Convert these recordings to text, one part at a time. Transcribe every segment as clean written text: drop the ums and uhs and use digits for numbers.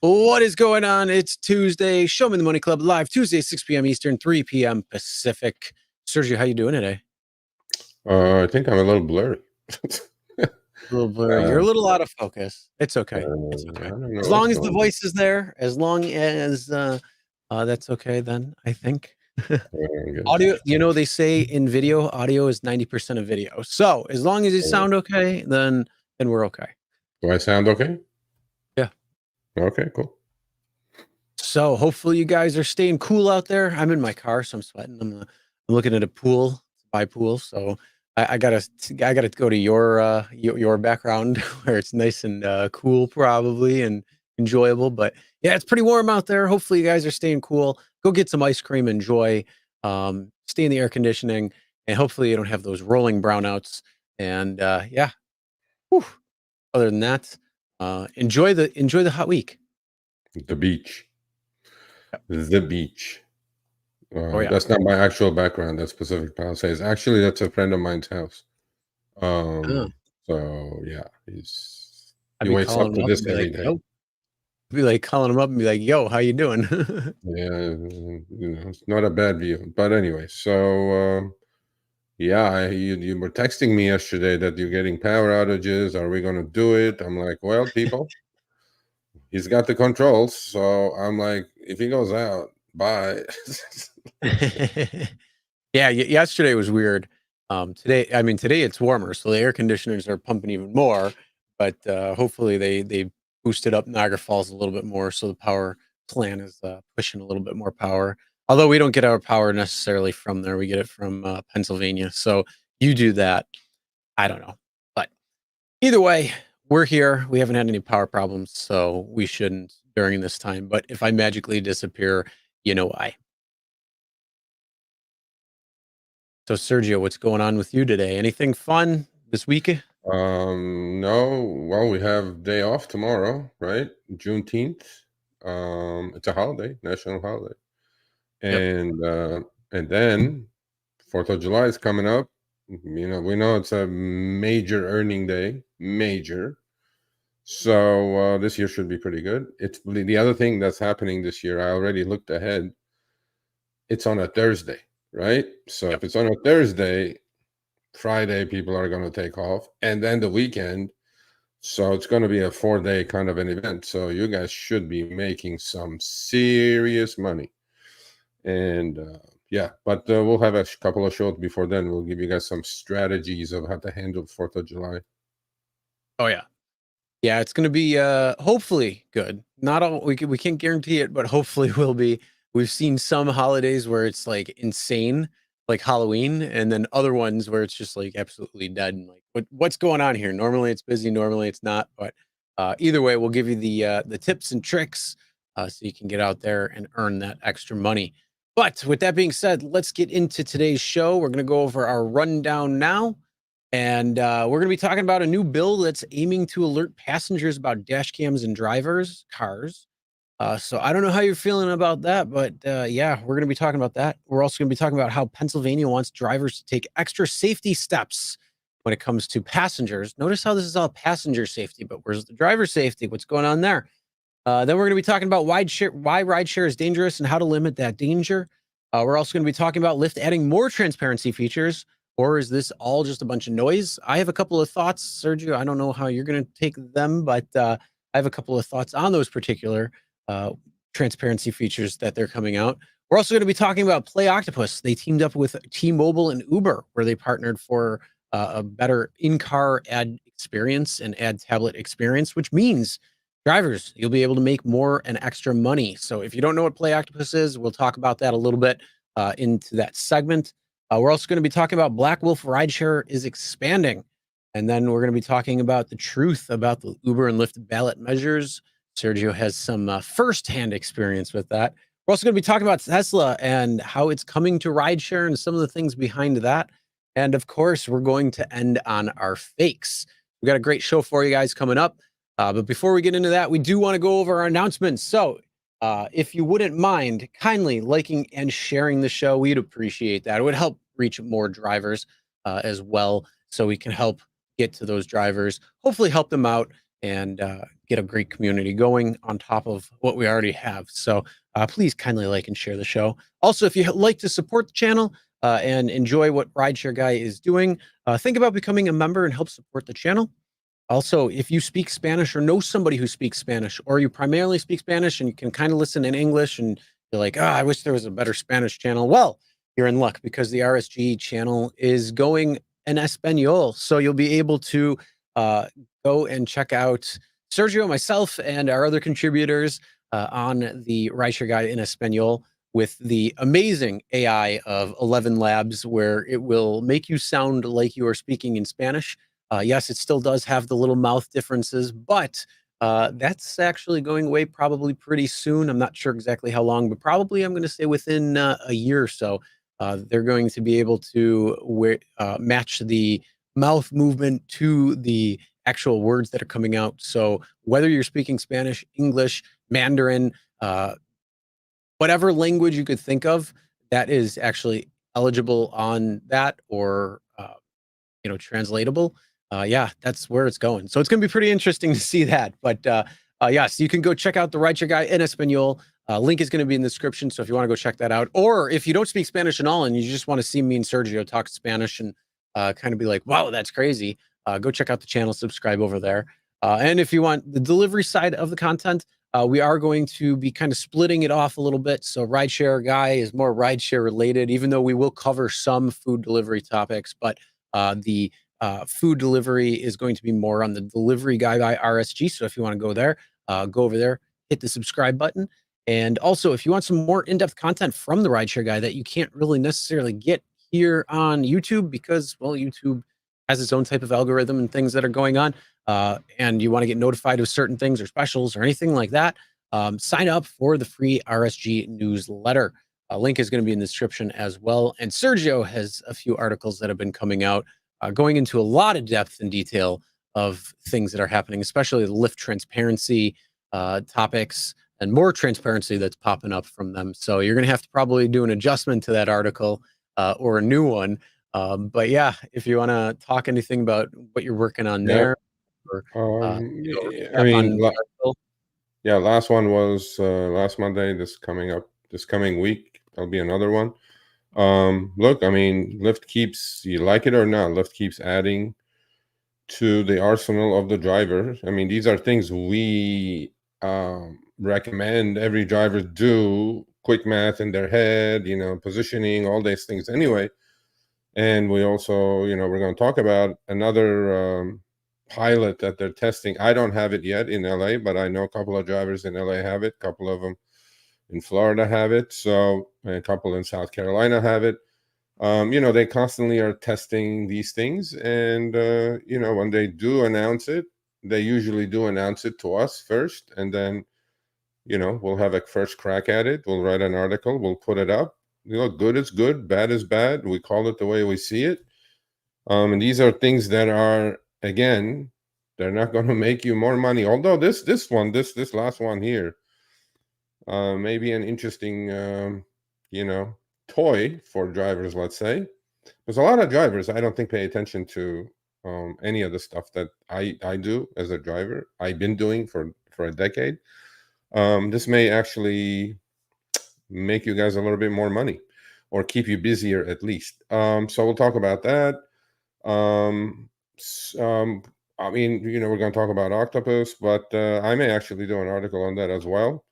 What is going on? It's Tuesday. Show Me the Money Club live Tuesday, 6 p.m. Eastern, 3 p.m. Pacific. Sergio, how you doing today? I think I'm a little blurry. A little blurry. You're a little out of focus. It's okay. It's I okay. don't know As what's long as the going on. voice is there, as long as that's okay, then I think. I Audio, guess. they say in video, audio is 90% of video. So as long as you sound okay, then we're okay. Do I sound okay? Yeah. Okay, cool. So hopefully you guys are staying cool out there. I'm in my car, so I'm sweating. I'm looking at a pool, by pool. So I gotta go to your background where it's nice and cool, probably, and enjoyable. But yeah, it's pretty warm out there. Hopefully you guys are staying cool. Go get some ice cream, enjoy. Stay in the air conditioning, and hopefully you don't have those rolling brownouts. And yeah, whew. Other than that, enjoy the hot week. The beach. The beach. Oh yeah. That's not my actual background. That's Pacific Palisades. Actually, that's a friend of mine's house. Oh, So yeah, I'd he be wakes up calling to him up this and be every like, day. "Yo," be like calling him up and be like, "Yo, how you doing?" Yeah, it's not a bad view. But anyway, so yeah, you were texting me yesterday that you're getting power outages. Are we going to do it? I'm like, well, people, he's got the controls. So I'm like, if he goes out, bye. Yeah, yesterday was weird. Today it's warmer, so the air conditioners are pumping even more. But hopefully they boosted up Niagara Falls a little bit more, so the power plant is pushing a little bit more power. Although we don't get our power necessarily from there, we get it from Pennsylvania. So you do that. I don't know, but either way, we're here. We haven't had any power problems, so we shouldn't during this time. But if I magically disappear, you know why. So, Sergio, what's going on with you today? Anything fun this week? No, well, we have day off tomorrow, right? Juneteenth. It's a holiday, national holiday. Yep. And then 4th of July is coming up. We know it's a major earning day, major. So this year should be pretty good. It's the other thing that's happening this year. I already looked ahead. It's on a Thursday, right? So Yep. if it's on a Thursday, Friday people are going to take off, and then the weekend. So it's going to be a 4-day kind of an event. So you guys should be making some serious money. And yeah, but we'll have a couple of shows before then. We'll give you guys some strategies of how to handle 4th of July. Oh yeah. Yeah, it's gonna be hopefully good. Not all we can't guarantee it, but hopefully will be. We've seen some holidays where it's like insane, like Halloween, and then other ones where it's just like absolutely dead and like what's going on here? Normally it's busy, normally it's not, but either way, we'll give you the tips and tricks so you can get out there and earn that extra money. But with that being said, let's get into today's show. We're gonna go over our rundown now. And we're going to be talking about a new bill that's aiming to alert passengers about dash cams and drivers' cars. So I don't know how you're feeling about that, but yeah, we're going to be talking about that. We're also going to be talking about how Pennsylvania wants drivers to take extra safety steps when it comes to passengers. Notice how this is all passenger safety, but where's the driver safety? What's going on there? Then we're going to be talking about why rideshare is dangerous and how to limit that danger. We're also going to be talking about Lyft adding more transparency features, or is this all just a bunch of noise? I have a couple of thoughts, Sergio. I don't know how you're going to take them, but I have a couple of thoughts on those particular uh, transparency features that they're coming out. We're also going to be talking about Play Octopus. They teamed up with T-Mobile and Uber, where they partnered for a better in-car ad experience and ad tablet experience, which means drivers, you'll be able to make more and extra money. So if you don't know what Play Octopus is, we'll talk about that a little bit into that segment. We're also going to be talking about Blackwolf Rideshare is expanding. And then we're going to be talking about the truth about the Uber and Lyft ballot measures. Sergio has some firsthand experience with that. We're also going to be talking about Tesla and how it's coming to rideshare and some of the things behind that. And of course, we're going to end on our fakes. We got a great show for you guys coming up. But before we get into that, we do want to go over our announcements. So if you wouldn't mind kindly liking and sharing the show, we'd appreciate that. It would help reach more drivers as well, so we can help get to those drivers, hopefully help them out and get a great community going on top of what we already have. So please kindly like and share the show. Also, if you like to support the channel and enjoy what Rideshare Guy is doing, think about becoming a member and help support the channel. Also, if you speak Spanish or know somebody who speaks Spanish, or you primarily speak Spanish and you can kind of listen in English and you're like, I wish there was a better Spanish channel. Well, you're in luck because the RSG channel is going in Espanol. So you'll be able to go and check out Sergio, myself, and our other contributors on the Rideshare Guide in Espanol with the amazing AI of 11 Labs, where it will make you sound like you are speaking in Spanish. Yes, it still does have the little mouth differences, but that's actually going away probably pretty soon. I'm not sure exactly how long, but probably I'm going to say within a year or so. They're going to be able to match the mouth movement to the actual words that are coming out. So whether you're speaking Spanish, English, Mandarin, whatever language you could think of, that is actually eligible on that, or translatable. Yeah, that's where it's going. So it's going to be pretty interesting to see that. But yes, you can go check out the Rideshare Guy in Espanol. Link is going to be in the description. So if you want to go check that out, or if you don't speak Spanish at all and you just want to see me and Sergio talk Spanish and kind of be like, wow, that's crazy, go check out the channel, subscribe over there. And if you want the delivery side of the content, we are going to be kind of splitting it off a little bit. So Rideshare Guy is more rideshare related, even though we will cover some food delivery topics. But the food delivery is going to be more on the Delivery Guy by RSG. So if you want to go there, go over there, hit the subscribe button. And also, if you want some more in-depth content from the Rideshare Guy that you can't really necessarily get here on YouTube because, well, YouTube has its own type of algorithm and things that are going on, and you want to get notified of certain things or specials or anything like that, sign up for the free RSG newsletter. A link is going to be in the description as well. And Sergio has a few articles that have been coming out going into a lot of depth and detail of things that are happening, especially the Lyft transparency topics and more transparency that's popping up from them. So you're going to have to probably do an adjustment to that article or a new one. But yeah, if you want to talk anything about what you're working on there, or I mean, on the article. yeah, last one was last Monday. This coming week, there'll be another one. Look, I mean, Lyft keeps, you like it or not, Lyft keeps adding to the arsenal of the driver. I mean, these are things we recommend every driver do, quick math in their head, positioning, all these things anyway. And we also, we're going to talk about another pilot that they're testing. I don't have it yet in LA, but I know a couple of drivers in LA have it, a couple of them in Florida have it, so a couple in South Carolina have it. They constantly are testing these things, and when they do announce it, they usually do announce it to us first, and then we'll have a first crack at it. We'll write an article, we'll put it up. Good is good, bad is bad. We call it the way we see it. And these are things that are, again, they're not going to make you more money. Although this last one here, maybe an interesting, toy for drivers, let's say. There's a lot of drivers I don't think pay attention to any of the stuff that I do as a driver. I've been doing for a decade. This may actually make you guys a little bit more money, or keep you busier at least. So we'll talk about that. I mean, we're going to talk about Octopus, but I may actually do an article on that as well.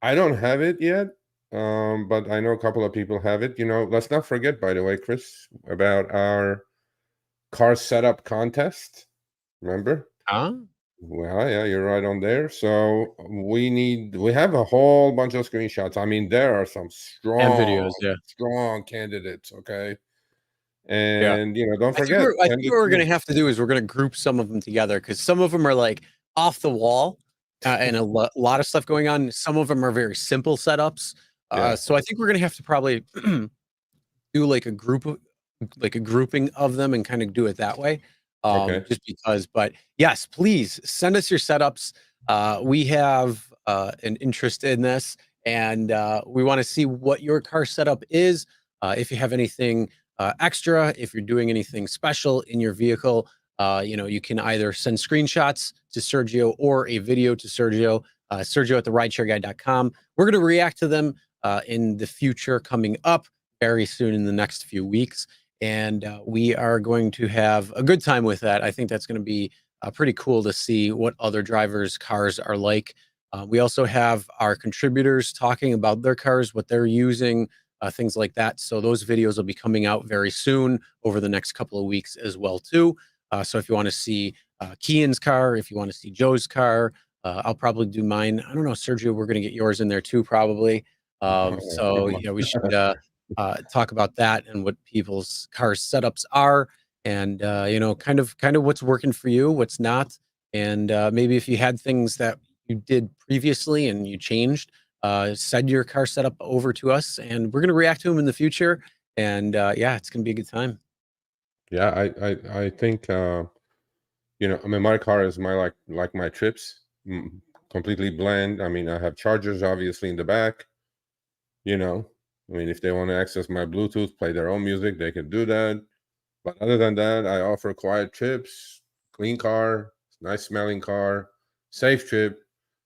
I don't have it yet, but I know a couple of people have it. Let's not forget, by the way, Chris, about our car setup contest. Remember? Well, yeah, you're right on there. So we have a whole bunch of screenshots. I mean, there are some And videos, strong candidates. Okay. yeah. And don't forget, I think what we're going to have to do is we're going to group some of them together, because some of them are like off the wall and a lot of stuff going on. Some of them are very simple setups. So I think we're going to have to probably do like a grouping of them and kind of do it that way. Okay. Just because. But yes, please send us your setups. We have an interest in this, and we want to see what your car setup is. If you have anything extra, if you're doing anything special in your vehicle, you can either send screenshots to Sergio or a video to Sergio, Sergio at the rideshareguy.com. We're going to react to them in the future coming up very soon in the next few weeks. And we are going to have a good time with that. I think that's going to be pretty cool to see what other drivers' cars are like. We also have our contributors talking about their cars, what they're using, things like that. So those videos will be coming out very soon over the next couple of weeks as well too. So if you want to see Kian's car, if you want to see Joe's car, I'll probably do mine. I don't know, Sergio, we're going to get yours in there too, probably. So we should talk about that and what people's car setups are, and kind of what's working for you, what's not, and maybe if you had things that you did previously and you changed, send your car setup over to us, and we're going to react to them in the future. And it's going to be a good time. Yeah, I think I mean, my car is like my trips, completely bland. I mean, I have chargers obviously in the back. I mean, if they want to access my Bluetooth, play their own music, they can do that. But other than that, I offer quiet trips, clean car, nice smelling car, safe trip.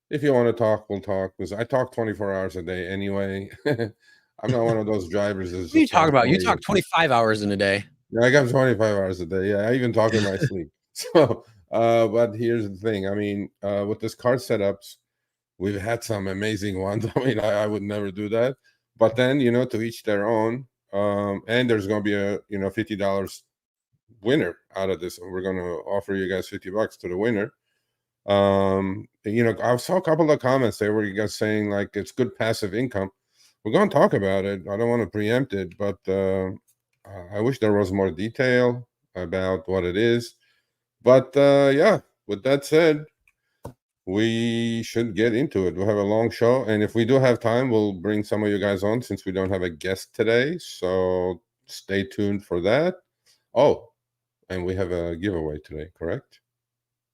If you want to talk, we'll talk, because I talk 24 hours a day anyway. I'm not one of those drivers that's What are you just talking about? You constantly. talk 25 hours in a day. Yeah, I got 25 hours a day. Yeah, I even talk in my sleep. So, but here's the thing. I mean, with this car setups, we've had some amazing ones. I mean, I would never do that. But then, to each their own. And there's going to be a, $50 winner out of this. We're going to offer you guys $50 to the winner. I saw a couple of comments there where you guys saying like it's good passive income. We're going to talk about it. I don't want to preempt it, but I wish there was more detail about what it is. But with that said, we should get into it. We'll have a long show, and if we do have time, we'll bring some of you guys on since we don't have a guest today. So stay tuned for that. Oh, and we have a giveaway today, correct?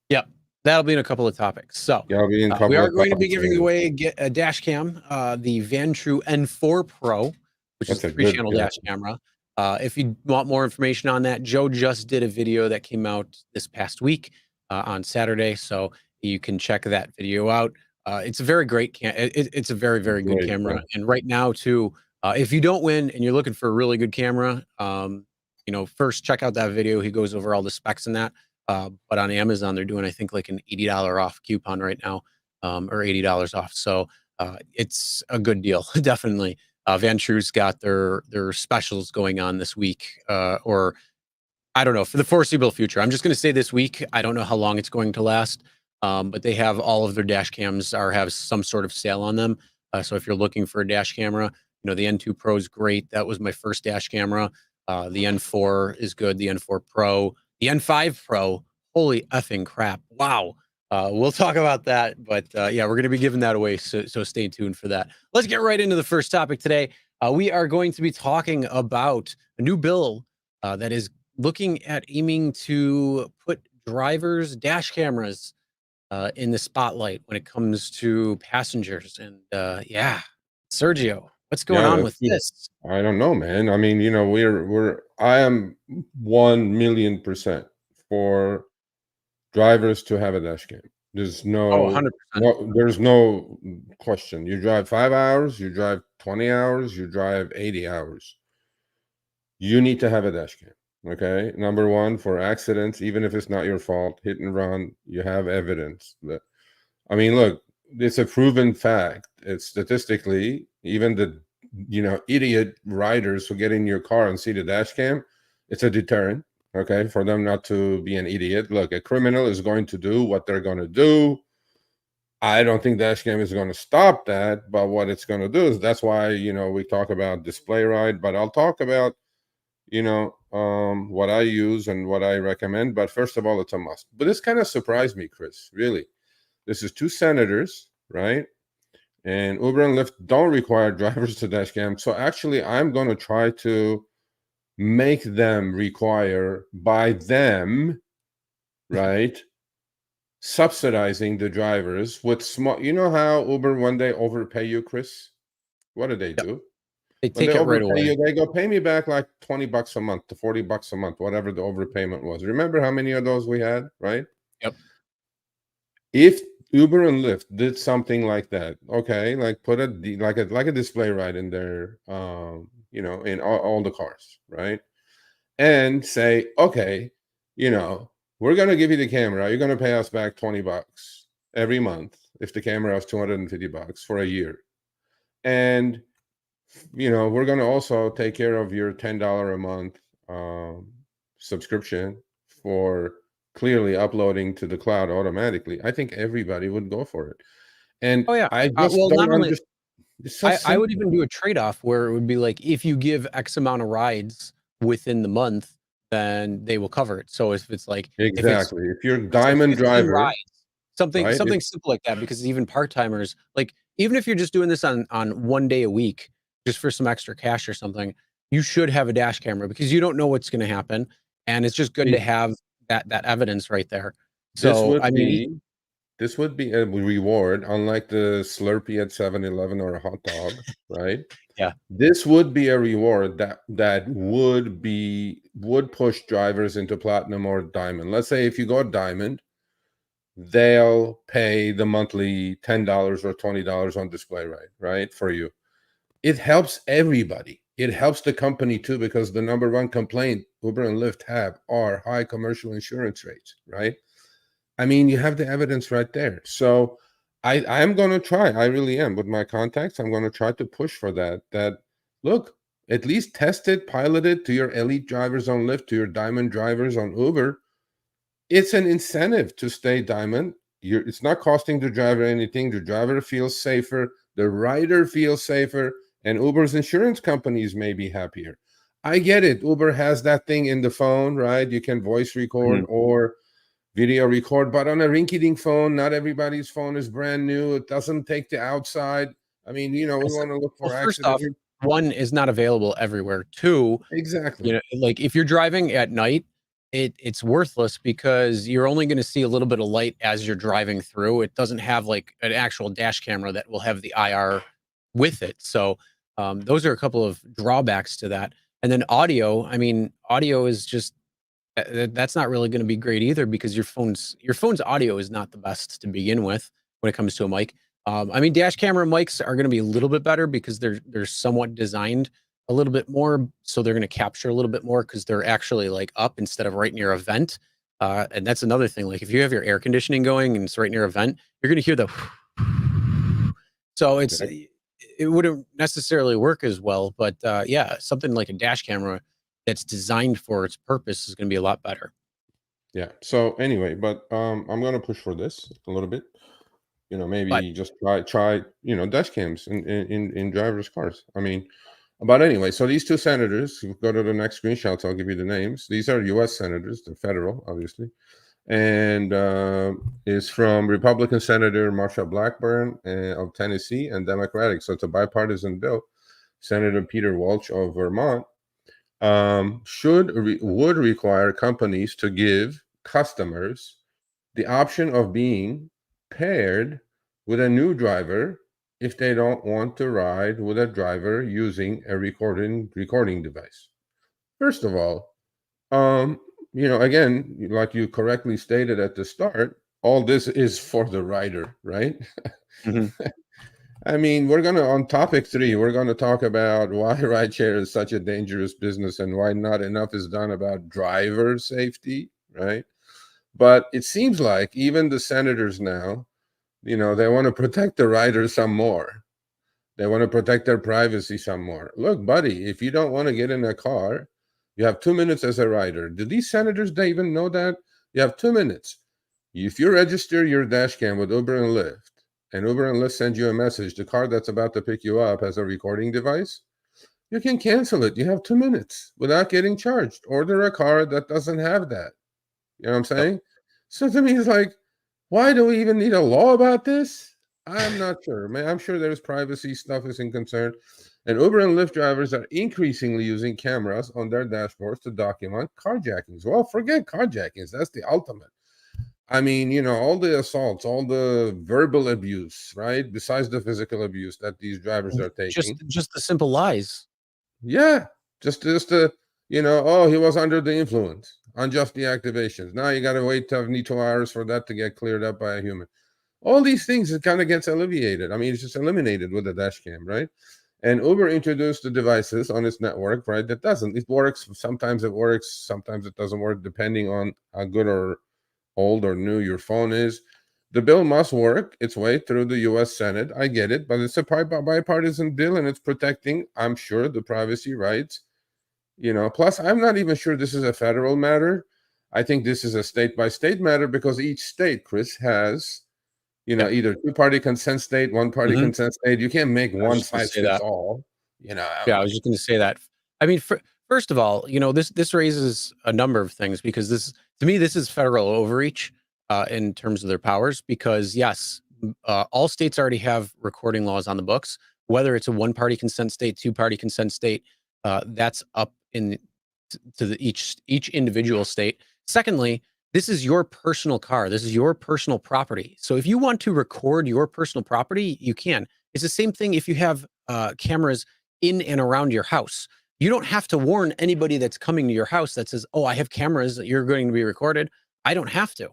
Yep. That'll be in a couple of topics. So Yeah, I'll be in a couple we are of going to be topics giving later. away a dash cam, the Vantrue N4 Pro, which That's is a the good 3-channel guess. dash camera. If you want more information on that, Joe just did a video that came out this past week on Saturday, so you can check that video out. It's a very great it's a very, very good Great, camera. yeah. And right now too, if you don't win and you're looking for a really good camera, first check out that video. He goes over all the specs in that. But on Amazon, they're doing, I think, like an $80 off coupon right now, or $80 off. So it's a good deal, definitely. Vantrue's got their specials going on this week, or I don't know, for the foreseeable future. I'm just going to say this week. I don't know how long it's going to last, but they have all of their dash cams have some sort of sale on them. So if you're looking for a dash camera, the N2 Pro is great. That was my first dash camera. The N4 is good. The N4 Pro, the N5 Pro. Holy effing crap! Wow. We'll talk about that, but we're going to be giving that away. So stay tuned for that. Let's get right into the first topic today. We are going to be talking about a new bill that is looking at aiming to put drivers' dash cameras in the spotlight when it comes to passengers. And Sergio, what's going Yeah, on that's with good. this? I don't know, man. I mean, I am 1,000,000% for drivers to have a dash cam. There's Oh, no 100%. there's no question. You drive 5 hours, you drive 20 hours, you drive 80 hours. You need to have a dash cam. Okay. Number one, for accidents, even if it's not your fault, hit and run, you have evidence. I mean, look, it's a proven fact. It's statistically, even the idiot riders who get in your car and see the dash cam, it's a deterrent. Okay, for them not to be an idiot. Look, a criminal is going to do what they're going to do. I don't think dash cam is going to stop that, but what it's going to do is that's why we talk about display ride, but I'll talk about what I use and what I recommend. But first of all, it's a must. But this kind of surprised me, Chris. Really, this is two senators, right? And Uber and Lyft don't require drivers to dash cam. So actually, I'm going to try to make them require by them, right? Subsidizing the drivers with small. You know how Uber, when they overpay you, Chris, what do they Yep. do? They When take they it right overpay away. you, they go pay me back like $20 a month to $40 a month, whatever the overpayment was. Remember how many of those we had, right? Yep. if Uber and Lyft did something like that, okay, like put like a display right in there, in all the cars, right? And say, okay, you know, we're gonna give you the camera. You're gonna pay us back $20 every month if the camera is $250 for a year. And we're going to also take care of your $10 a month subscription for clearly uploading to the cloud automatically. I think everybody would go for it. And Oh yeah. I just Well, don't not only understand. It's so I would simple. even do a trade-off where it would be like if you give X amount of rides within the month, then they will cover it. So if it's like Exactly. If you're a it's like diamond 15 driver, rides, something right? something simple like that, because even part-timers, like even if you're just doing this on 1 day a week, just for some extra cash or something, you should have a dash camera because you don't know what's going to happen, and it's just good to have that evidence right there. This So would I mean, be this would be a reward, unlike the Slurpee at 7-Eleven or a hot dog, right? yeah. This would be a reward that would push drivers into platinum or diamond. Let's say if you go diamond, they'll pay the monthly $10 or $20 on display right for you. It helps everybody. It helps the company too, because the number one complaint Uber and Lyft have are high commercial insurance rates, right? I mean, you have the evidence right there. So I'm going to try. I really am. With my contacts, I'm going to try to push for that. Look, at least test it, pilot it to your elite drivers on Lyft, to your diamond drivers on Uber. It's an incentive to stay diamond. It's not costing the driver anything. The driver feels safer. The rider feels safer. And Uber's insurance companies may be happier. I get it. Uber has that thing in the phone, right? You can voice record or video record, but on a rinky-dink phone, not everybody's phone is brand new. It doesn't take the outside. I mean, we want to look Well, for first accident. off, one is not available everywhere. Two, Exactly. like if you're driving at night, it's worthless because you're only going to see a little bit of light as you're driving through. It doesn't have like an actual dash camera that will have the IR with it. So those are a couple of drawbacks to that. And then audio, I mean, audio is just that's not really going to be great either because your phone's audio is not the best to begin with when it comes to a mic. I mean, dash camera mics are going to be a little bit better because they're somewhat designed a little bit more, so they're going to capture a little bit more because they're actually like up instead of right near a vent. And that's another thing. Like if you have your air conditioning going and it's right near a vent, you're going to hear the. So it wouldn't necessarily work as well, but yeah, something like a dash camera that's designed for its purpose is going to be a lot better. Yeah. So anyway, but I'm gonna push for this a little bit. But Maybe just try dash cams in drivers' cars. I mean, but anyway, so these two senators, you go to the next screenshots, I'll give you the names. These are U.S. senators, they're federal, obviously, and is from Republican Senator Marsha Blackburn of Tennessee and Democratic. So it's a bipartisan bill. Senator Peter Walsh of Vermont would require companies to give customers the option of being paired with a new driver if they don't want to ride with a driver using a recording device. First of all, again, like you correctly stated at the start, all this is for the rider, right? mhm. I mean, on topic 3, we're going to talk about why rideshare is such a dangerous business and why not enough is done about driver safety, right? But it seems like even the senators now, they want to protect the riders some more. They want to protect their privacy some more. Look, buddy, if you don't want to get in a car, you have 2 minutes as a rider. Do these senators, they even know that? You have 2 minutes. If you register your dash cam with Uber and Lyft, and Uber and Lyft send you a message, the car that's about to pick you up has a recording device, you can cancel it. You have 2 minutes without getting charged. Order a car that doesn't have that. You know what I'm Yep. saying? So to me, it's like, why do we even need a law about this? I'm not sure, man. I'm sure there's privacy stuff is in concern. And Uber and Lyft drivers are increasingly using cameras on their dashboards to document carjackings. Well, forget carjackings. That's the ultimate. I mean, all the assaults, all the verbal abuse, right? Besides the physical abuse that these drivers are Just taking. just the simple lies. Yeah. Just oh, he was under the influence, unjust deactivations. Now you got to wait 72 hours for that to get cleared up by a human. All these things, it kind of gets alleviated. I mean, it's just eliminated with the dash cam, right? And Uber introduced the devices on its network, right? That doesn't. It works. Sometimes it works. Sometimes it doesn't work, depending on how good or old or new your phone is. The bill must work its way through the U.S. Senate. I get it, but it's a bipartisan bill, and it's protecting, I'm sure, the privacy rights. Plus, I'm not even sure this is a federal matter. I think this is a state-by-state matter, because each state, Chris, has Yeah. either two-party consent state, one-party Mhm. consent state. You can't make I was one just gonna size say fits that. all. Yeah, I was just going to say that. I mean, first of all, this raises a number of things, because this, to me, this is federal overreach in terms of their powers. Because yes, all states already have recording laws on the books. Whether it's a one-party consent state, two-party consent state, that's up to each individual state. Secondly, this is your personal car. This is your personal property. So if you want to record your personal property, you can. It's the same thing if you have cameras in and around your house. You don't have to warn anybody that's coming to your house that says, "Oh, I have cameras that you're going to be recorded." I don't have to.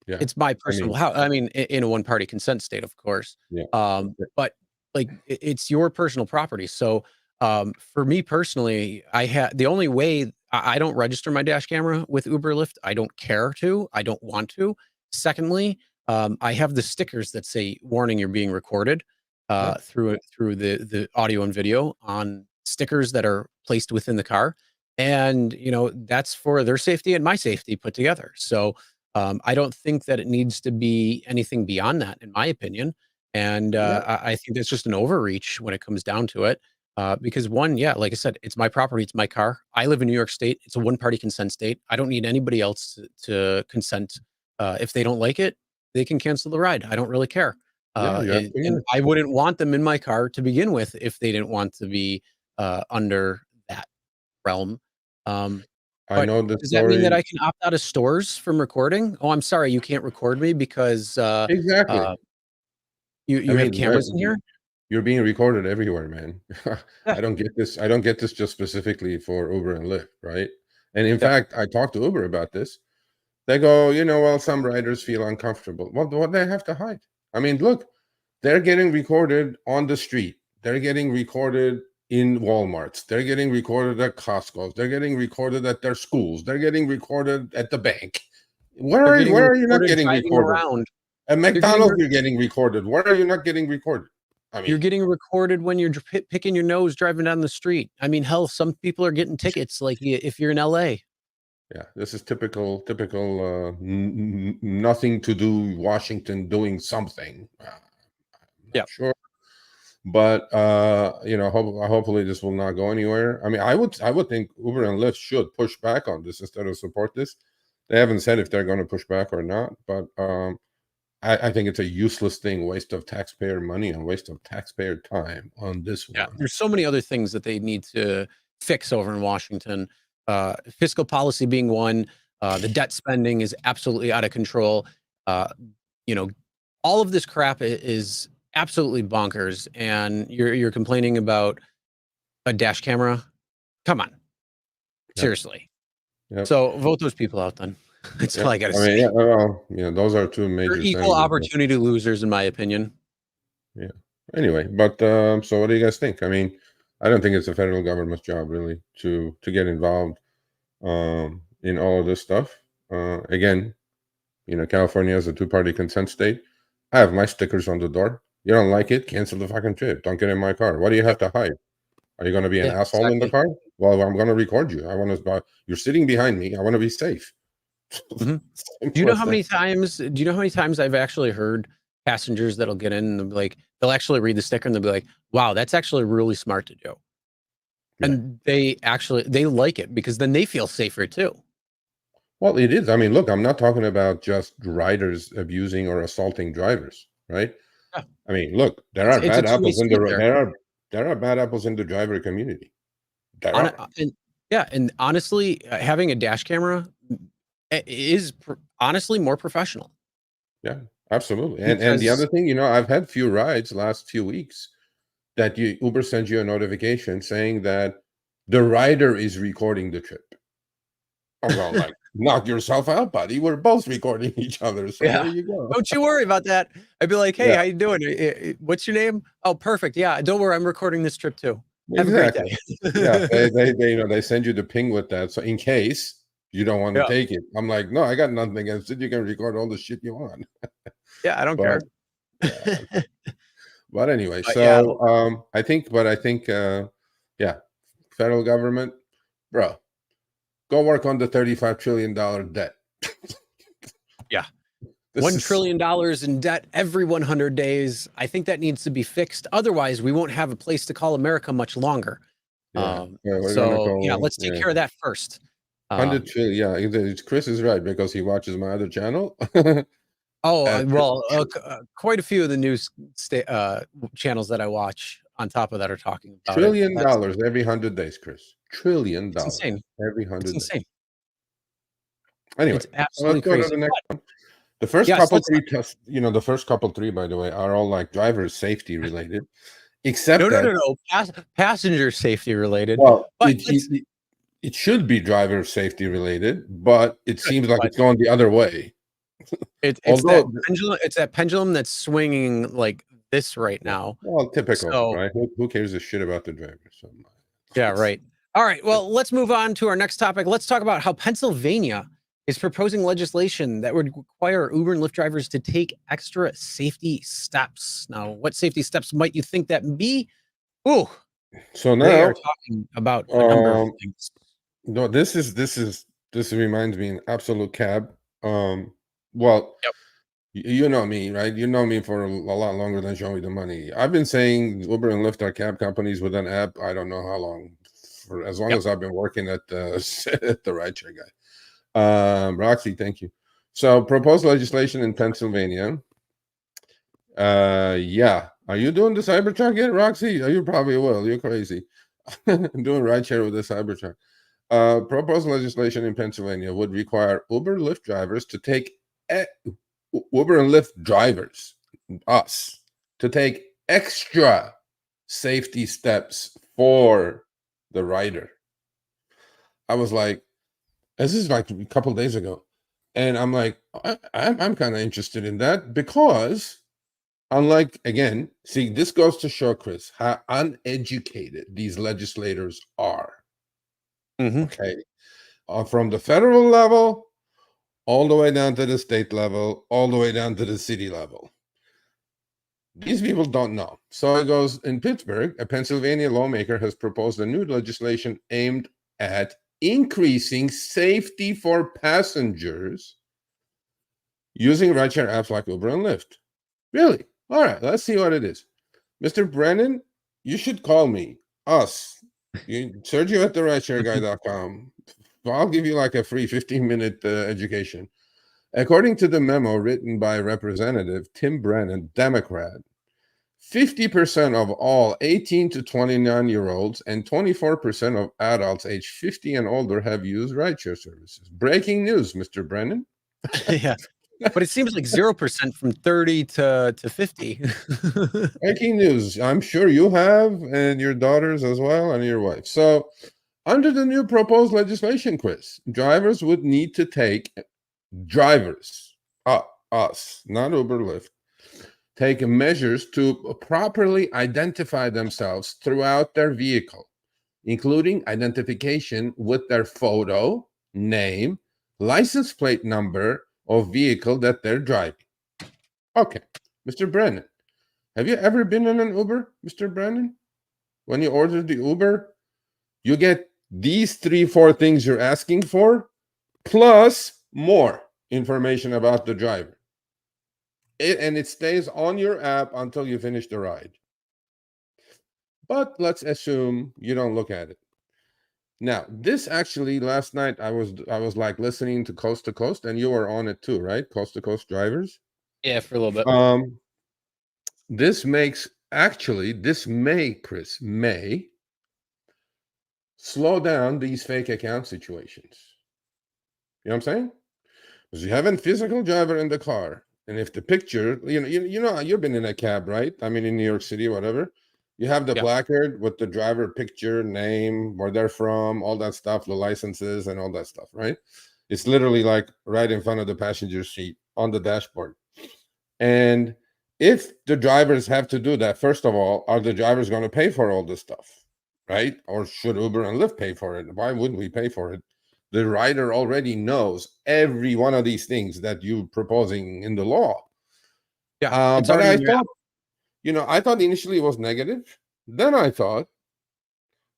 Yeah. It's my I personal mean, house. I mean, in a one-party consent state, of course. yeah. But like, it's your personal property. So, for me personally, I had the only way I don't register my dash camera with Uber Lyft. I don't care to. I don't want to. Secondly, I have the stickers that say "Warning: You're being recorded" Yeah. through the audio and video on stickers that are placed within the car, and that's for their safety and my safety put together. So I don't think that it needs to be anything beyond that, in my opinion. And Yeah. I think that's just an overreach when it comes down to it. Because one, yeah, like I said, it's my property, it's my car. I live in New York State. It's a one-party consent state. I don't need anybody else to consent. If they don't like it, they can cancel the ride. I don't really care. Yeah. You have to. And I wouldn't want them in my car to begin with if they didn't want to be under that realm. Um, I but know the does that mean that story I can opt out of stores from recording? "Oh, I'm sorry, you can't record me because, exactly. uh, you I you have mean, cameras in here?" you're being recorded everywhere, man. Yeah, I don't get this. I don't get this just specifically for Uber and Lyft, right? And in yep. fact, I talked to Uber about this. They go, well, some riders feel uncomfortable. Well, what they have to hide? I mean, look, they're getting recorded on the street. They're getting recorded in Walmarts. They're getting recorded at Costco's. They're getting recorded at their schools. They're getting recorded at the bank. Where They're are you? getting Where are you not recorded getting driving recorded? around. At You're getting McDonald's, re you're getting recorded. Where are you not getting recorded? I you're mean, getting recorded when you're picking your nose driving down the street. I mean, hell, some people are getting tickets, like, if you're in LA. yeah, this is typical, nothing to do Washington doing something. I'm not Yeah. sure. But hopefully this will not go anywhere. I mean, I would think Uber and Lyft should push back on this instead of support this. They haven't said if they're going to push back or not, but I think it's a useless thing, waste of taxpayer money and waste of taxpayer time on this Yeah, one. there's so many other things that they need to fix over in Washington. Fiscal policy being one. The debt spending is absolutely out of control. Uh, you know, all of this crap is absolutely bonkers. And you're complaining about a dash camera. Come on, Yep, seriously. yep, So vote those people out then. That's all yep. I got to I mean, yeah, say. well, those are two They're major equal things. opportunity losers, in my opinion. Yeah. Anyway, but so what do you guys think? I mean, I don't think it's the federal government's job really to get involved in all of this stuff. Again, California is a two-party consent state. I have my stickers on the door. You don't like it? Cancel the fucking trip. Don't get in my car. What do you have Yep. to hide? Are you going to be an Yeah, asshole in the exactly. car? Well, I'm going to record you. I want to. You're sitting behind me. I want to be safe. Mhm. Do you Simple know as how that. many times I've actually heard passengers that'll get in and they'll be like, they'll actually read the sticker and they'll be like, "Wow, that's actually really smart to do." Yeah. And they like it because then they feel safer too. Well, it is. I mean, look, I'm not talking about just riders abusing or assaulting drivers, right? Yeah. I mean, look, there are It's a bad two-way apples in street the there. there are bad apples in the driver community. There are. And yeah, and honestly, having a dash camera is honestly more professional Yeah, absolutely. And the because other thing, I've had few rides last few weeks that Uber sends you a notification saying that the rider is recording the trip. I'm going like, knock yourself out, buddy. We're both recording each other. So there Yeah. you go. Don't you worry about that. I'd be like, hey, Yeah, how you doing? What's your name? Oh, perfect. Yeah, don't worry. I'm recording this trip too. Have a great exactly. day. Yeah, they they send you the ping with that. So in case you don't want to Yeah. take it, I'm like, no, I got nothing against it. You can record all the shit you want. Yeah, I don't But care. yeah, but anyway, But yeah, so I think yeah, federal government, bro, go work on the $35 trillion debt. yeah. This $1 is trillion in debt every 100 days. I think that needs to be fixed. Otherwise, we won't have a place to call America much longer. yeah, we're gonna So yeah, go let's take care of that first. 100 Um, trillion. Yeah, Chris is right because he watches my other channel. well, quite a few of the news channels that I watch on top of that are talking about it. Trillion dollars every 100 days, Chris. Trillion It's dollars insane. every It's 100 days. insane. Anyway, It's so let's absolutely go to crazy. the next But one. The first yes, couple three tests, the first couple three, by the way, are all like driver safety related, except that, no. Passenger safety related. well, But let's. it should be driver safety related, but it Good, seems like but it's going the other way. it's that Although, pendulum. It's that pendulum that's swinging like this right now. well, typical, So right? Who cares a shit about the driver? So yeah, it's right. All right. Well, let's move on to our next topic. Let's talk about how Pennsylvania is proposing legislation that would require Uber and Lyft drivers to take extra safety steps. Now, what safety steps might you think that be? Ooh, so they are now, talking about a number of um, things. no, this reminds me an absolute cab. Well, Yep. you know me, right? You know me for a lot longer than Show Me the Money. I've been saying Uber and Lyft are cab companies with an app. I don't know how long, for as long Yep. as I've been working at the at the rideshare guy. Roxy, thank you. So, proposed legislation in Pennsylvania. Yeah. Are you doing the Cybertruck yet, Roxy? You probably will. You're crazy. Doing rideshare with the Cybertruck. Proposed legislation in Pennsylvania would require Uber Lyft drivers to take Uber and Lyft drivers, us, to take extra safety steps for the rider. I was like, this is like a couple days ago, and I'm like, I'm kind of interested in that because, unlike, again, see, this goes to show, Chris, how uneducated these legislators are. Mm-hmm. Okay, from the federal level all the way down to the state level, all the way down to the city level. These people don't know. So it goes in Pittsburgh, a Pennsylvania lawmaker has proposed a new legislation aimed at increasing safety for passengers using rideshare apps like Uber and Lyft. Really? All right, let's see what it is. Mr. Brennan, you should call me, us, Sergio at the rideshareguy.com. I'll give you like a free 15-minute education. According to the memo written by Representative Tim Brennan, Democrat, 50% of all 18 to 29-year-olds and 24% of adults aged 50 and older have used rideshare services. Breaking news, Mr. Brennan. Yeah. But it seems like 0% from 30 to 50. Breaking news. I'm sure you have, and your daughters as well, and your wife. So, under the new proposed legislation, Chris, drivers would need to take us, not Uber Lyft, take measures to properly identify themselves throughout their vehicle, including identification with their photo, name, license plate number of vehicle that they're driving. Okay, Mr. Brennan, have you ever been in an Uber, Mr. Brennan? When you order the Uber, you get these 3-4 things you're asking for, plus more information about the driver. And it stays on your app until you finish the ride. But let's assume you don't look at it. Now, this actually, last night I was like listening to Coast, and you were on it too, right? Coast to Coast drivers. Yeah, for a little bit. This may, Chris, may slow down these fake account situations. You know what I'm saying? Because you have a physical driver in the car, and if the picture, you've been in a cab, right? I mean, in New York City, whatever. You have the Yeah. placard with the driver picture, name, where they're from, all that stuff, the licenses and all that stuff, right? It's literally like right in front of the passenger seat on the dashboard. And if the drivers have to do that, first of all, are the drivers going to pay for all this stuff, right? Or should Uber and Lyft pay for it? Why would we pay for it? The rider already knows every one of these things that you're proposing in the law. Yeah. It's But already I in your app. thought, I thought initially it was negative. Then I thought,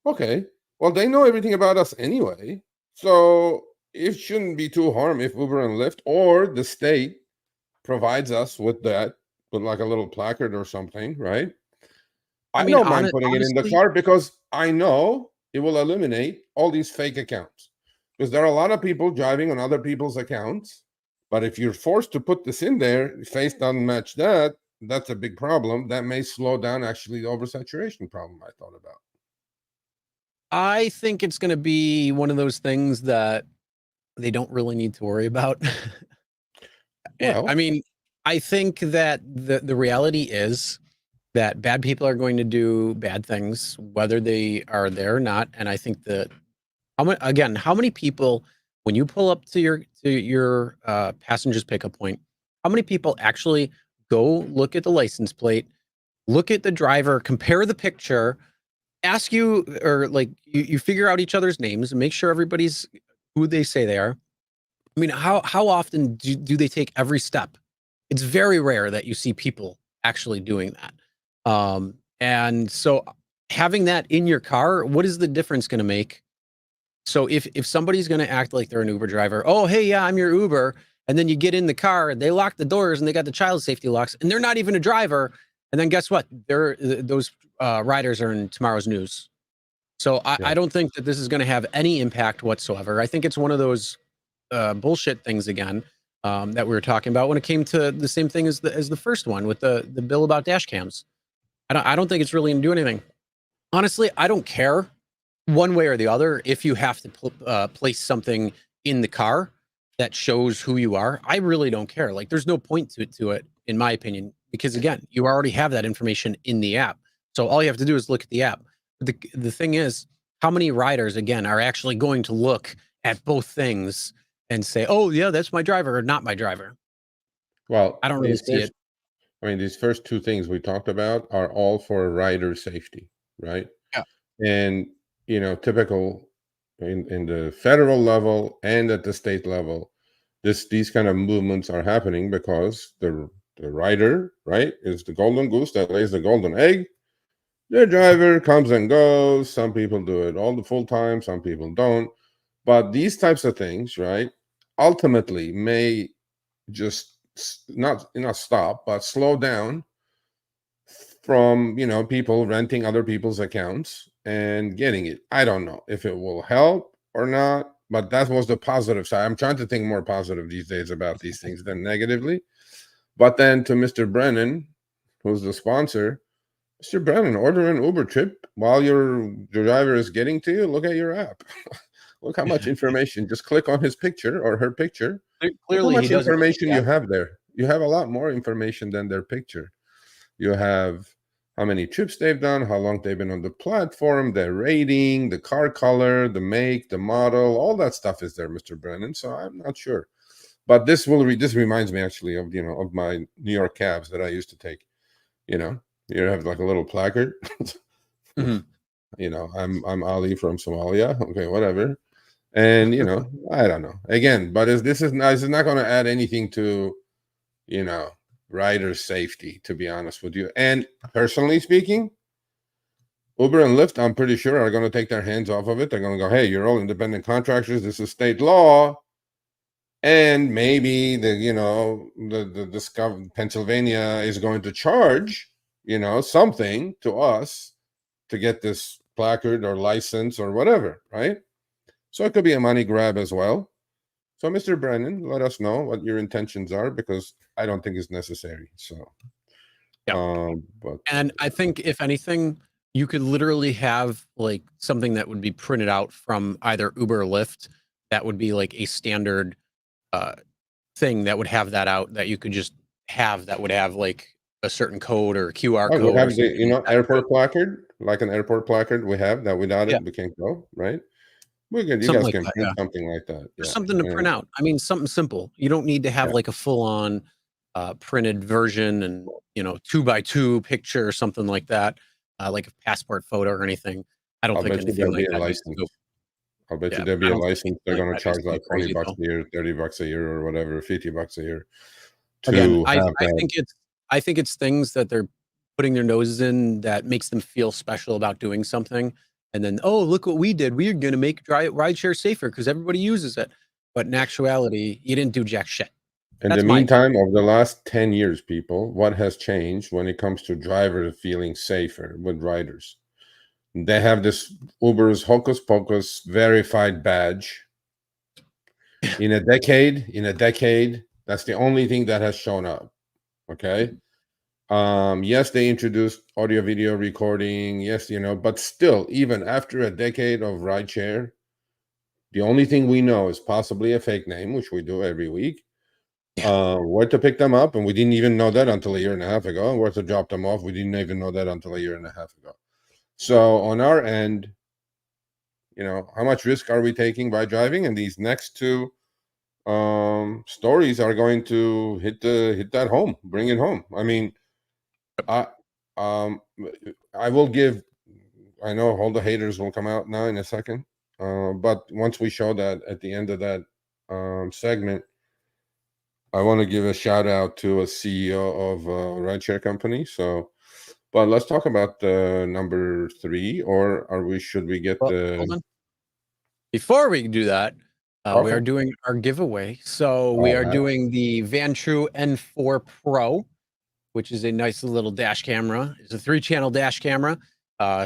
okay, well, they know everything about us anyway. So it shouldn't be too harm if Uber and Lyft or the state provides us with that, with like a little placard or something, right? I I mean, don't mind putting it in the honestly, car because I know it will eliminate all these fake accounts. Because there are a lot of people driving on other people's accounts. But if you're forced to put this in there, face doesn't match that, that's a big problem. That may slow down actually the oversaturation problem I thought about. I think it's going to be one of those things that they don't really need to worry about. I Well, mean, I think that the reality is that bad people are going to do bad things, whether they are there or not. And I think that how many people, when you pull up to your passenger's pickup point, how many people actually go look at the license plate, look at the driver, compare the picture, ask you, or like you figure out each other's names and make sure everybody's who they say they are. I mean, how often do they take every step? It's very rare that you see people actually doing that. And so having that in your car, what is the difference going to make? So if somebody's going to act like they're an Uber driver, oh hey, yeah, I'm your Uber, and then you get in the car, they lock the doors and they got the child safety locks, and they're not even a driver, and then guess what? Those riders are in tomorrow's news. So yeah. I don't think that this is going to have any impact whatsoever. I think it's one of those bullshit things again, that we were talking about when it came to the same thing as the first one with the bill about dash cams. I don't think it's really going to do anything. Honestly, I don't care one way or the other if you have to place something in the car that shows who you are. I really don't care. Like, there's no point to it, in my opinion, because again, you already have that information in the app. So all you have to do is look at the app. The thing is, how many riders again are actually going to look at both things and say, "Oh yeah, that's my driver," or "Not my driver"? Well, I don't really see it. these first two things we talked about are all for rider safety, right? Yeah. And typical in the federal level and at the state level, these kind of movements are happening because the rider, right, is the golden goose that lays the golden egg. The driver comes and goes. Some people do it all the full time, some people don't. But these types of things, right, ultimately may just not stop, but slow down from people renting other people's accounts and getting it. I don't know if it will help or not, but that was the positive side. I'm trying to think more positive these days about these things than negatively. But then to Mr. Brennan, who's the sponsor, Mr. Brennan, order an Uber trip while your driver is getting to you. Look at your app. Look how much information. Just click on his picture or her picture. Look how Clearly, he much doesn't use information the you app. have there. You have a lot more information than their picture. You have how many trips they've done, how long they've been on the platform, their rating, the car color, the make, the model, all that stuff is there, Mr. Brennan. So I'm not sure. But this reminds me actually of of my New York cabs that I used to take. You have like a little placard. Mhm. I'm Ali from Somalia. Okay, whatever. And I don't know. Again, but this is not going to add anything to you know rider safety, to be honest with you. And personally speaking, Uber and Lyft, I'm pretty sure, are going to take their hands off of it. They're going to go, hey, you're all independent contractors, this is state law. And maybe the Pennsylvania is going to charge something to us to get this placard or license or whatever, right? So it could be a money grab as well. So, Mr. Brennan, let us know what your intentions are, because I don't think it's necessary. So, Yeah. but And I think if anything, you could literally have like something that would be printed out from either Uber or Lyft that would be like a standard uh thing that would have that out that you could just have that would have like a certain code or a QR Oh, we code or have the, something like that. airport placard, like an airport placard we have that without Yeah, it, we can't go, right? We can, you something guys like can that. print Yeah, something like that. just Yeah. something to print out. I mean, something simple. You don't need to have Yeah. like a full on printed version and 2x2 picture or something like that, like a passport photo or anything. I don't I'll think bet you anything there'll like be a that needs to go. license. I'll bet you Yeah, there'll I be a don't think license. anything They're like going to that needs charge to go like 20 crazy bucks though. a year, 30 bucks a year, or whatever, 50 bucks a year Again, to I have I that. think it's things that they're putting their noses in that makes them feel special about doing something, and then, "Oh, look what we did. We're gonna make rideshare safer because everybody uses it." But in actuality, you didn't do jack shit. In the That's my opinion. meantime, over the last 10 years, people, what has changed when it comes to drivers feeling safer with riders? They have this Uber's hocus pocus verified badge. In a decade, that's the only thing that has shown up. Okay. Yes, they introduced audio video recording. Yes, but still, even after a decade of rideshare, the only thing we know is possibly a fake name, which we do every week. Yeah. Where to pick them up, and we didn't even know that until a year and a half ago. And where to drop them off, we didn't even know that until a year and a half ago. So on our end, how much risk are we taking by driving? And these next two stories are going to hit that home, bring it home. I mean, I um I will give. I know all the haters will come out now in a second, but once we show that at the end of that segment, I want to give a shout out to a CEO of a rideshare company. So, but let's talk about number 3, or should we get Well, the hold on. Before we do that, we are okay? doing our giveaway. So we All are right. doing the Vantrue N4 Pro, which is a nice little dash camera. It's a 3-channel dash camera.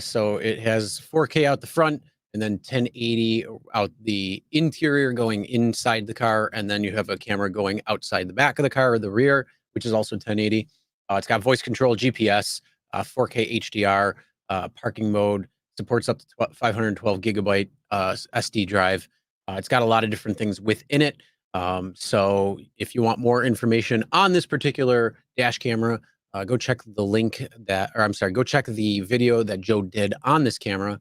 So it has 4K out the front and then 1080 out the interior going inside the car. And then you have a camera going outside the back of the car or the rear, which is also 1080. It's got voice control, GPS, 4K HDR, parking mode, supports up to 512 gigabyte SD drive. It's got a lot of different things within it. So if you want more information on this particular dash camera, go check the link go check the video that Joe did on this camera.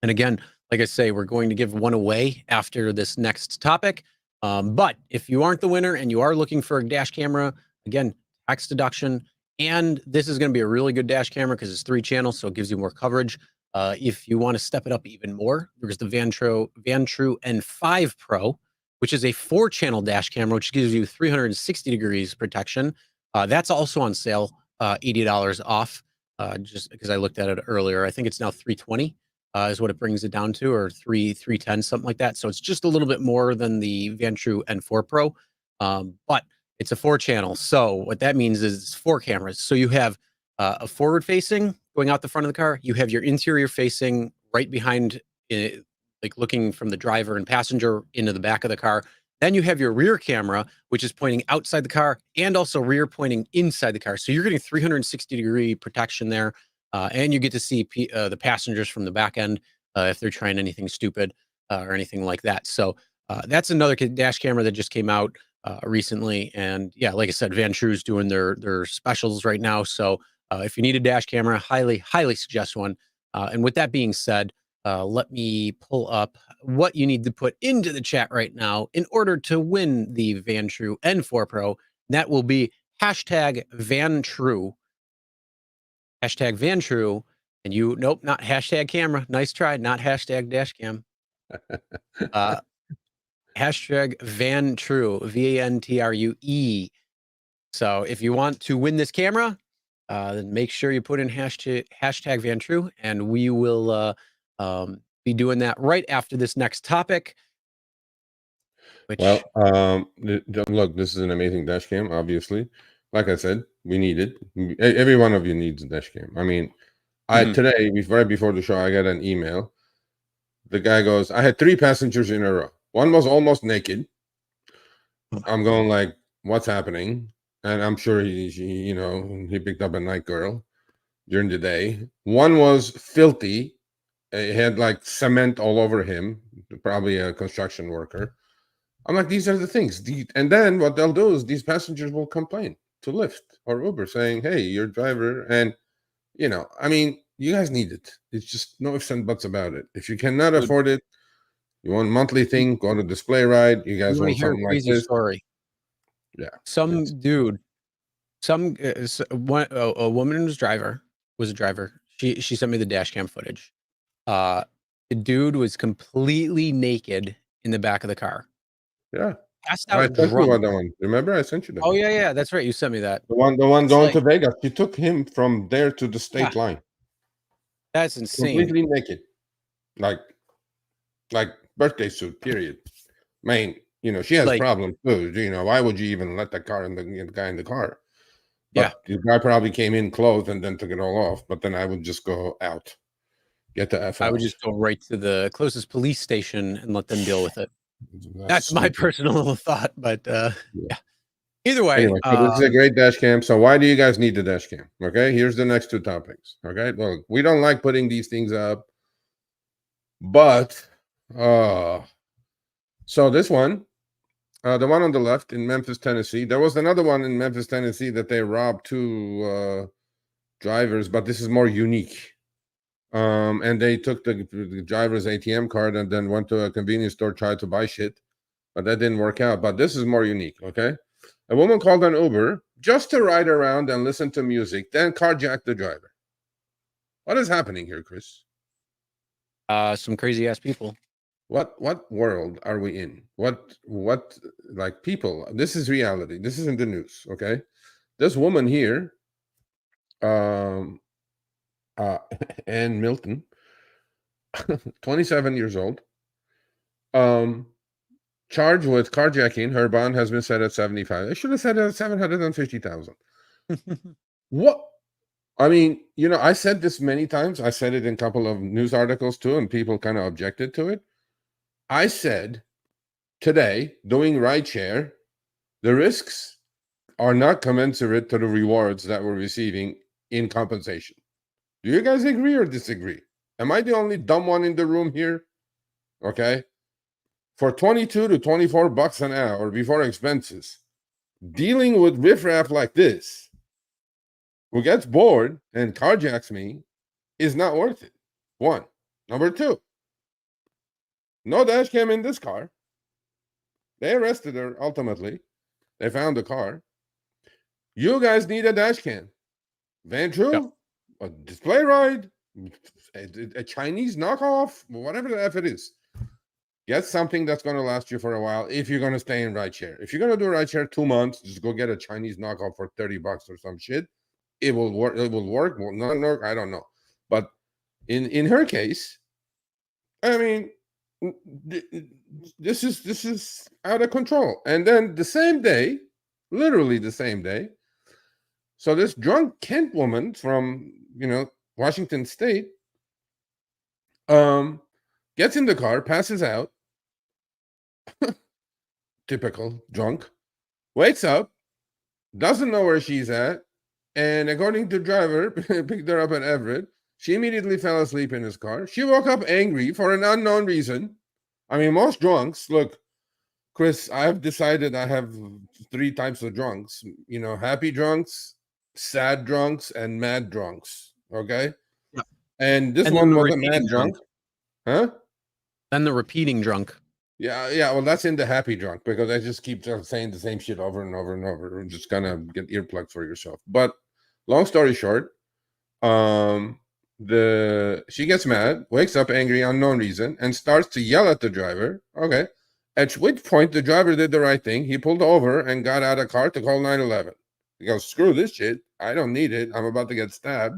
And again, like I say, we're going to give one away after this next topic. But if you aren't the winner and you are looking for a dash camera, again, tax deduction. And this is going to be a really good dash camera because it's 3 channels, so it gives you more coverage. If you want to step it up even more, there's the Vantrue N5 Pro, which is a 4-channel dash camera, which gives you 360 degrees protection. That's also on sale, $80 off. Just because I looked at it earlier, I think it's now 320 is what it brings it down to, or 310, something like that. So it's just a little bit more than the Vantrue N4 Pro, but it's a 4-channel. So what that means is it's 4 cameras. So you have a forward facing going out the front of the car. You have your interior facing right behind it, like looking from the driver and passenger into the back of the car. Then you have your rear camera, which is pointing outside the car and also rear pointing inside the car. So you're getting 360-degree protection there. And you get to see the passengers from the back end if they're trying anything stupid or anything like that. So that's another dash camera that just came out recently. And yeah, like I said, Vantrue's doing their specials right now. So if you need a dash camera, highly suggest one. And with that being said, let me pull up what you need to put into the chat right now in order to win the Vantrue N4 Pro. That will be hashtag Vantrue. Hashtag Vantrue. And nope, not hashtag camera. Nice try. Not hashtag dash cam. Hashtag Vantrue, Vantrue. So if you want to win this camera, then make sure you put in hashtag Vantrue, and we will be doing that right after this next topic. Well, look, this is an amazing dash cam. Obviously, like I said, we need it. Every one of you needs a dash cam. I mean, today, right before the show, I got an email. The guy goes, "I had 3 passengers in a row. One was almost naked." I'm going like, "What's happening?" And I'm sure he picked up a night girl during the day. One was filthy. He had like cement all over him, probably a construction worker. I'm like, these are the things. And then what they'll do is these passengers will complain. to Lyft or Uber saying, "Hey, your driver," and I mean, you guys need it. It's just no ifs and buts about it. If you cannot Dude, afford it, you want a monthly thing, go to Display Ride. You you guys want to want hear a something like crazy this? story? Yeah. Yes. Some dude, a woman who's was a driver. She sent me the dash cam footage. The dude was completely naked in the back of the car, Yeah. passed I out sent you drunk. that one. Remember, I sent you that Oh one. yeah, that's right. You sent me that. The one It's going like, to Vegas. She took him from there to the yeah, state line, that's insane. completely naked, like like birthday suit. Period. I mean, she has Like, problems too. Why would you even let the car and the guy in the car? yeah, But the guy probably came in clothed and then took it all off. But then I would just go out, get the F I would out. just go right to the closest police station and let them deal with it. That's That's my stupid. personal thought, but Yeah. yeah. Either way, Anyway, so this is a great dash cam. So why do you guys need the dash cam? Okay, here's the next two topics. Okay, well, we don't like putting these things up, but so this one, the one on the left in Memphis, Tennessee. There was another one in Memphis, Tennessee that they robbed two drivers, but this is more unique. And they took the driver's ATM card and then went to a convenience store, tried to buy shit, but that didn't work out. But this is more unique. Okay, a woman called an Uber just to ride around and listen to music, then carjacked the driver. What is happening here, Chris? some crazy ass people. What world are we in? What like people? This is reality. This isn't the news. Okay, this woman here, um, uh, Ann Milton, 27 years old, um, charged with carjacking. Her bond has been set at 75. They should have said it at 750,000. What? I mean, I said this many times. I said it in a couple of news articles too, and people kind of objected to it. I said today, doing rideshare, the risks are not commensurate to the rewards that we're receiving in compensation. Do you guys agree or disagree? Am I the only dumb one in the room here? Okay. For 22 to 24 bucks an hour before expenses, dealing with riffraff like this, who gets bored and carjacks me, is not worth it. One. Number two, no dash cam in this car. They arrested her ultimately. They found the car. You guys need a dash cam. Van Yep. True, a display ride, a Chinese knockoff, whatever the F it is. Get something that's going to last you for a while if you're going to stay in rideshare. If you're going to do rideshare 2 months, just go get a Chinese knockoff for 30 bucks or some shit. It will work. It will work. Will not work. I don't know. But in her case, I mean, this is out of control. And then the same day, literally the same day, so this drunk Kent woman from Washington State gets in the car, passes out, typical drunk, wakes up, doesn't know where she's at, and according to driver, picked her up at Everett. She immediately fell asleep in his car. She woke up angry for an unknown reason. I mean, most drunks, look, Chris, I've decided I have 3 types of drunks, happy drunks, sad drunks, and mad drunks. Okay. Yep. And this And then one the was a mad repeating drunk. Huh? Then the repeating drunk. Yeah. Well, that's in the happy drunk because I just keep saying the same shit over and over and over. Just kind of get earplugs for yourself. But long story short, she gets mad, wakes up angry, unknown reason, and starts to yell at the driver. Okay. At which point the driver did the right thing. He pulled over and got out of the car to call 911. He goes, screw this shit. I don't need it. I'm about to get stabbed.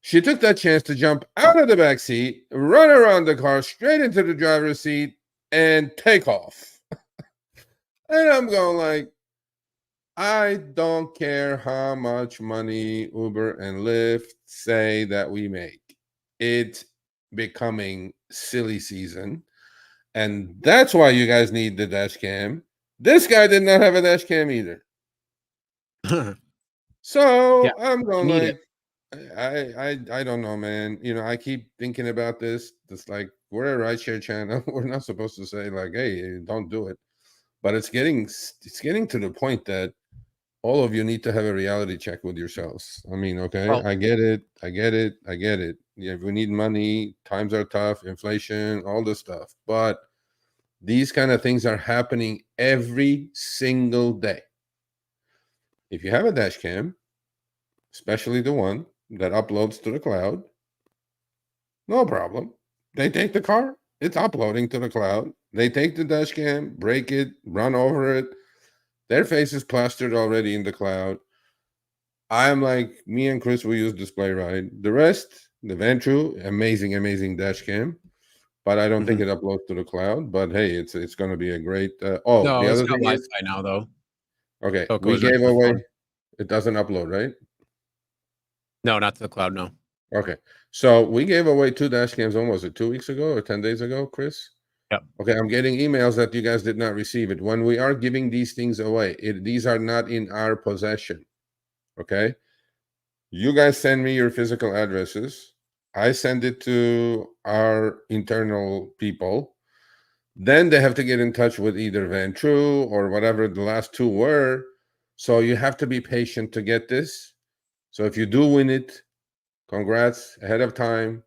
She took that chance to jump out of the back seat, run around the car, straight into the driver's seat, and take off. And I'm going like, I don't care how much money Uber and Lyft say that we make. It's becoming silly season. And that's why you guys need the dash cam. This guy did not have a dash cam either. Yeah, So I'm going need like, it. I don't know, man. I keep thinking about this. It's like we're a rideshare channel. We're not supposed to say like, hey, don't do it. But it's getting to the point that all of you need to have a reality check with yourselves. I mean, okay, Well, I get it. Yeah, we need money. Times are tough, inflation, all this stuff. But these kind of things are happening every single day. If you have a dash cam, especially the one that uploads to the cloud, no problem. They take the car, it's uploading to the cloud. They take the dash cam, break it, run over it. Their face is plastered already in the cloud. I'm like, me and Chris will use display ride. The rest, the Ventru, amazing dash cam. But I don't think it uploads to the cloud. But hey, it's going to be a great. Oh, no, the it's other got thing is, Wi-Fi now though, okay, so it we goes right gave to the away. phone. It doesn't upload, right? No, not to the cloud. No. Okay, so we gave away 2 dash cams. When was it? 2 weeks ago or 10 days ago, Chris? Yep. Okay, I'm getting emails that you guys did not receive it. When we are giving these things away, these are not in our possession. Okay, you guys send me your physical addresses. I send it to our internal people. Then they have to get in touch with either Van True or whatever the last 2 were. So you have to be patient to get this. So if you do win it, congrats ahead of time.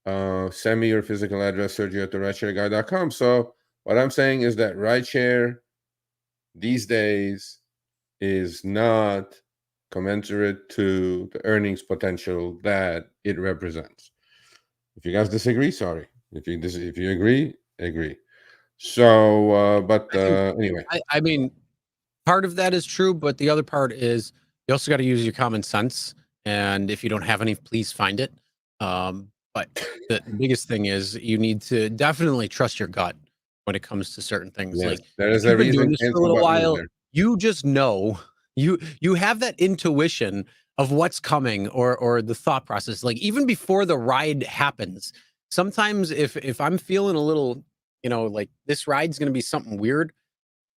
Send me your physical address, Sergio at the rideshareguy.com. So what I'm saying is that rideshare these days is not commensurate to the earnings potential that it represents. If you guys disagree, sorry. If you agree, agree. So, but I think. anyway, I mean, part of that is true, but the other part is you also got to use your common sense. And if you don't have any, please find it. But the biggest thing is you need to definitely trust your gut when it comes to certain things. yes, Like there if is a you've been doing reason this for a cancel little button is while, there. you just know you have that intuition of what's coming or the thought process. Like even before the ride happens, sometimes if I'm feeling a little, like this ride's gonna be something weird,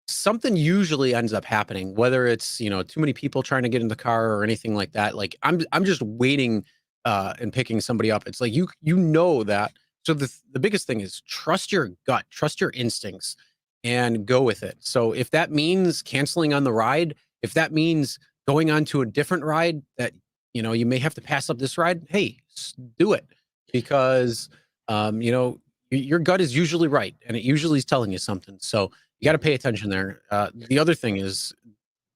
something usually ends up happening, whether it's, too many people trying to get in the car or anything like that. Like I'm just waiting and picking somebody up. It's like you know that. So the biggest thing is trust your gut, trust your instincts and go with it. So if that means canceling on the ride, if that means going on to a different ride that you may have to pass up this ride, hey, do it because your gut is usually right and it usually is telling you something. So you got to pay attention there. The other thing is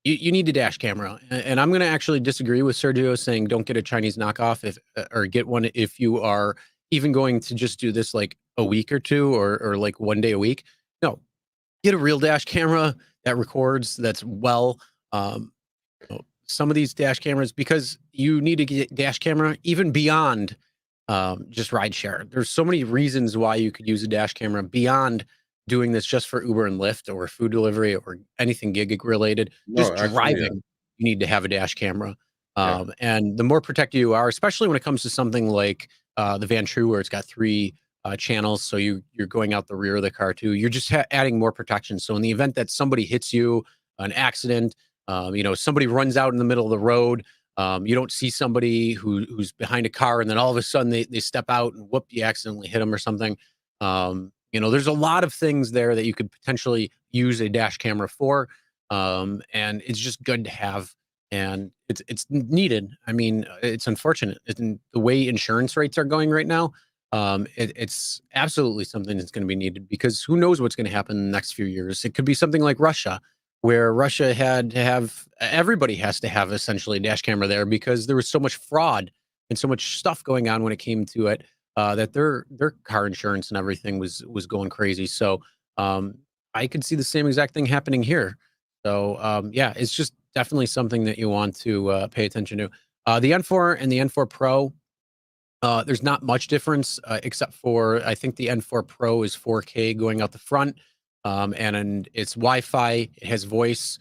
you need a dash camera, and I'm going to actually disagree with Sergio saying don't get a Chinese knockoff if or get one if you are even going to just do this like a week or two or like one day a week. No, get a real dash camera that records. That's well. Um, some of these dash cameras because you need to get dash camera even beyond just rideshare. There's so many reasons why you could use a dash camera beyond doing this just for Uber and Lyft or food delivery or anything gig related. No, Just actually, yeah, driving, you need to have a dash camera. yeah. And the more protected you are, especially when it comes to something like the Van True, where it's got 3 channels, so you're going out the rear of the car too. You're just adding more protection. So in the event that somebody hits you, an accident, somebody runs out in the middle of the road, you don't see somebody who's behind a car and then all of a sudden they step out and whoop, you accidentally hit them or something. There's a lot of things there that you could potentially use a dash camera for. And it's just good to have. And it's needed. I mean, it's unfortunate. The way insurance rates are going right now, it's absolutely something that's going to be needed because who knows what's going to happen in the next few years. It could be something like Russia where Russia had to have everybody has to have essentially a dash camera there because there was so much fraud and so much stuff going on when it came to it that their car insurance and everything was going crazy. So I could see the same exact thing happening here. So yeah, it's just definitely something that you want to pay attention to. The N4 and the N4 Pro, there's not much difference except for I think the N4 Pro is 4K going out the front, and it's Wi-Fi. It has voice,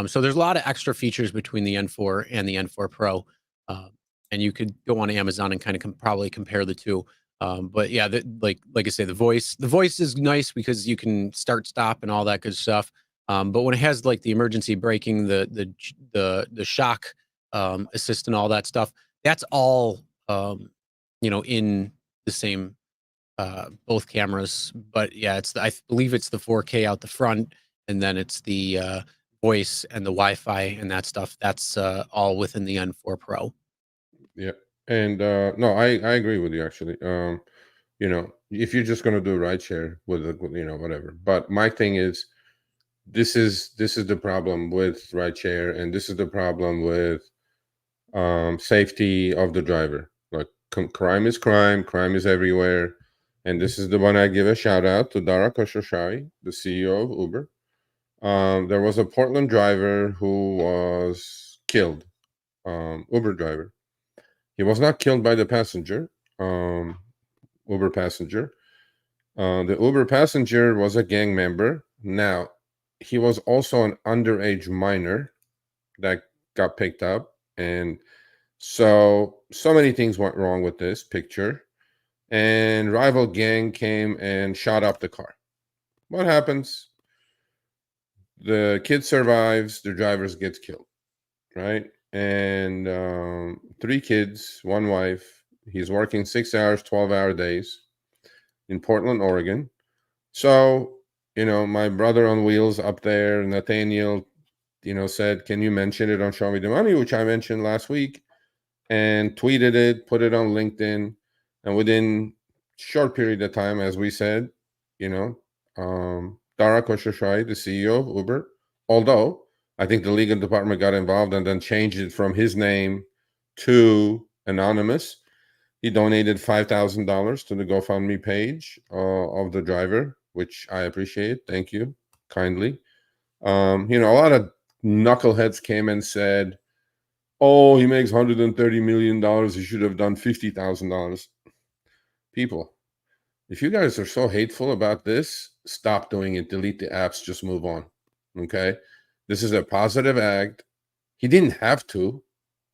so there's a lot of extra features between the N4 and the N4 Pro, uh, and you could go on Amazon and kind of probably compare the two. But yeah, like I say, the voice is nice because you can start, stop, and all that good stuff. But when it has like the emergency braking, the shock assist, and all that stuff, that's all. In the same both cameras. But yeah, I believe it's the 4K out the front, and then it's the voice and the Wi-Fi and that stuff, that's all within the N4 Pro. Yeah. And no, I agree with you actually. If you're just gonna do rideshare with whatever. But my thing is, this is the problem with rideshare, and this is the problem with safety of the driver. Like crime is crime, crime is everywhere. And this is the one I give a shout out to Dara Khosrowshahi, the CEO of Uber. There was a Portland driver who was killed, Uber driver. He was not killed by the passenger, Uber passenger. The Uber passenger was a gang member. Now, he was also an underage minor that got picked up. And so many things went wrong with this picture. And rival gang came and shot up the car. What happens? The kid survives, the driver gets killed, right? And 3 kids, 1 wife. He's working 6 hours, 12-hour days in Portland, Oregon. So, my brother on wheels up there, Nathaniel, said, can you mention it on Show Me the Money, which I mentioned last week, and tweeted it, put it on LinkedIn. And within short period of time, as we said, Dara Khosrowshahi, the CEO of Uber, although I think the legal department got involved and then changed it from his name to anonymous. He donated $5,000 to the GoFundMe page of the driver, which I appreciate. Thank you kindly. A lot of knuckleheads came and said, oh, he makes $130 million. He should have done $50,000. People, if you guys are so hateful about this, stop doing it. Delete the apps. Just move on. Okay? This is a positive act. He didn't have to,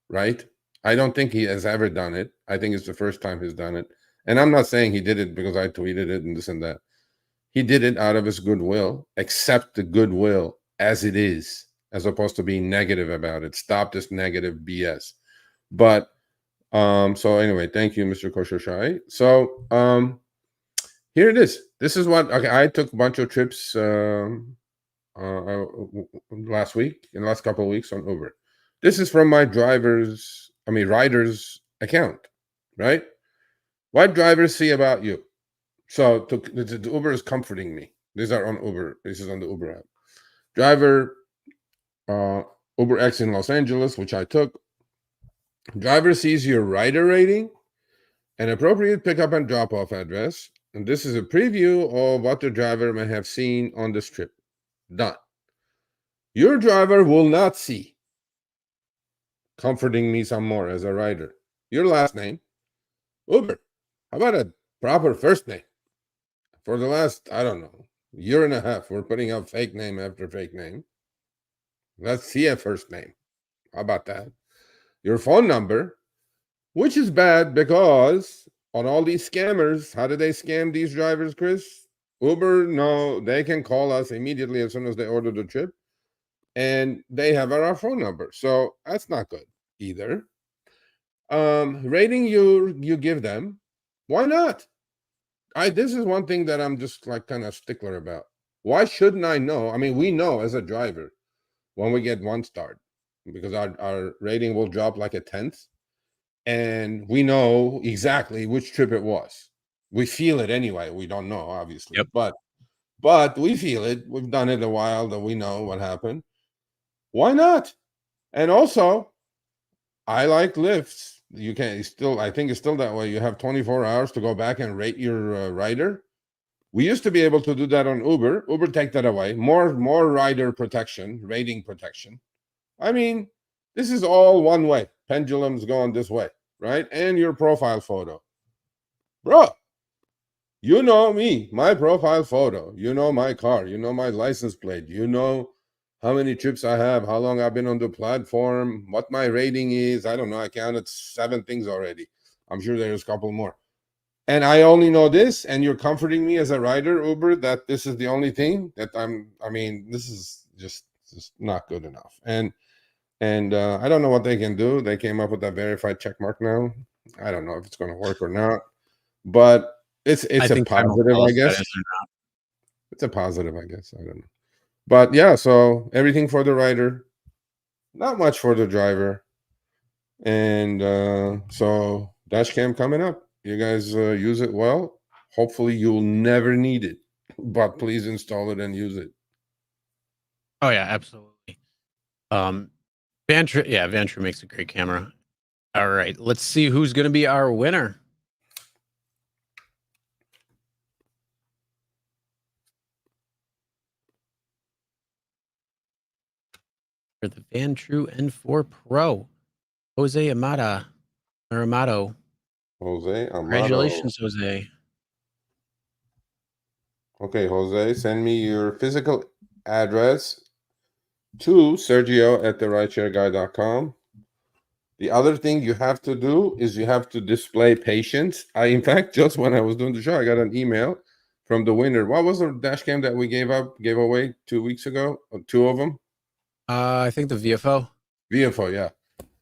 right? I don't think he has ever done it. I think it's the first time he's done it. And I'm not saying he did it because I tweeted it and this and that. He did it out of his goodwill. Accept the goodwill as it is, as opposed to being negative about it. Stop this negative BS. But so anyway, thank you, Mr. Khosrowshahi. So here it is. This is what I took a bunch of trips last week, in the last couple of weeks on Uber. This is from my rider's account, right? What drivers see about you? So the Uber is comforting me. These are on Uber. This is on the Uber app. Driver, Uber X in Los Angeles, which I took. Driver sees your rider rating, an appropriate pickup and drop-off address, and this is a preview of what the driver may have seen on this trip. Done. Your driver will not see. Comforting me some more as a rider. Your last name, Uber. How about a proper first name? For the last, I don't know, year and a half, we're putting up fake name after fake name. Let's see a first name. How about that? Your phone number, which is bad because on all these scammers, how do they scam these drivers, Chris? Uber, no, they can call us immediately as soon as they order the trip, and they have our phone number. So that's not good either. Rating you give them, why not? This is one thing that I'm just like kind of stickler about. Why shouldn't I know? I mean, we know as a driver when we get 1 star because our rating will drop like a 10th, and we know exactly which trip it was. We feel it anyway. We don't know, obviously, Yep. but we feel it. We've done it a while, that we know what happened. Why not? And also, I like Lyfts. You can still, I think it's still that way. You have 24 hours to go back and rate your rider. We used to be able to do that on Uber. Uber take that away. More rider protection, rating protection. I mean, this is all one way. Pendulum's going this way, right? And your profile photo. Bro, you know me, my profile photo. You know my car. You know my license plate. You know how many trips I have, how long I've been on the platform, what my rating is. I don't know. I counted 7 things already. I'm sure there's a couple more. And I only know this, and you're comforting me as a rider, Uber, that this is the only thing that this is just not good enough. And I don't know what they can do. They came up with that verified check mark now. I don't know if it's going to work or not, but it's a positive, I guess. It's a positive, I guess. I don't know. But yeah, so everything for the rider, not much for the driver. And so dash cam coming up. You guys use it well. Hopefully you'll never need it, but please install it and use it. Oh yeah, absolutely. Vantru makes a great camera. All right, let's see who's going to be our winner. For the Vantru N4 Pro, Jose Amada or Amato. Jose Amado. Congratulations, Jose. Okay, Jose, send me your physical address to Sergio at the rideshareguy.com. The other thing you have to do is you have to display patience. In fact, just when I was doing the show, I got an email from the winner. What was the dash cam that we gave away 2 weeks ago? Two of them? I think the VFO. VFO, yeah.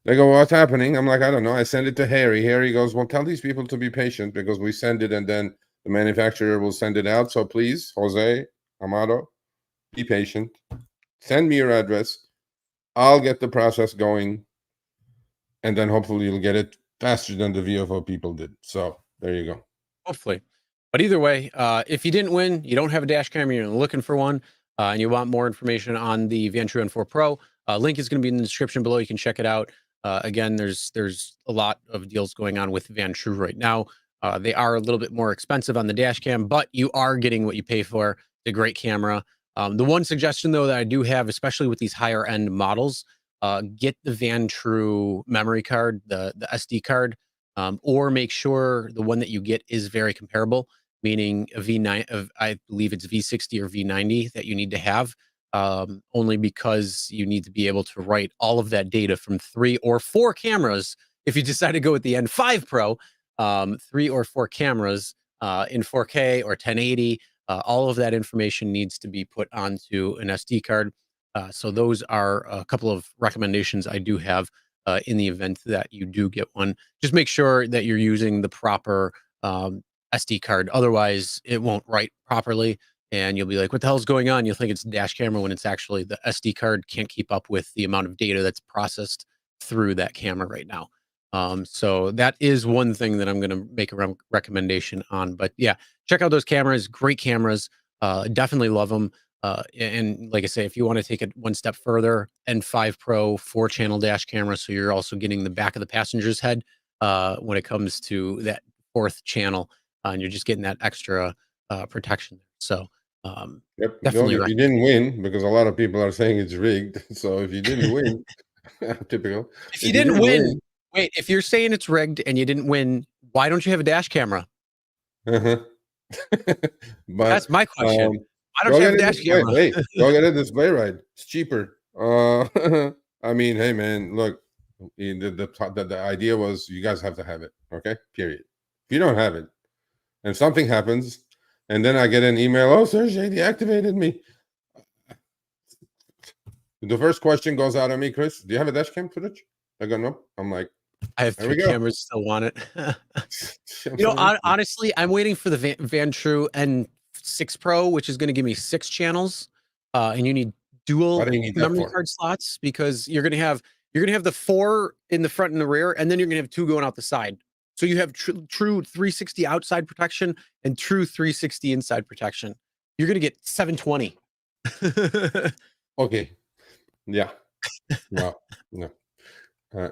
They go, what's happening? I'm like, I don't know. I send it to Harry. Harry goes, well, tell these people to be patient because we send it and then the manufacturer will send it out. So please, Jose Amado, be patient. Send me your address. I'll get the process going. And then hopefully you'll get it faster than the VFO people did. So there you go. Hopefully. But either way, if you didn't win, you don't have a dash cam, you're looking for one, and you want more information on the Vantru N4 Pro, link is going to be in the description below. You can check it out. Again, there's a lot of deals going on with Vantru right now. They are a little bit more expensive on the dash cam, but you are getting what you pay for. It's a great camera. The one suggestion, though, that I do have, especially with these higher end models, get the Vantru memory card, the SD card, or make sure the one that you get is very comparable, meaning a V9 of, I believe it's V60 or V90 that you need to have, only because you need to be able to write all of that data from 3 or 4 cameras. If you decide to go with the N5 Pro, 3 or 4 cameras in 4K or 1080, all of that information needs to be put onto an SD card. So those are a couple of recommendations I do have in the event that you do get one. Just make sure that you're using the proper SD card. Otherwise, it won't write properly. And you'll be like, what the hell's going on? You'll think it's a dash camera when it's actually the SD card can't keep up with the amount of data that's processed through that camera right now. So that is one thing that I'm going to make a recommendation on. But yeah, check out those cameras. Great cameras. Definitely love them. And like I say, if you want to take it one step further, N5 Pro 4-channel dash camera, so you're also getting the back of the passenger's head when it comes to that 4th channel, and you're just getting that extra protection. So Yep. definitely You didn't win because a lot of people are saying it's rigged. So if you didn't win, typical. If you didn't win, wait, if you're saying it's rigged and you didn't win, why don't you have a dash camera? Uh-huh. But That's my question. Why don't you have a dash camera? Wait, go get a display right. It's cheaper. I mean, hey man, look, the idea was you guys have to have it. Okay, period. If you don't have it, and something happens, and then I get an email, oh, Sergey deactivated me. The first question goes out of me, Chris. Do you have a dash cam footage? I go, no. I'm like, I have 3 cameras, still want it. You know, honestly, I'm waiting for the Vantru N6 Pro, which is going to give me 6 channels, and you need dual memory card slots because you're going to have the 4 in the front and the rear, and then you're going to have 2 going out the side. So you have true 360 outside protection and true 360 inside protection. You're going to get 720. Okay. Yeah. No.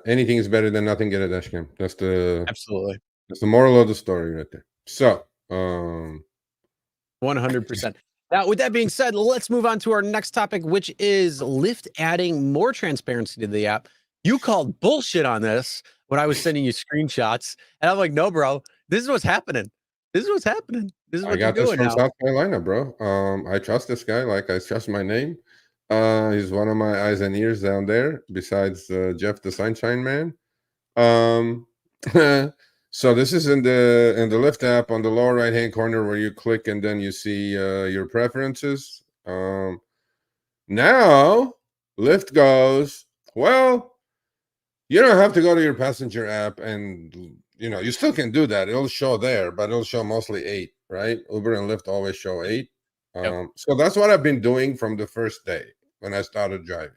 Anything is better than nothing. Get a dash cam. That's the moral of the story right there. So 100%. Now, with that being said, let's move on to our next topic, which is Lyft adding more transparency to the app. You called bullshit on this when I was sending you screenshots, and I'm like, no, bro, this is what's happening. This is what's happening. This is what I got this from South Carolina, bro. I trust this guy like I trust my name. He's one of my eyes and ears down there, besides Jeff the Sunshine Man. So this is in the Lyft app on the lower right hand corner where you click and then you see your preferences. Now Lyft goes, well, you don't have to go to your passenger app, and you still can do that. It'll show there, but it'll show mostly 8, right? Uber and Lyft always show 8. Yep. So that's what I've been doing from the first day when I started driving.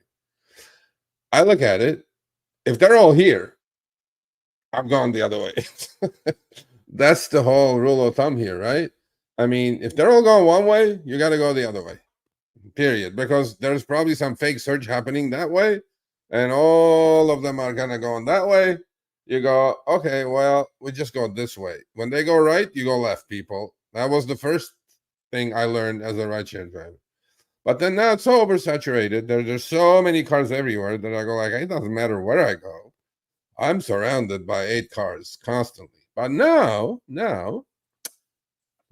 I look at it. If they're all here, I'm going the other way. That's the whole rule of thumb here, right? I mean, if they're all going one way, you got to go the other way, period. Because there's probably some fake search happening that way, and all of them are going to go in that way. You go, okay, well, we just go this way. When they go right, you go left, people. That was the first thing I learned as a rideshare driver. But then now it's so oversaturated. There's so many cars everywhere that I go like, it doesn't matter where I go. I'm surrounded by 8 cars constantly. But now,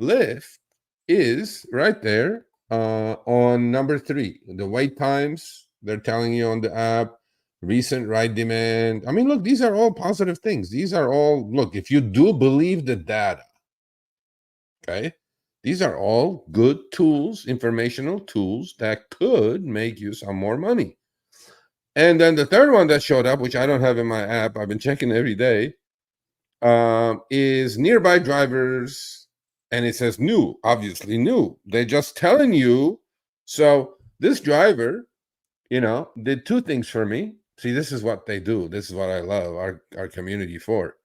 Lyft is right there on number 3. The wait times, they're telling you on the app, recent ride demand. I mean, look, these are all positive things. These are all, look, if you do believe the data, okay, these are all good tools, informational tools that could make you some more money. And then the third one that showed up, which I don't have in my app, I've been checking every day, is nearby drivers. And it says new, obviously new. They're just telling you. So this driver, did 2 things for me. See, this is what they do. This is what I love our community for.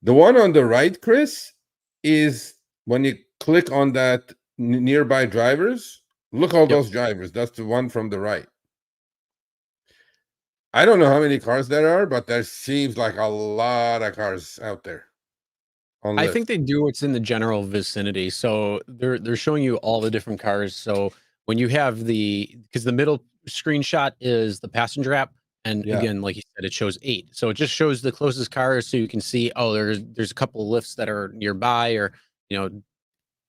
The one on the right, Chris, is when you click on that nearby drivers, look all those drivers. That's the one from the right. I don't know how many cars there are, but there seems like a lot of cars out there on I Lyft. think they do what's in the general vicinity. So they're showing you all the different cars. So when you have because the middle screenshot is the passenger app, and Yeah. again, like you said, it shows 8. So it just shows the closest cars, so you can see, oh, there's a couple of lifts that are nearby, or a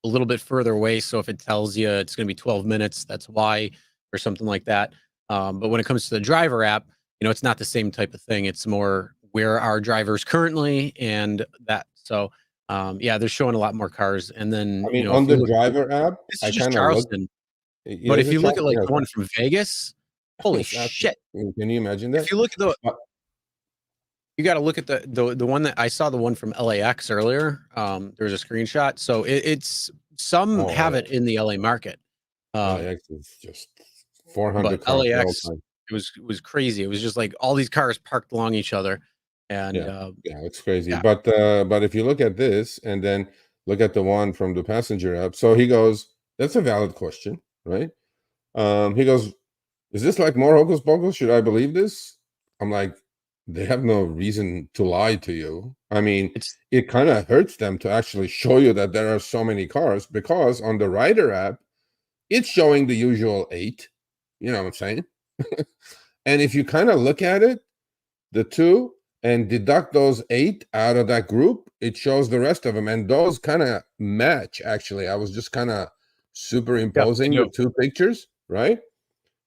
little bit further away. So if it tells you it's going to be 12 minutes, that's why, or something like that. But when it comes to the driver app, it's not the same type of thing. It's more where are drivers currently, and that. So yeah, they're showing a lot more cars. And then I mean, if on you the look, driver app, this I is just kind of look. Charleston. Yeah, But is if it you look at like Charleston? the one from Vegas, holy Exactly. shit! Can you imagine that? If you look at Uh, you got to look at the one that I saw, the one from LAX earlier. There's a screenshot. So it's some Oh, have it in the LA market. LAX is just 400 But cars the whole LAX, time. it was crazy. It was just like all these cars parked along each other, and Yeah, it's crazy. yeah, But if you look at this and then look at the one from the passenger app, so he goes, that's a valid question, right? He goes, is this like more hocus pocus? Should I believe this? I'm like, they have no reason to lie to you. I mean, it's it kind of hurts them to actually show you that there are so many cars, because on the rider app, it's showing the usual 8. You know what I'm saying? And if you kind of look at it, the 2, and deduct those 8 out of that group, it shows the rest of them. And those kind of match, actually. I was just kind of yeah, they superimposing the do. 2 pictures, right?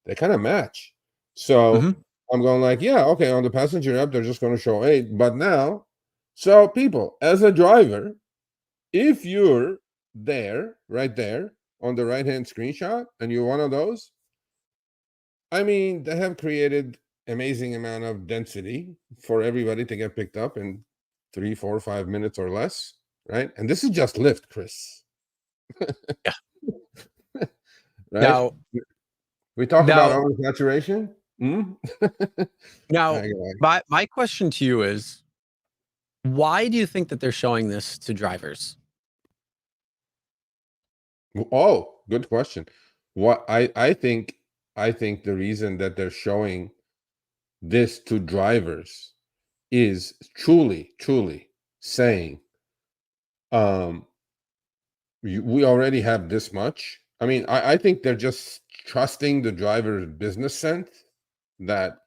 They kind of match. So Mhm. I'm going like, yeah, okay, on the passenger app, they're just going to show 8. But now, so people, as a driver, if you're there, right there, on the right-hand screenshot, and you're one of those, I mean, they have created amazing amount of density for everybody to get picked up in 3, 4, 5 minutes or less, right? And this is just Lyft, Chris, Yeah. right? Now, We talk about now, oversaturation. Hmm? now, I go, my question to you is, why do you think that they're showing this to drivers? oh, good question. What I think the reason that they're showing this to drivers is truly saying, um, we already have this much. I mean, I think they're just trusting the driver's business sense that,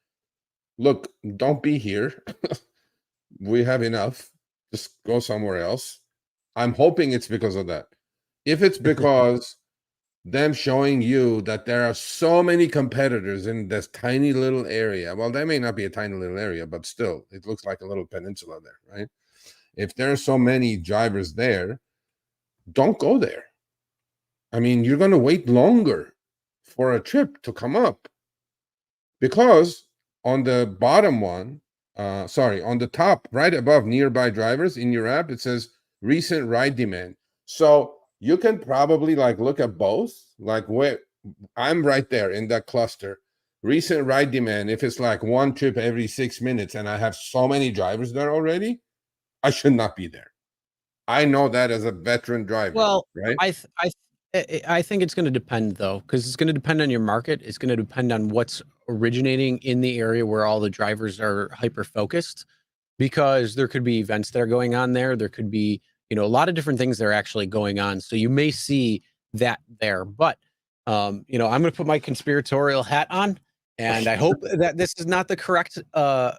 look, don't be here. We have enough. Just go somewhere else. I'm hoping it's because of that. If it's because them showing you that there are so many competitors in this tiny little area, well, that may not be a tiny little area, but still, it looks like a little peninsula there, right? If there are so many drivers there, don't go there. I mean, you're going to wait longer for a trip to come up, because on the bottom one, on the top, right above nearby drivers in your app, it says recent ride demand. So you can probably like look at both. Like where I'm right there in that cluster. Recent ride demand, if it's like one trip every 6 minutes and I have so many drivers there already, I should not be there. I know that as a veteran driver, Well, right? I think it's going to depend though, because it's going to depend on your market. It's going to depend on what's originating in the area where all the drivers are hyper focused, because there could be events that are going on there. There could be, a lot of different things that are actually going on. So you may see that there, but I'm going to put my conspiratorial hat on, and I hope that this is not the correct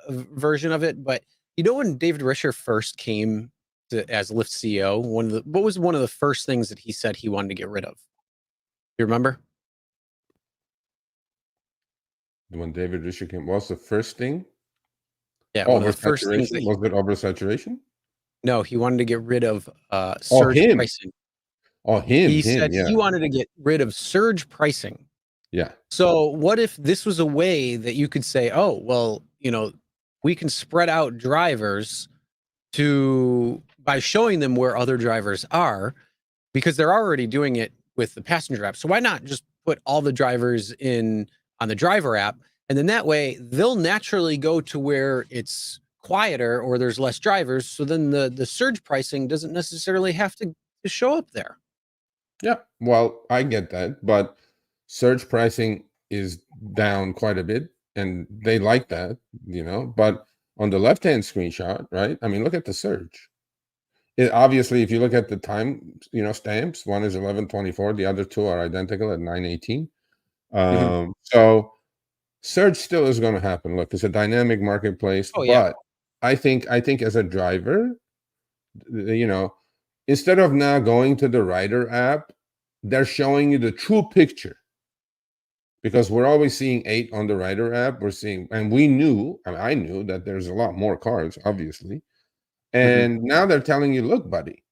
version of it. But when David Risher first came as Lyft CEO, what was one of the first things that he said he wanted to get rid of? You remember? When David Risher came, what's the first thing? Yeah, one of the first things Oversaturation? Was it oversaturation? no, he wanted to get rid of Oh, surge him. pricing. Oh, He him. said Yeah. he wanted to get rid of surge pricing. Yeah. So what if this was a way that you could say, oh, well, we can spread out drivers by showing them where other drivers are, because they're already doing it with the passenger app. So why not just put all the drivers in on the driver app? And then that way they'll naturally go to where it's quieter or there's less drivers. So then the surge pricing doesn't necessarily have to show up there. Yeah. Well, I get that, but surge pricing is down quite a bit, and they like that, But on the left-hand screenshot, right? I mean, look at the surge. Obviously, if you look at the time, stamps, one is 11:24, the other two are identical at 9:18. Mhm. So surge still is going to happen. Look, it's a dynamic marketplace, Oh yeah. but I think as a driver, instead of now going to the rider app, they're showing you the true picture, because we're always seeing 8 on the rider app. We're seeing, and I knew that there's a lot more cars, obviously. Mhm. And now they're telling you, look, buddy,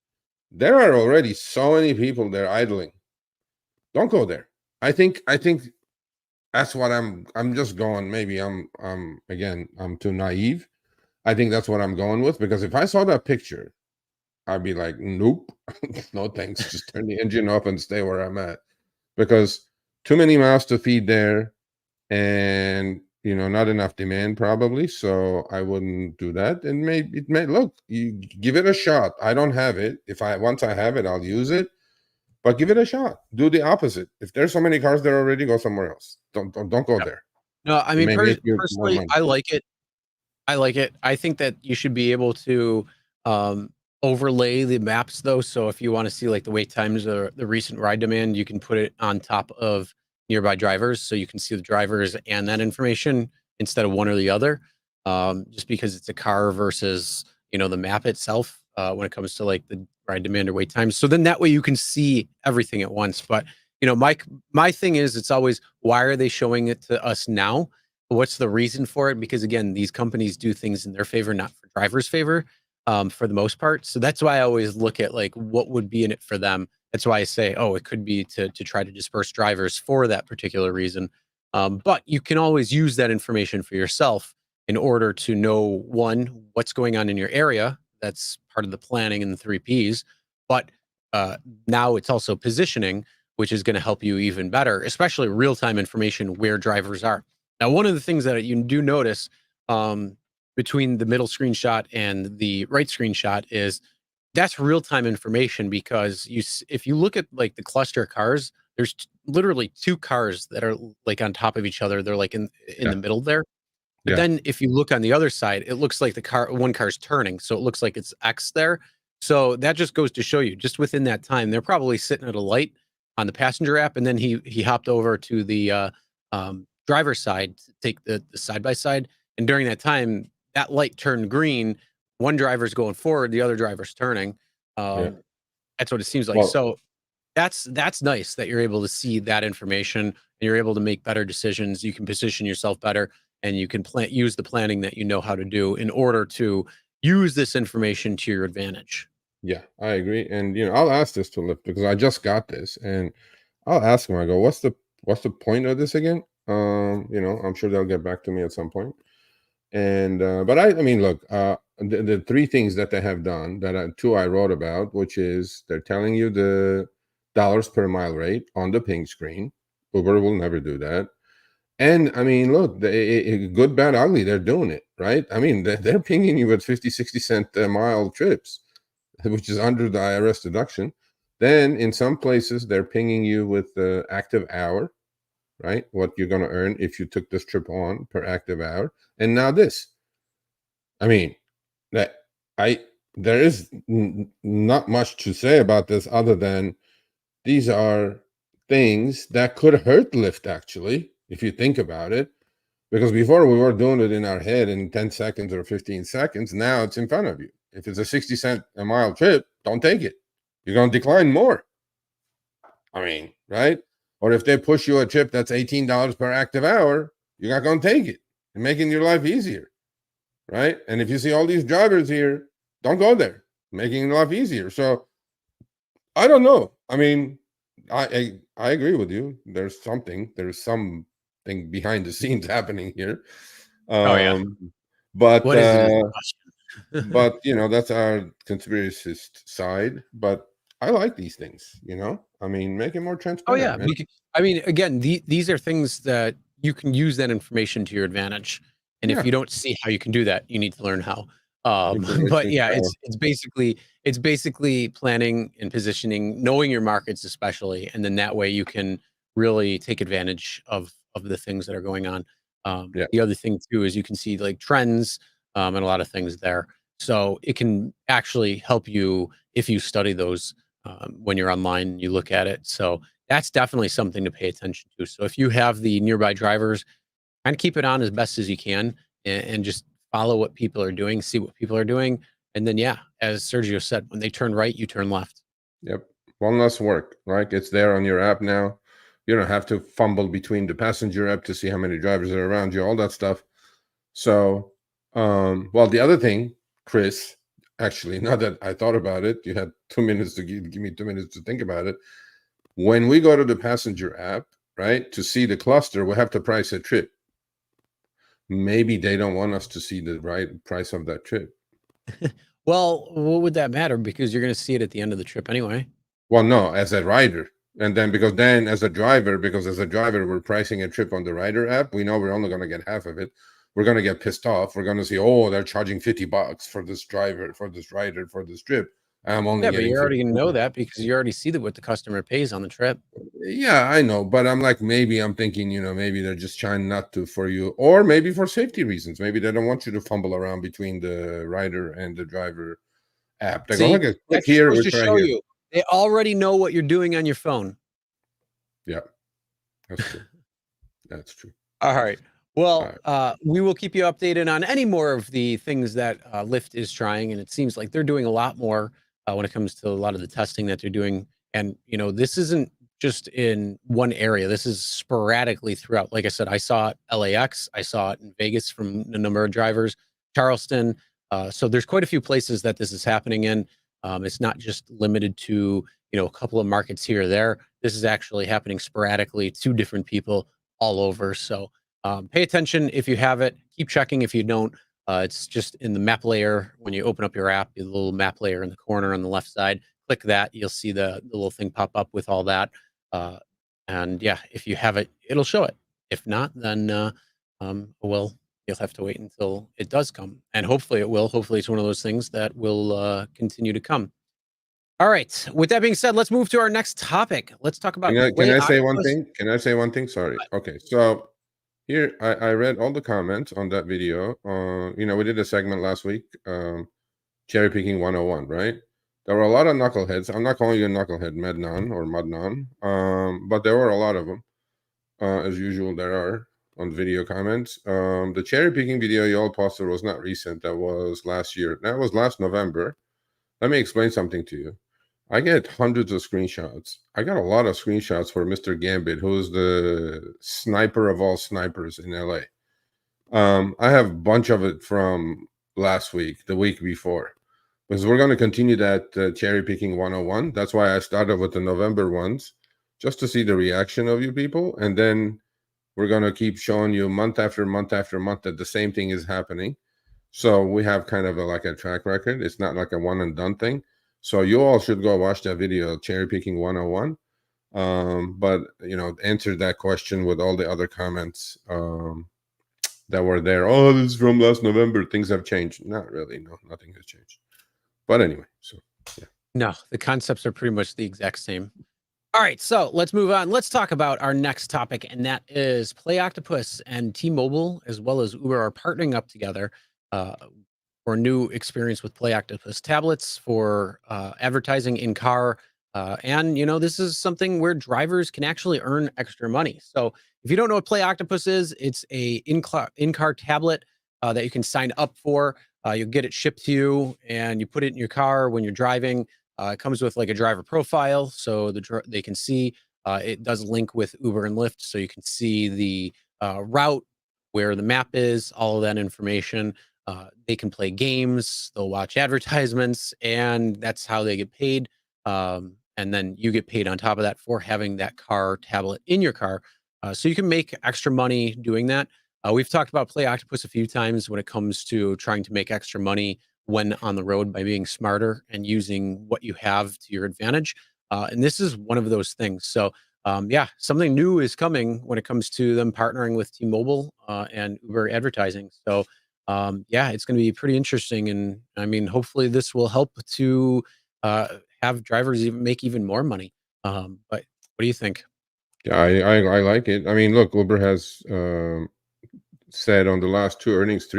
there are already so many people there idling. Don't go there. I think that's what I'm just going. Maybe I'm too naive. I think that's what I'm going with, because if I saw that picture, I'd be like, nope, no thanks. Just turn the engine off and stay where I'm at, because too many mouths to feed there, and not enough demand probably. So I wouldn't do that. And it may look, you give it a shot. I don't have it. Once I have it, I'll use it. But give it a shot. Do the opposite. If there's so many cars there already, go somewhere else. Don't go Yeah. there. No, I It mean, may make you more personally, money. I like it. I like it. I think that you should be able to overlay the maps though. So if you want to see like the wait times or the recent ride demand, you can put it on top of nearby drivers, so you can see the drivers and that information instead of one or the other. Just because it's a car versus the map itself when it comes to like the ride demand or wait times. So then that way you can see everything at once. But my thing is, it's always, why are they showing it to us now? What's the reason for it? Because again, these companies do things in their favor, not for drivers' favor, for the most part. So that's why I always look at like what would be in it for them. That's why I say, oh, it could be to try to disperse drivers for that particular reason. But you can always use that information for yourself in order to know, one, what's going on in your area. That's part of the planning and the 3Ps. But uh, now it's also positioning, which is going to help you even better, especially real-time information where drivers are. Now, one of the things that you do notice between the middle screenshot and the right screenshot is that's real-time information, because if you look at like the cluster of cars, there's literally two cars that are like on top of each other. They're like in Yeah. the middle there. But Yeah. then if you look on the other side, it looks like one car's turning. So it looks like it's X there. So that just goes to show you, just within that time, they're probably sitting at a light on the passenger app. And then he hopped over to the driver's side to take the side by side. And during that time, that light turned green. One driver's going forward, the other driver's turning. Yeah. That's what it seems like. Well, So that's nice that you're able to see that information and you're able to make better decisions. You can position yourself better, and you can use the planning that you know how to do in order to use this information to your advantage. yeah, I agree. And I'll ask this to Lyft, because I just got this, and I'll ask him. I go, what's the point of this again? I'm sure they'll get back to me at some point. And but I mean, look, the three things that they have done, that two I wrote about, which is they're telling you dollars per mile rate on the ping screen. Uber will never do that. And I mean, look, good, bad, ugly, they're doing it, right? I mean, they're pinging you at 50, 60 cent a mile trips, which is under the IRS deduction. Then in some places, they're pinging you with the active hour, right? What you're going to earn if you took this trip on per active hour. And now this. I mean, that there is not much to say about this other than these are things that could hurt Lyft, actually, if you think about it. Because before we were doing it in our head in 10 seconds or 15 seconds. Now it's in front of you. If it's a 60 cent a mile trip, don't take it. You're going to decline more. I mean, right? Or if they push you a trip that's $18 per active hour, you're not going to take it. You're making your life easier, right? And if you see all these drivers here, don't go there, making your life easier. So I don't know. I mean, I agree with you. There's something behind the scenes happening here. Oh yeah. But What is it? Is the question. but that's our conspiracist side. But I like these things, I mean, make it more Oh transparent, yeah. man. I mean, again, these are things that you can use that information to your advantage. And if Yeah, you don't see how you can do that, you need to learn how. But information yeah, power. it's basically planning and positioning, knowing your markets especially, and then that way you can really take advantage of the things that are going on. Yeah, The other thing too is you can see like trends and a lot of things there. So it can actually help you if you study those when you're online and you look at it. So that's definitely something to pay attention to. So if you have the nearby drivers, kind of keep it on as best as you can and just follow what people are doing, see what people are doing. And then, yeah, as Sergio said, when they turn right, you turn left. yep. One less work, right? It's there on your app now. You don't have to fumble between the passenger app to see how many drivers are around you, all that stuff. So, well, the other thing, Chris, actually, now that I thought about it, you had 2 minutes to give me 2 minutes to think about it. When we go to the passenger app, right, to see the cluster, we have to price a trip. Maybe they don't want us to see the right price of that trip. Well, what would that matter? Because you're going to see it at the end of the trip anyway. Well, no, as a rider. And then because as a driver, we're pricing a trip on the rider app, we know we're only going to get half of it. We're going to get pissed off. We're going to see, oh, they're charging $50 for this driver, for this rider, for this trip. I'm only Yeah, but getting you're already 50. going to know that because you already see what the customer pays on the trip. Yeah, I know. But I'm like, maybe I'm thinking, maybe they're just trying not to for you, or maybe for safety reasons. Maybe they don't want you to fumble around between the rider and the driver app. They go, See, look, click that just here, goes we to try show here. you they already know what you're doing on your phone. Yeah, that's true. That's true. All right. Well, Right. we will keep you updated on any more of the things that Lyft is trying, and it seems like they're doing a lot more when it comes to a lot of the testing that they're doing. And this isn't just in one area. This is sporadically throughout. Like I said, I saw it LAX, I saw it in Vegas from a number of drivers, Charleston. So there's quite a few places that this is happening in. It's not just limited to a couple of markets here or there. This is actually happening sporadically to different people all over. So pay attention if you have it. Keep checking if you don't. It's just in the map layer. When you open up your app, the little map layer in the corner on the left side, click that. You'll see the little thing pop up with all that. And yeah, if you have it, it'll show it. If not, then well, you'll have to wait until it does come. And hopefully it will. Hopefully it's one of those things that will continue to come. All right. With that being said, let's move to our next topic. Let's talk about Can Play I say one Octopus. thing? Can I say one thing? Sorry. Okay. So here I read all the comments on that video. We did a segment last week, cherry picking 101, right? There were a lot of knuckleheads. I'm not calling you a knucklehead, Mednon or Mudnon. But there were a lot of them. As usual, there are on video comments. The cherry picking video you all posted was not recent. That was last year. That was last November. Let me explain something to you. I get hundreds of screenshots. I got a lot of screenshots for Mr. Gambit, who's the sniper of all snipers in LA. I have a bunch of it from last week, the week before, because we're going to continue that cherry picking 101. That's why I started with the November ones, just to see the reaction of you people. And then we're going to keep showing you month after month after month that the same thing is happening. So we have kind of like a track record. It's not like a one and done thing. So you all should go watch that video, Cherry Picking 101. But answer that question with all the other comments that were there. Oh, this is from last November. Things have changed. Not really. No, nothing has changed. But anyway, so yeah. No, the concepts are pretty much the exact same. All right, so let's move on. Let's talk about our next topic, and that is Play Octopus and T-Mobile, as well as Uber, are partnering up together uh, for a new experience with Play Octopus tablets for advertising in car. And this is something where drivers can actually earn extra money. So if you don't know what Play Octopus is, it's a in-car tablet that you can sign up for. You'll get it shipped to you, and you put it in your car when you're driving. It comes with like a driver profile, so they can see. It does link with Uber and Lyft, so you can see the route, where the map is, all of that information. They can play games, they'll watch advertisements, and that's how they get paid. And then you get paid on top of that for having that car tablet in your car. So you can make extra money doing that. We've talked about Play Octopus a few times when it comes to trying to make extra money when on the road by being smarter and using what you have to your advantage. And this is one of those things. So, yeah, something new is coming when it comes to them partnering with T-Mobile and Uber advertising. So, yeah, it's going to be pretty interesting. And I mean, hopefully this will help to have drivers make even more money. But what do you think? Yeah, I like it. I mean, look, Uber has said on the last three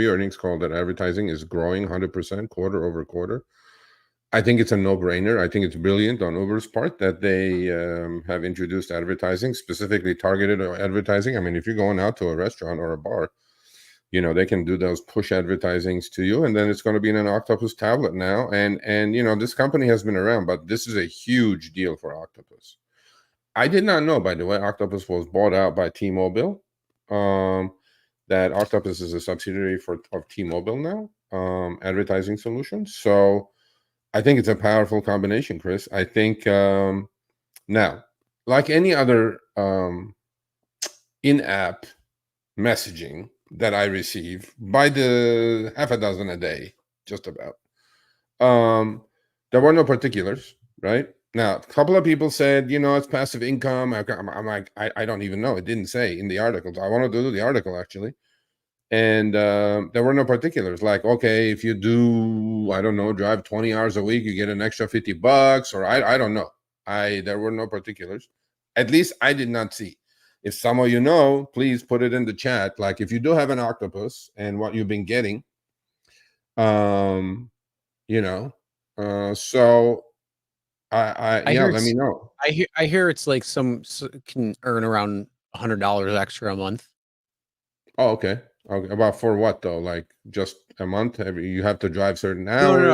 earnings call that advertising is growing 100% quarter over quarter. I think it's a no-brainer. I think it's brilliant on Uber's part that they have introduced advertising, specifically targeted advertising. I mean, if you're going out to a restaurant or a bar, they can do those push advertisings to you, and then it's going to be in an Octopus tablet now. And this company has been around, but this is a huge deal for Octopus. I did not know, by the way, Octopus was bought out by T-Mobile. That Octopus is a subsidiary of T-Mobile now, advertising solutions. So I think it's a powerful combination, Chris. I think now, like any other in-app messaging that I receive by the half a dozen a day, just about, there were no particulars, right? Now, a couple of people said, it's passive income. I'm like, I don't even know. It didn't say in the articles. I wanted to do the article, actually. And there were no particulars. Like, okay, if you do, I don't know, drive 20 hours a week, you get an extra $50, or I don't know. There were no particulars. At least I did not see. If some of you know, please put it in the chat. Like, if you do have an Octopus and what you've been getting, so let me know. I hear it's like can earn around $100 extra a month. Oh, okay. Okay. About for what though? Like just a month? You have to drive certain hours? No.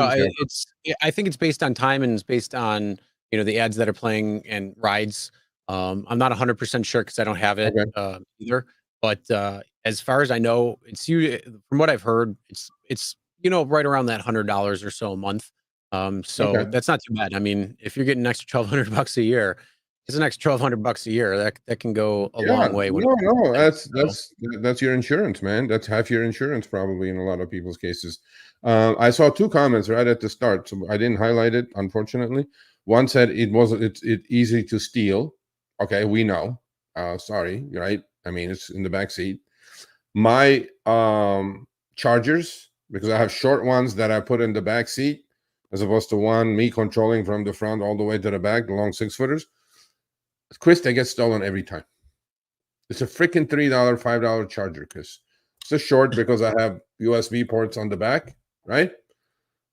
I think it's based on time, and it's based on the ads that are playing and rides. I'm not 100% sure because I don't have it either. But as far as I know, it's from what I've heard, it's right around that $100 or so a month. So that's not too bad. I mean, if you're getting an extra $1,200 a year, it's an extra $1,200 a year. That can go a long way. No, that's your insurance, man. That's half your insurance probably in a lot of people's cases. I saw two comments right at the start, so I didn't highlight it, unfortunately. One said it's easy to steal. Okay, we know. Sorry, right? I mean, it's in the back seat. My chargers, because I have short ones that I put in the back seat, as opposed to me controlling from the front all the way to the back, the long 6-footers. Chris, they get stolen every time. It's a freaking $3, $5 charger, Chris. It's a short because I have USB ports on the back, right?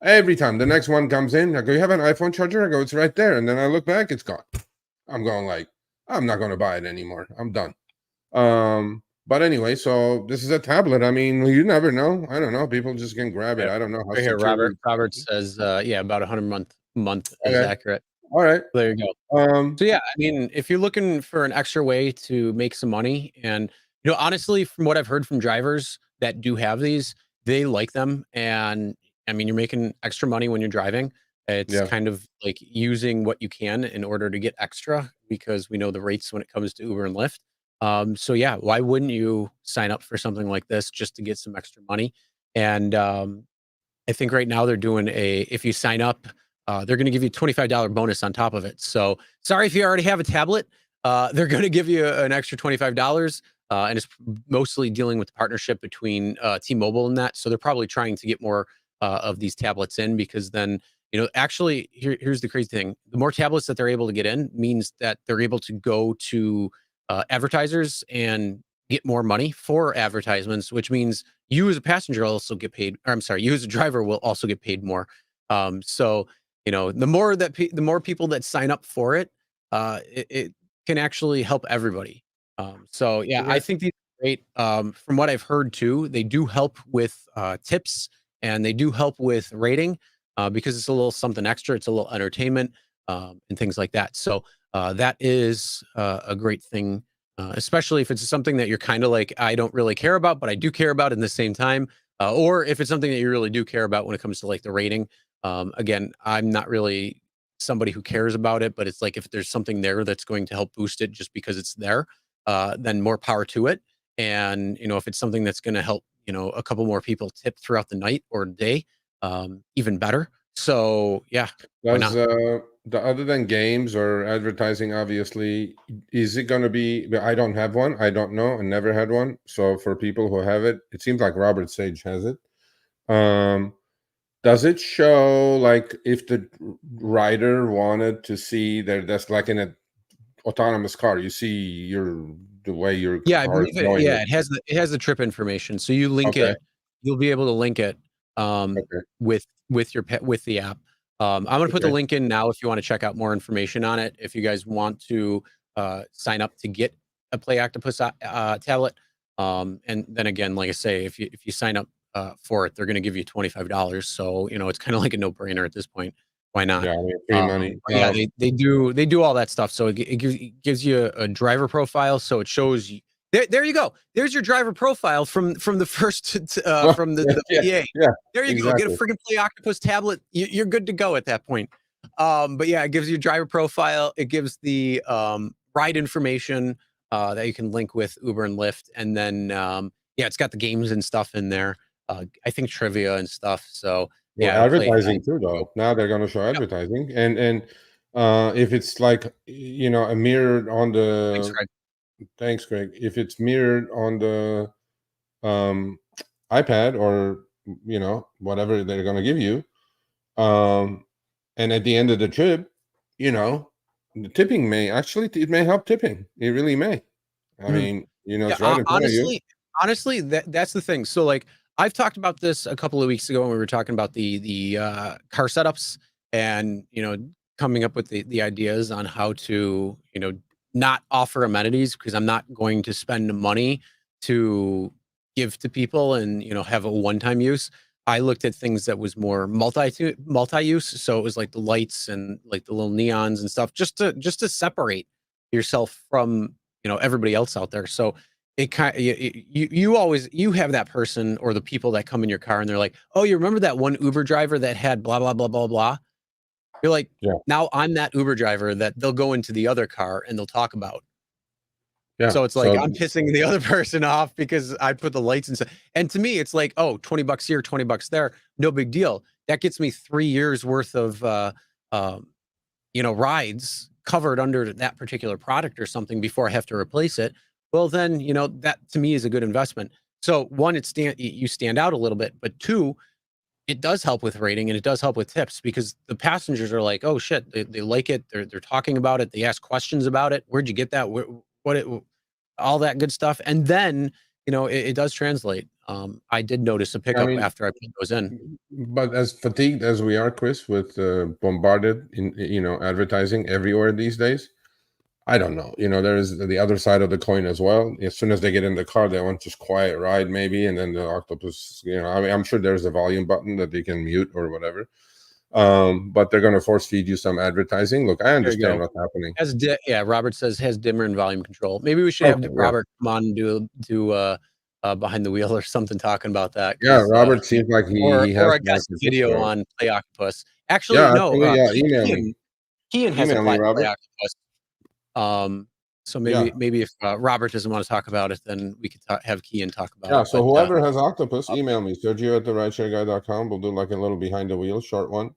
Every time the next one comes in, I go, you have an iPhone charger? I go, it's right there. And then I look back, it's gone. I'm going like, I'm not going to buy it anymore. I'm done. But anyway, so this is a tablet. I mean, you never know. I don't know. People just can grab it. I don't know how. Right here, Robert says, yeah, about 100 month is accurate. All right. There you go. So yeah, I mean, if you're looking for an extra way to make some money, and honestly, from what I've heard from drivers that do have these, they like them. And I mean, you're making extra money when you're driving. It's kind of like using what you can in order to get extra, because we know the rates when it comes to Uber and Lyft. So yeah, why wouldn't you sign up for something like this just to get some extra money? And I think right now they're doing if you sign up they're going to give you a $25 bonus on top of it. So sorry if you already have a tablet. They're going to give you an extra $25, and it's mostly dealing with the partnership between T-Mobile and that. So they're probably trying to get more of these tablets in, because then, actually, here's the crazy thing: the more tablets that they're able to get in means that they're able to go to advertisers and get more money for advertisements, which means you as a passenger also get paid. Or I'm sorry, you as a driver will also get paid more. So the more people that sign up for it, it can actually help everybody. So yeah, Yeah. I think these are great. From what I've heard too, they do help with tips, and they do help with rating, because it's a little something extra. It's a little entertainment, and things like that. So that is a great thing, especially if it's something that you're kind of like, I don't really care about, but I do care about in the same time. Or if it's something that you really do care about when it comes to like the rating. Again, I'm not really somebody who cares about it, but it's like if there's something there that's going to help boost it just because it's there, then more power to it. And if it's something that's going to help, a couple more people tip throughout the night or day, even better. So yeah, why Does not? the other than games or advertising, obviously, is it going to be? I don't have one. I don't know. I never had one. So for people who have it, it seems like Robert Sage has it. Um, does it show like if the rider wanted to see that's like in an autonomous car, you see the way your Yeah, I car is believe it. going? Yeah, it has the trip information. So you link Okay. it. You'll be able to link it Okay. with the app. I'm gonna put the Okay. link in now if you want to check out more information on it. If you guys want to sign up to get a Play Octopus tablet, and then again, like I say, if you sign up for it, they're gonna give you $25. So it's kind of like a no brainer at this point. Why not? Yeah, I mean, free money. But yeah, they do all that stuff. So it gives you a driver profile. So it shows you. There you go. There's your driver profile from the first from the Yeah, PA. yeah, There you go. Get a exactly. freaking Play Octopus tablet. You're good to go at that point. But yeah, it gives you driver profile. It gives the ride information that you can link with Uber and Lyft, and then yeah, it's got the games and stuff in there. I think trivia and stuff. So Well, yeah, it'll play. advertising too, though. Now they're going to show Yep. advertising, and if it's like a mirrored on Thanks, the. Greg. Thanks, Greg. If it's mirrored on the um, iPad or whatever they're going to give you, um, and at the end of the trip, the tipping it may help tipping. It really may. I Mhm. mean, Yeah, it's right in front of you. honestly, that's the thing. So like I've talked about this a couple of weeks ago when we were talking about the car setups, and coming up with the ideas on how to not offer amenities, because I'm not going to spend money to give to people and have a one-time use. I looked at things that was more multi-use, so it was like the lights and like the little neons and stuff, just to separate yourself from everybody else out there. So it kind of, you have that person or the people that come in your car and they're like, oh, you remember that one Uber driver that had blah blah blah blah blah. You're like, Yeah, now I'm that Uber driver that they'll go into the other car and they'll talk about. yeah. So it's like So I'm pissing the other person off because I put the lights and stuff. And to me, it's like, oh, $20 here, $20 there, no big deal. That gets me 3 years worth of um, rides covered under that particular product or something before I have to replace it. Well, then, that to me is a good investment. So one, you stand out a little bit, but two, it does help with rating and it does help with tips, because the passengers are like, oh shit, they like it. They're talking about it. They ask questions about it. Where'd you get that? All that good stuff. And then, it does translate. I did notice a I pickup mean, after I put those in. but as fatigued as we are, Chris, with bombarded in advertising everywhere these days, I don't know. There is the other side of the coin as well. As soon as they get in the car, they want just quiet ride, maybe, and then the octopus. I mean, I'm sure there's a volume button that they can mute or whatever. But they're going to force feed you some advertising. Look, I There you understand go. what's happening. Yeah, Robert says has dimmer and volume control. Maybe we should have Okay, yeah, Robert come on and do behind the wheel or something talking about that, yeah. because Robert seems like or he has I guess practice. video So on Play Octopus. Actually, yeah, no, actually, yeah. Email me. Kian has Email me, applied Play Robert. Octopus. So Yeah, maybe if Robert doesn't want to talk about it, then we could have Kian talk about yeah. it. So But whoever has Octopus, email me, Sergio at therideshareguy.com. We'll do like a little behind the wheel short one.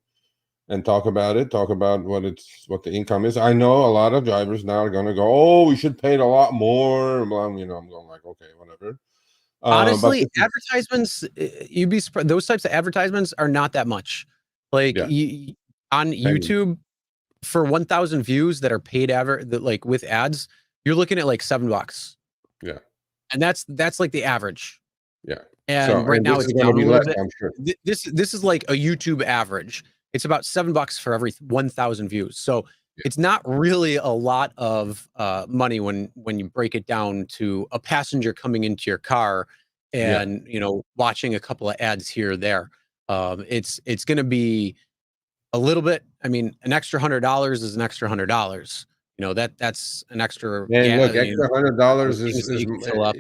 and talk about it. Talk about what the income is. I know a lot of drivers now are going to go, "Oh, we should pay it a lot more." Well, you know, I'm going like, okay, whatever. But Honestly, advertisements, you'd be surprised. Those types of advertisements are not that much. Like yeah, on pennies. YouTube, for 1,000 views that are paid that like with ads, you're looking at like $7, Yeah, and that's like the average. yeah. So, And right and now this it's is going to down a be little less, bit. I'm sure. This is like a YouTube average. It's about $7 for every 1,000 views. So Yeah, it's not really a lot of money when you break it down to a passenger coming into your car yeah. and watching a couple of ads here or there. It's going to be a little bit. I mean, an extra $100 is an extra $100. That's an extra And look, extra amount of $100 things that is you can fill up.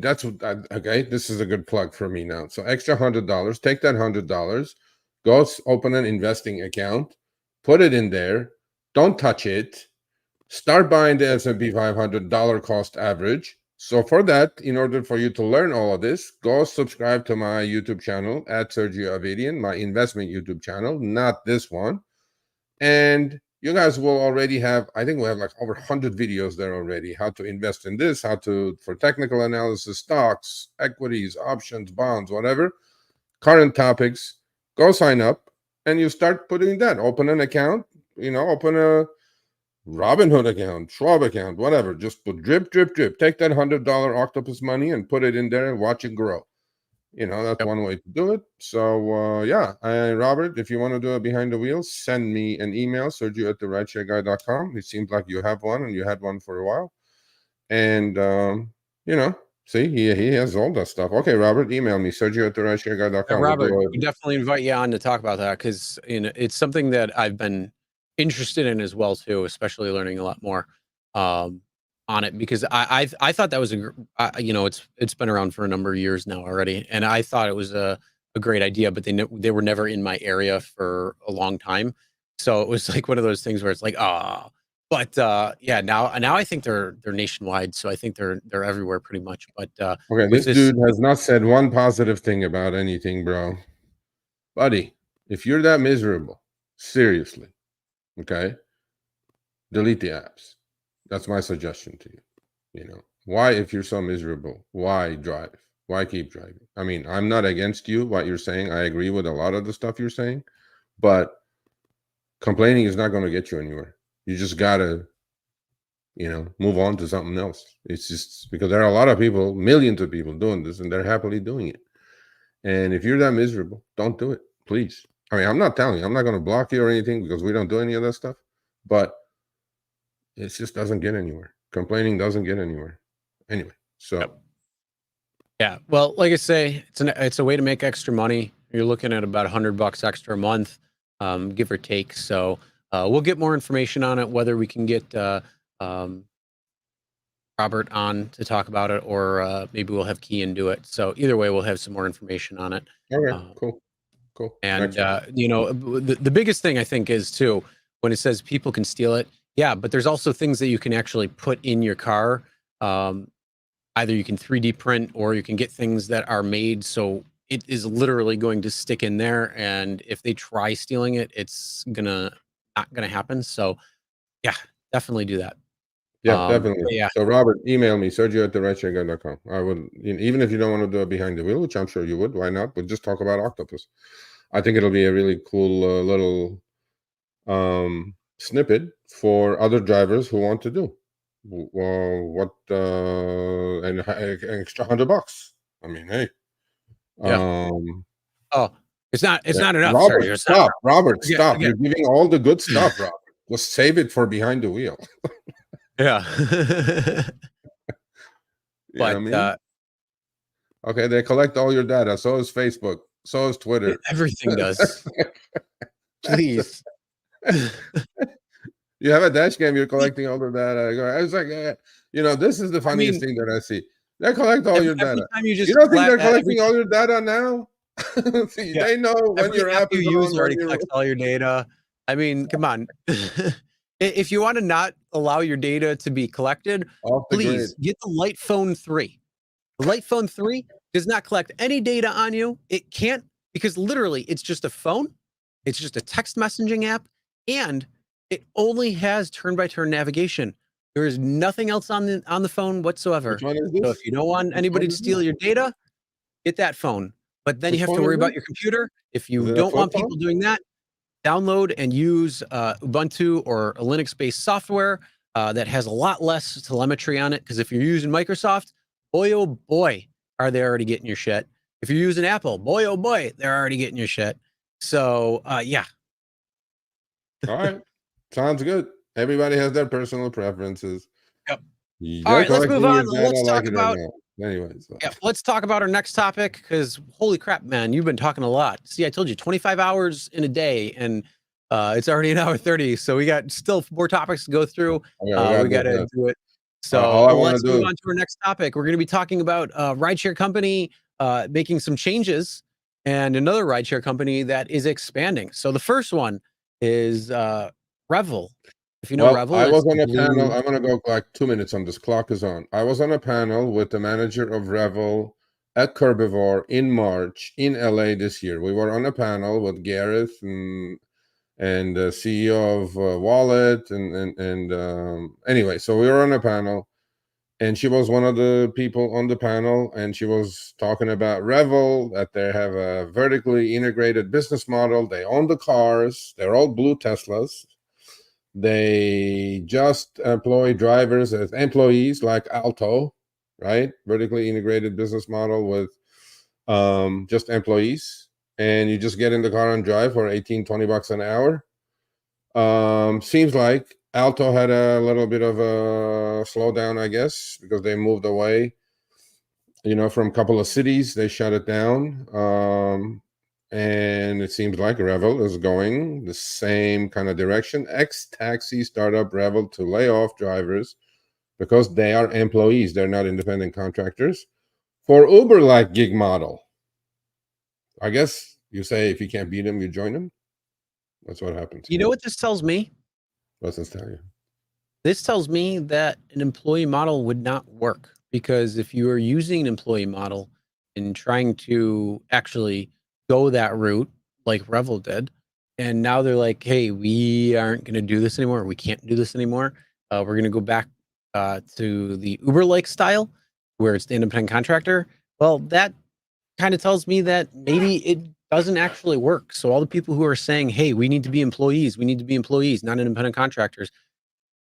that's what okay. This is a good plug for me now. So extra $100. Take that $100, go open an investing account, put it in there. Don't touch it. Start buying the S&P 500 dollar cost average. So for that, in order for you to learn all of this, go subscribe to my YouTube channel at Sergio Avedian, my investment YouTube channel, not this one. And you guys will already have, I think we have like over 100 videos there already, how to invest in this, for technical analysis, stocks, equities, options, bonds, whatever, current topics. Go sign up and you start putting that. Open an account, open a Robinhood account, Schwab account, whatever. Just put drip, drip, drip. Take that $100 Octopus money and put it in there and watch it grow. That's Yep. one way to do it. So yeah, Robert, if you want to do it behind the wheels, send me an email, Sergio at therideshareguy.com. It seems like you have one and you had one for a while. And see, he has all that stuff. Okay, Robert, email me, Sergio at therideshareguy.com. We'll Robert, do we definitely invite you on to talk about that because it's something that I've been interested in as well too, especially learning a lot more on it because I thought that was it's been around for a number of years now already, and I thought it was a great idea, but they were never in my area for a long time, so it was like one of those things where it's like but yeah, now I think they're nationwide, so I think they're everywhere pretty much, but Okay, with this this. dude has not said one positive thing about anything, bro. Buddy, if you're that miserable, seriously, okay, delete the apps. That's my suggestion to you. Why, if you're so miserable, why drive? Why keep driving? I mean, I'm not against you, what you're saying. I agree with a lot of the stuff you're saying, but complaining is not going to get you anywhere. You just got to, move on to something else. It's just because there are a lot of people, millions of people doing this, and they're happily doing it. And if you're that miserable, don't do it, please. I mean, I'm not telling you, I'm not going to block you or anything because we don't do any of that stuff, but it just doesn't get anywhere. Complaining doesn't get anywhere. Anyway, so. Yep. Yeah, well, like I say, it's a way to make extra money. You're looking at about $100 extra a month, give or take. So we'll get more information on it, whether we can get Robert on to talk about it, or maybe we'll have Kian do it. So either way, we'll have some more information on it. Okay, cool. And Excellent. the biggest thing I think is too, when it says people can steal it. Yeah, but there's also things that you can actually put in your car. Either you can 3D print or you can get things that are made so it is literally going to stick in there. And if they try stealing it, it's not gonna happen. So yeah, definitely do that. Yeah, definitely. Yeah, So Robert, email me, Sergio at therideshareguy.com. I would, even if you don't want to do it behind the wheel, which I'm sure you would, why not? But just talk about Octopus. I think it'll be a really cool little snippet for other drivers who want to do an extra $100. I mean, hey, yeah. Oh, it's not enough, sir. Robert, It's not stop. Robert, again, stop. again. You're giving all the good stuff, Robert. Just save it for behind the wheel. Yeah. You know what I But mean? Okay, they collect all your data. So is Facebook. So is Twitter. everything does. Please. You have a dash cam, you're collecting all the data. I was like, this is the I funniest mean, thing that I see. They collect all your every data. time you You just don't think they're collecting every all your data now? See, yeah, they know when every your app app you is use on, when already you're collects all your data. I mean, come on. If you want to not allow your data to be collected, off the grid. please get the Light Phone 3. The Light Phone 3 does not collect any data on you. It can't, because literally it's just a phone It's just a text messaging app, and it only has turn-by-turn navigation. There is nothing else on the phone whatsoever. Which one is So this? if you don't want Which anybody one to is steal this? your data, get that phone. But then you Which have to phone is worry about this? your computer. If Is you it a don't flip want phone? people doing that, download and use Ubuntu or a Linux-based software that has a lot less telemetry on it. Because if you're using Microsoft, boy, oh boy, are they already getting your shit. If you're using Apple, boy, oh boy, they're already getting your shit. So, yeah. All right. Sounds good. Everybody has their personal preferences. Yep. All You're right, let's move collecting on. your data, Let's like talk it or about not. Anyways. Yeah, let's talk about our next topic because holy crap, man, you've been talking a lot. See, I told you 25 hours in a day, and it's already an hour 30. So we got still more topics to go through. Okay, we got We got to this. do it. All So I want let's to move do on to our next topic. We're going to be talking about rideshare company making some changes and another rideshare company that is expanding. So the first one is Revel. If you know Well, Revel, I it's was on a panel. blue. I'm going to go like 2 minutes on this. Clock is on. I was on a panel with the manager of Revel at Curbivore in March in LA this year. We were on a panel with Gareth and the CEO of Wallet and anyway, so we were on a panel, and she was one of the people on the panel, and she was talking about Revel, that they have a vertically integrated business model. They own the cars. They're all blue Teslas. They just employ drivers as employees like Alto, right? Vertically integrated business model with just employees. And you just get in the car and drive for 18-20 bucks an hour. Seems like Alto had a little bit of a slowdown, I guess, because they moved away, from a couple of cities. They shut it down. And it seems like Revel is going the same kind of direction. Ex-taxi startup Revel to lay off drivers because they are employees. They're not independent contractors. For Uber-like gig model, I guess you say if you can't beat them, you join them. That's what happens. You know what this tells me? What's this tell you? This tells me that an employee model would not work because if you are using an employee model and trying to actually go that route like Revel did, and now they're like, hey, we aren't going to do this anymore. We can't do this anymore. We're going to go back to the Uber-like style where it's the independent contractor. Well, that kind of tells me that maybe it doesn't actually work. So all the people who are saying, hey, we need to be employees, not independent contractors,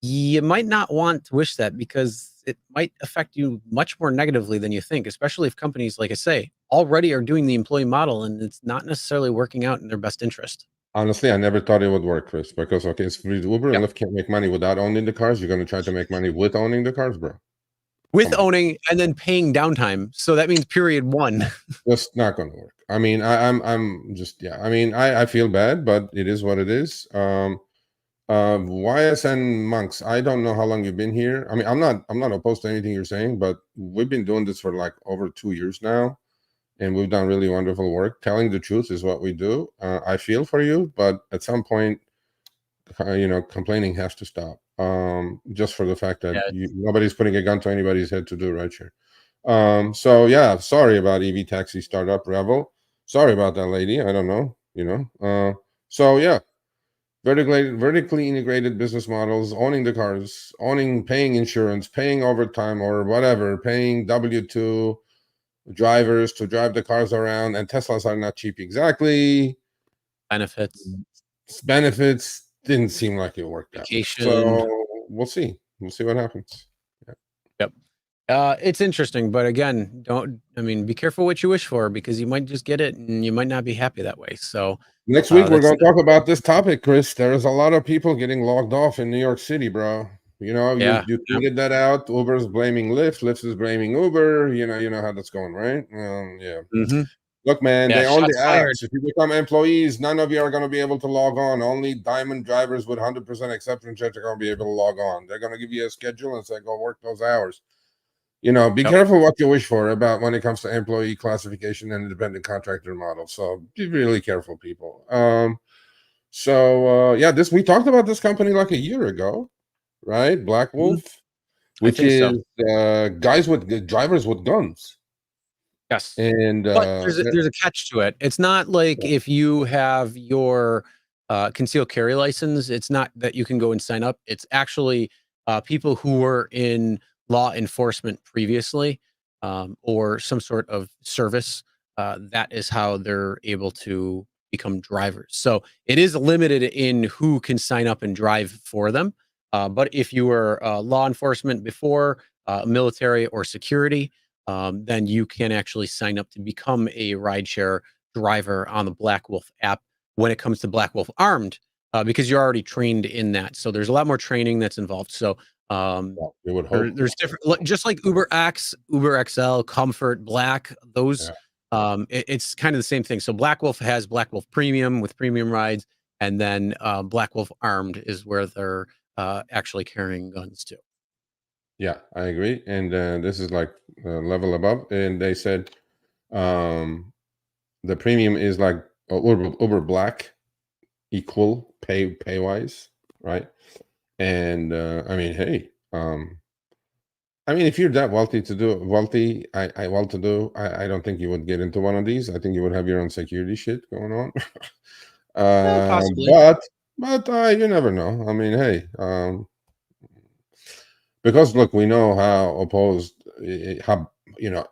you might not want to wish that because it might affect you much more negatively than you think, especially if companies, like I say, already are doing the employee model and it's not necessarily working out in their best interest. Honestly, I never thought it would work, Chris, because okay, if Uber and Yep. Lyft can't make money without owning the cars, you're going to try to make money with owning the cars, bro. With Come on. owning and then paying downtime. So that means period one. That's not going to work. I mean, I'm just, yeah. I mean, I feel bad, but it is what it is. YSN monks, I don't know how long you've been here. I mean, I'm not opposed to anything you're saying, but we've been doing this for like over 2 years now, and we've done really wonderful work. Telling the truth is what we do. I feel for you, but at some point, complaining has to stop. Just for the fact that Yeah. nobody's putting a gun to anybody's head to do Rideshare. So yeah, sorry about EV taxi startup Revel. Sorry about that lady. I don't know. So yeah, vertically integrated business models, owning the cars, paying insurance, paying overtime or whatever, paying W2 drivers to drive the cars around, and Teslas are not cheap exactly. Benefits, Benefits didn't seem like it worked out. vacation. So we'll see. We'll see what happens. Yeah. Yep. It's interesting, but again, be careful what you wish for because you might just get it and you might not be happy that way. So Next week we're that's going to talk about this topic, Chris. There's a lot of people getting logged off in New York City, bro. You yeah. tweeted that out. Uber's blaming Lyft. Lyft is blaming Uber. You know how that's going, right? Yeah. Mm-hmm. Look, man, Yeah. they own the Shots fired. apps. If you become employees, none of you are going to be able to log on. Only diamond drivers with 100% acceptance rate are going to be able to log on. They're going to give you a schedule and say, go work those hours. Be Yep. careful what you wish for about when it comes to employee classification and independent contractor model. So be really careful, people. Yeah, we talked about this company like a year ago, right? Blackwolf, I which think is so. guys with drivers with guns. Yes. And But there's a catch to it. It's not like yeah, if you have your, concealed carry license, it's not that you can go and sign up. It's actually, people who were in law enforcement previously, or some sort of service, that is how they're able to become drivers. So, it is limited in who can sign up and drive for them, but if you were, law enforcement before, military or security, then you can actually sign up to become a rideshare driver on the Blackwolf app when it comes to Blackwolf Armed, because you're already trained in that. So there's a lot more training that's involved. So um, well, you would hope. there's different, just like Uber X, Uber XL, Comfort, Black. Those, Yeah. it's kind of the same thing. So Blackwolf has Blackwolf Premium with premium rides, and then Blackwolf Armed is where they're actually carrying guns too. Yeah, I agree. And this is like level above. And they said the premium is like Uber Black equal pay wise, right? And I mean, hey, I mean, if you're that I well to do, I don't think you would get into one of these. I think you would have your own security shit going on. Possibly. But you never know. I mean, hey, because look, we know how opposed, how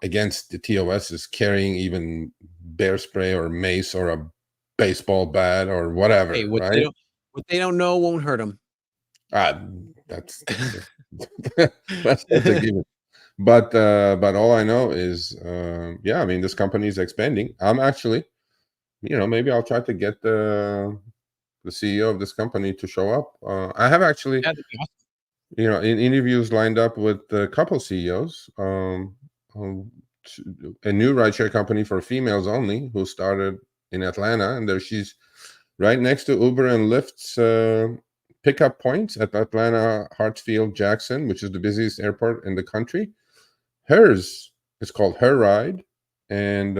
against the TOS is carrying even bear spray or mace or a baseball bat or Hey, whatever, right? what they don't know won't hurt them. Ah, that's a that's a given. But all I know is, yeah, I mean, this company is expanding. I'm actually, maybe I'll try to get the CEO of this company to show up. I have actually, in interviews lined up with a couple CEOs. A new rideshare company for females only who started in Atlanta, and there she's right next to Uber and Lyft's pickup points at Atlanta Hartsfield Jackson, which is the busiest airport in the country. Hers is called Her Ride, and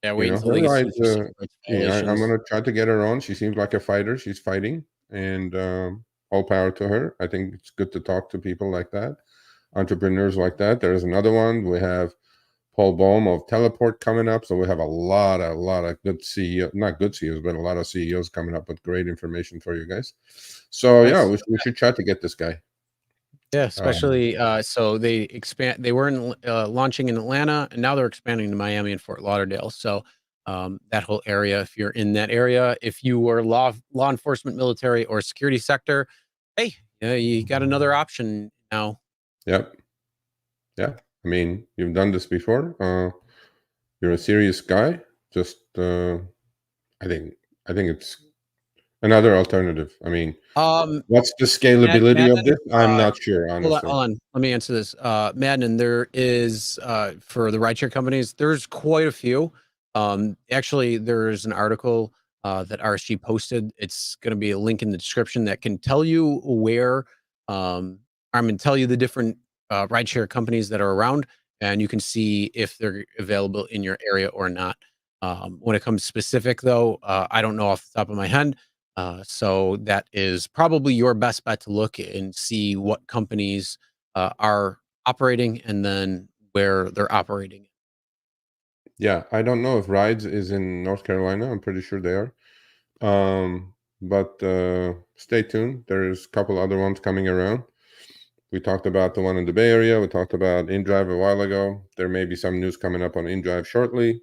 Yeah, wait until her they get ride. sued for civil rights I'm violations. gonna try to get her on. She seems like a fighter. She's fighting, and all power to her. I think it's good to talk to people like that, entrepreneurs like that. There's another one. We have Paul Bohm of Teleport coming up. So we have a lot of good CEO, not good CEOs, but a lot of CEOs coming up with great information for you guys. So yeah, Nice. we should try to get this guy. Yeah, Um, especially, so they were in, launching in Atlanta, and now they're expanding to Miami and Fort Lauderdale. So, that whole area, if you're in that area, if you were law enforcement, military, or security sector, hey, yeah, you got another option now. yep, yeah. I mean, you've done this before. You're a serious guy. Just I think it's another alternative. I mean, Um, what's the scalability of Madden, this? I'm not sure, honestly. hold on. Let me answer this. Madden, there is, for the rideshare companies, there's quite a few. Actually, there's an article that RSG posted. It's going to be a link in the description that can tell you where, I'm going to tell you the different rideshare companies that are around, and you can see if they're available in your area or not. When it comes specific, though, I don't know off the top of my head. So that is probably your best bet to look and see what companies are operating and then where they're operating. Yeah, I don't know if Rides is in North Carolina. I'm pretty sure they are. But stay tuned. There's a couple other ones coming around. We talked about the one in the Bay Area. We talked about InDrive a while ago. There may be some news coming up on InDrive shortly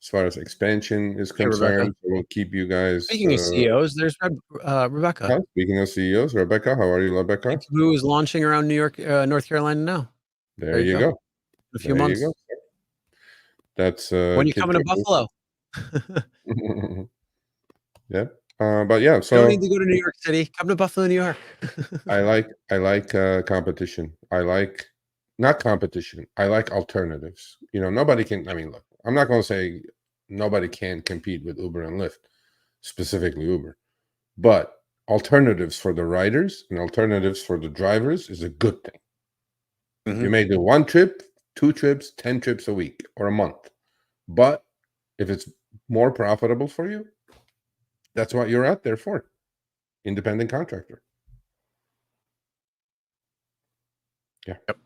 as far as expansion is Hey, Rebecca. concerned. So we'll keep you guys. Speaking of CEOs, there's Rebecca. Speaking of CEOs, Rebecca, how are you, Rebecca? Who is launching around New York, North Carolina now. There There you you go. go. In a few There you go. months. That's When you tip coming to top. Buffalo? Yep. But yeah, You don't need so to go to New York City. Come to Buffalo, New York. I like competition. I like not competition. I like alternatives. Nobody can. I mean, look, I'm not going to say nobody can compete with Uber and Lyft, specifically Uber, but alternatives for the riders and alternatives for the drivers is a good thing. You Mhm. may do one trip, two trips, 10 trips a week or a month, but if it's more profitable for you, that's what you're out there for. Independent contractor. Yeah. Yep.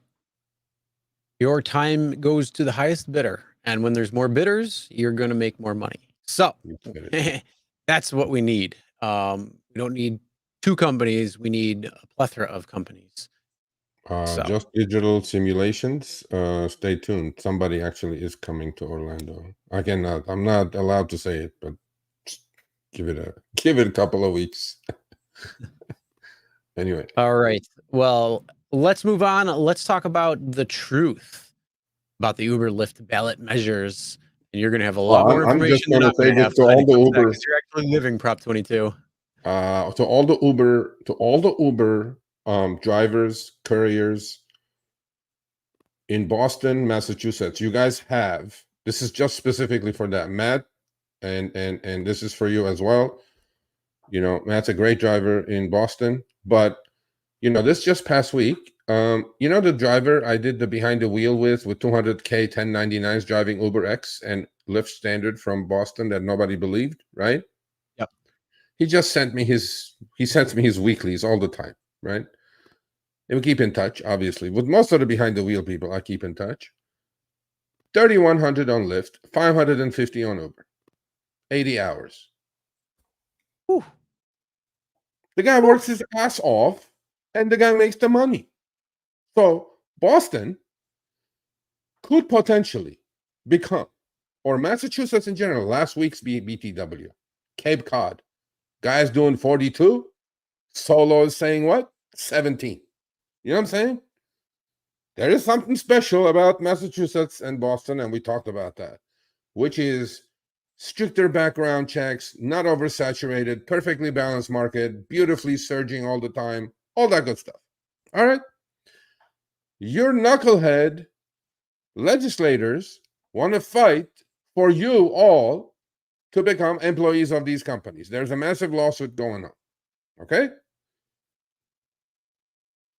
Your time goes to the highest bidder. And when there's more bidders, you're going to make more money. So that's what we need. We don't need two companies. We need a plethora of companies. So Just digital simulations. Stay tuned. Somebody actually is coming to Orlando. I'm not allowed to say it, but give it a couple of weeks. Anyway. All right. Well, let's move on. Let's talk about the truth about the Uber Lyft ballot measures. And you're going to have a lot more I'm just information than going I'm to say going to this have. to all the Uber. Because you're actually living Prop 22. To all the Uber drivers, couriers in Boston, Massachusetts. You guys have, this is just specifically for that, Matt, and this is for you as well. You know, Matt's a great driver in Boston, but you know, this just past week, you know, the driver I did the behind the wheel with 200K 1099s driving Uber X and Lyft Standard from Boston that nobody believed, right? Yep. He just sent me he sends me his weeklies all the time, right? And we keep in touch, obviously. With most of the behind the wheel people, I keep in touch. 3,100 on Lyft, 550 on Uber, 80 hours. Whew. The guy works his ass off, and the guy makes the money. So Boston could potentially become, or Massachusetts in general, last week's BTW, Cape Cod. Guy's doing 42. Solo is saying what? 17. You know what I'm saying? There is something special about Massachusetts and Boston, and we talked about that, which is stricter background checks, not oversaturated, perfectly balanced market, beautifully surging all the time, all that good stuff. All right? Your knucklehead legislators want to fight for you all to become employees of these companies. There's a massive lawsuit going on. Okay?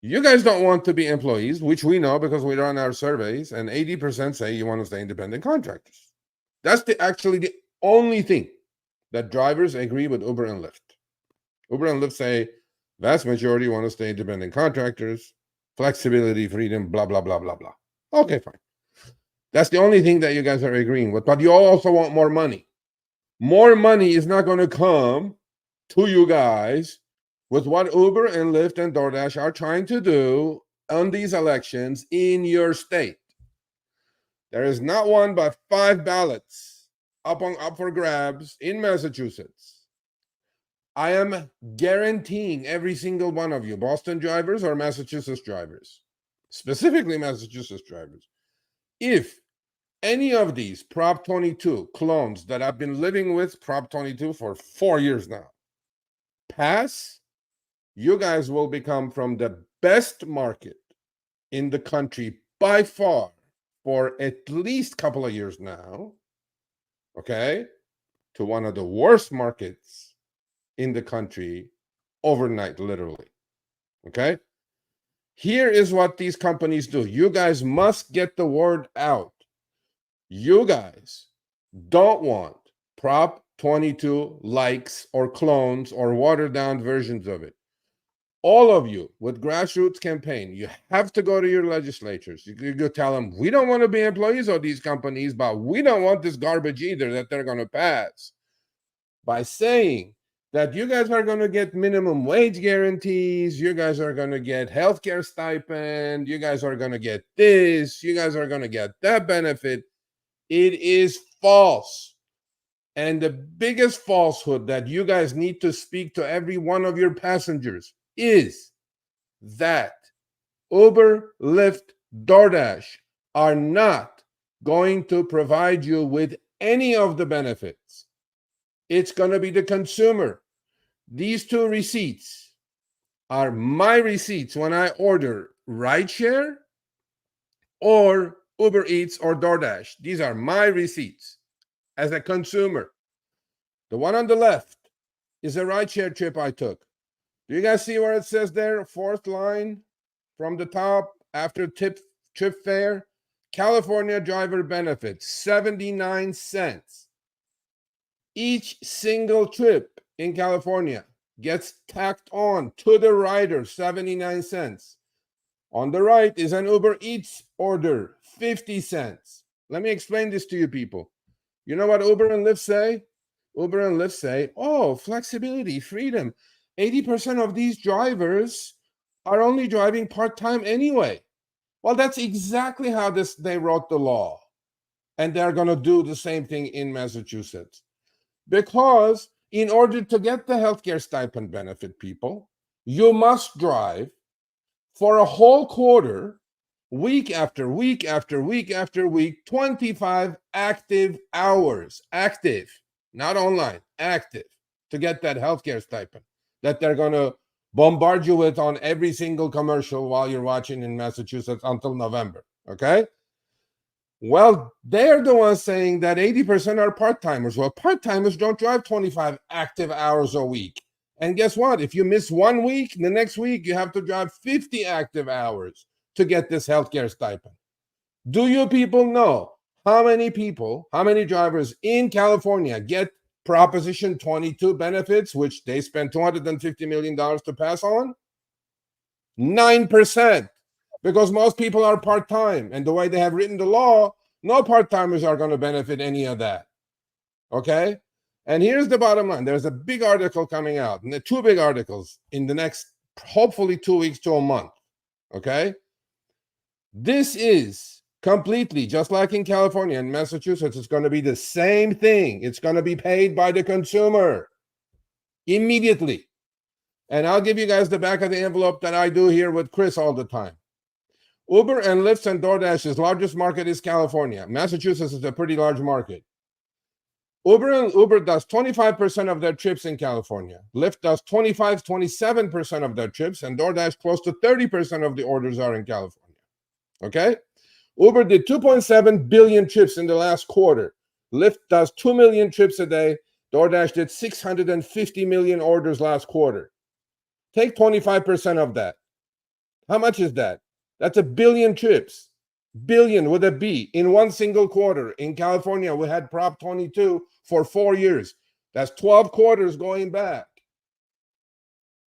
You guys don't want to be employees, which we know because we run our surveys, and 80% say you want to stay independent contractors. That's actually the only thing that drivers agree with Uber and Lyft. Uber and Lyft say vast majority want to stay independent contractors, flexibility, freedom, blah, blah, blah, blah, blah. Okay, fine. That's the only thing that you guys are agreeing with, but you all also want more money. More money is not going to come to you guys with what Uber and Lyft and DoorDash are trying to do on these elections in your state. There is not one but 5 ballots up for grabs in Massachusetts. I am guaranteeing every single one of you, Boston drivers or Massachusetts drivers, specifically Massachusetts drivers, if any of these Prop 22 clones that I've been living with Prop 22 for 4 years now pass, you guys will become from the best market in the country by far for at least a couple of years now, okay, to one of the worst markets in the country overnight, literally. Okay? Here is what these companies do. You guys must get the word out. You guys don't want Prop 22 likes or clones or watered down versions of it. All of you with grassroots campaign, you have to go to your legislatures. You go tell them, we don't want to be employees of these companies, but we don't want this garbage either that they're going to pass. By saying that you guys are going to get minimum wage guarantees, you guys are going to get healthcare stipend, you guys are going to get this, you guys are going to get that benefit. It is false. And the biggest falsehood that you guys need to speak to every one of your passengers is that Uber, Lyft, DoorDash are not going to provide you with any of the benefits. It's going to be the consumer. These 2 receipts are my receipts when I order Rideshare or Uber Eats or DoorDash. These are my receipts as a consumer. The one on the left is a Rideshare trip I took. Do you guys see where it says there, 4th line from the top after trip fare? California driver benefits, 79 cents. Each single trip in California gets tacked on to the rider, 79 cents. On the right is an Uber Eats order, 50 cents. Let me explain this to you people. You know what Uber and Lyft say? Uber and Lyft say, oh, flexibility, freedom. 80% of these drivers are only driving part-time anyway. Well, that's exactly how they wrote the law. And they're going to do the same thing in Massachusetts. Because in order to get the healthcare stipend benefit, people, you must drive for a whole quarter, week after week after week after week, 25 active hours, active, not online, active, to get that healthcare stipend that they're going to bombard you with on every single commercial while you're watching in Massachusetts until November, okay? Well, they're the ones saying that 80% are part-timers. Well, part-timers don't drive 25 active hours a week. And guess what? If you miss 1 week, the next week you have to drive 50 active hours to get this healthcare stipend. Do you people know how many drivers in California get Proposition 22 benefits, which they spent $250 million to pass on? 9%. Because most people are part-time, and the way they have written the law, no part-timers are going to benefit any of that. Okay? And here's the bottom line. There's a big article coming out, and two big articles in the next, hopefully 2 weeks to a month. Okay? This is completely, just like in California and Massachusetts, it's going to be the same thing. It's going to be paid by the consumer immediately. And I'll give you guys the back of the envelope that I do here with Chris all the time. Uber and Lyft and DoorDash's largest market is California. Massachusetts is a pretty large market. Uber does 25% of their trips in California. Lyft does 27% of their trips, and DoorDash close to 30% of the orders are in California. Okay? Uber did 2.7 billion trips in the last quarter. Lyft does 2 million trips a day. DoorDash did 650 million orders last quarter. Take 25% of that. How much is that? That's 1 billion trips. Billion with a B in one single quarter. In California, we had Prop 22 for 4 years. That's 12 quarters going back.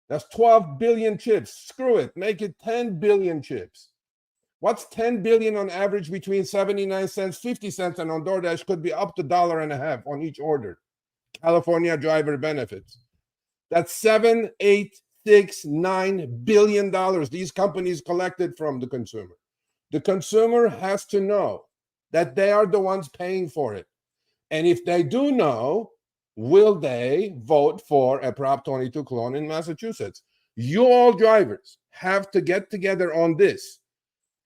That's 12 billion chips. Screw it. Make it 10 billion chips. What's 10 billion on average between 79 cents, 50 cents, and on DoorDash could be up to $1.50 on each order. California driver benefits. That's $7.869 billion these companies collected from the consumer. The consumer has to know that they are the ones paying for it. And if they do know, will they vote for a Prop 22 clone in Massachusetts? You all drivers have to get together on this.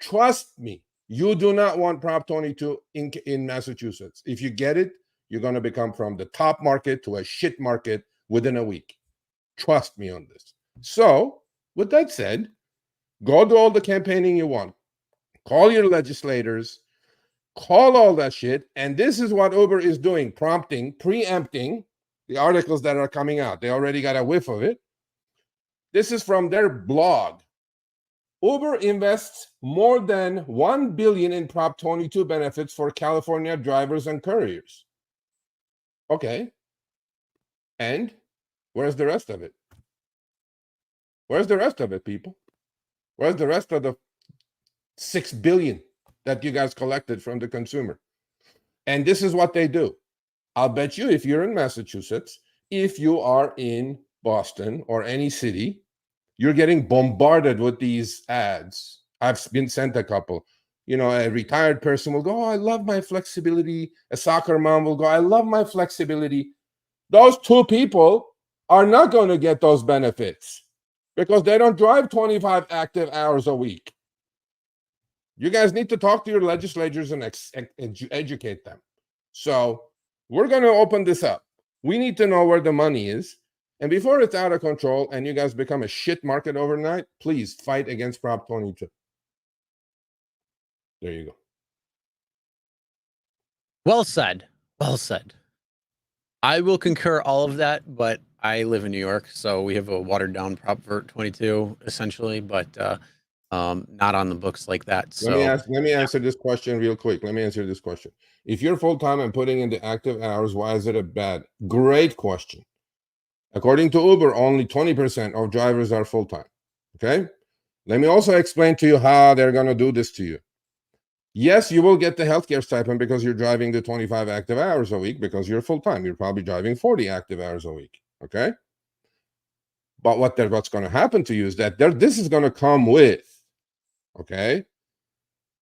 Trust me, you do not want Prop 22 in Massachusetts. If you get it, you're going to become from the top market to a shit market within a week. Trust me on this. So, with that said, go do all the campaigning you want. Call your legislators, call all that shit. And this is what Uber is doing, preempting the articles that are coming out. They already got a whiff of it. This is from their blog. Uber invests more than $1 billion in Prop 22 benefits for California drivers and couriers. Okay. And where's the rest of it? Where's the rest of it, people? Where's the rest of the $6 billion that you guys collected from the consumer? And this is what they do. I'll bet you if you're in Massachusetts, if you are in Boston or any city, you're getting bombarded with these ads. I've been sent a couple. You know, a retired person will go, oh, I love my flexibility. A soccer mom will go, I love my flexibility. Those two people are not going to get those benefits because they don't drive 25 active hours a week. You guys need to talk to your legislators and educate them. So we're going to open this up. We need to know where the money is. And before it's out of control and you guys become a shit market overnight, please fight against Prop 22. There you go. Well said. Well said. I will concur all of that, but I live in New York, so we have a watered down Prop 22 essentially, but not on the books like that. So let me answer this question real quick. Let me answer this question. If you're full-time and putting in the active hours, why is it a bad? Great question. According to Uber, only 20% of drivers are full-time. Okay? Let me also explain to you how they're going to do this to you. Yes, you will get the healthcare stipend because you're driving the 25 active hours a week because you're full-time. You're probably driving 40 active hours a week. Okay. But what's going to happen to you is that this is going to come with, okay,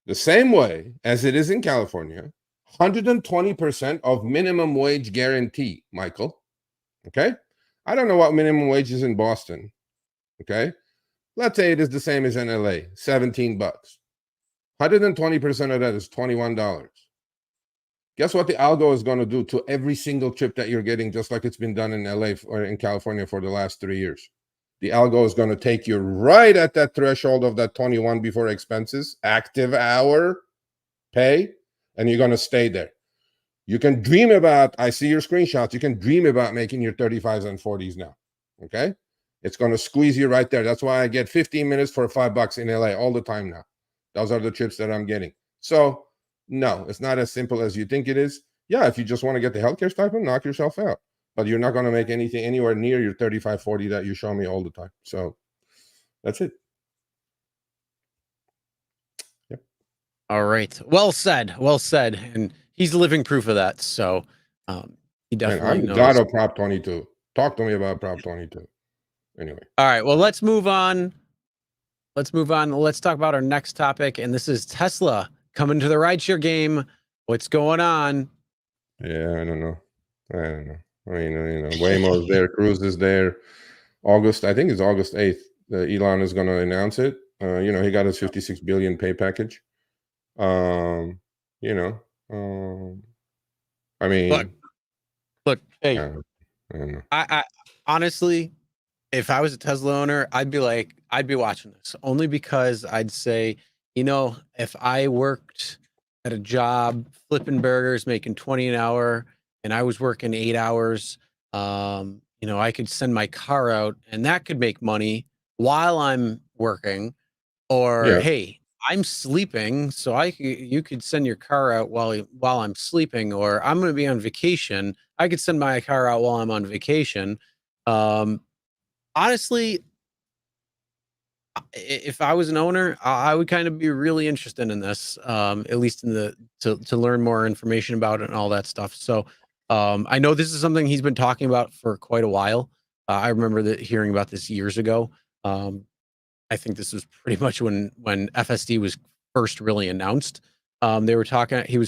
the same way as it is in California, 120% of minimum wage guarantee, Michael. Okay. I don't know what minimum wage is in Boston. Okay. Let's say it is the same as in LA, $17. 120% of that is $21. Guess what the algo is going to do to every single trip that you're getting, just like it's been done in LA or in California for the last 3 years? The algo is going to take you right at that threshold of that 21 before expenses, active hour pay, and you're going to stay there. You can dream about, I see your screenshots, you can dream about making your 35s and 40s now. Okay. It's going to squeeze you right there. That's why I get 15 minutes for $5 in LA all the time now. Those are the trips that I'm getting. So no, it's not as simple as you think it is. Yeah, if you just want to get the healthcare stipend, knock yourself out. But you're not going to make anything anywhere near your 35, 40 that you show me all the time. So that's it. Yep. All right. Well said. Well said. And he's living proof of that. So he And definitely I'm the knows. god of Prop 22. Talk to me about Prop 22. Anyway. All right. Well, let's move on. Let's move on. Let's talk about our next topic. And this is Tesla coming to the rideshare game. What's going on? Yeah, I don't know. I mean, Waymo's there, Cruise is there. I think it's August 8th. Elon is going to announce it. He got his 56 billion pay package. Um, you know, I mean, look, hey, I don't know. I honestly, if I was a Tesla owner, I'd be watching this only because I'd say, if I worked at a job flipping burgers, making 20 an hour, and I was working 8 hours, I could send my car out and that could make money while I'm working. Or, Yeah, hey, I'm sleeping, so you could send your car out while I'm sleeping, or I'm going to be on vacation. I could send my car out while I'm on vacation. Honestly, if I was an owner, I would kind of be really interested in this, at least to learn more information about it and all that stuff. So I know this is something he's been talking about for quite a while. I remember hearing about this years ago. I think this was pretty much when FSD was first really announced. He was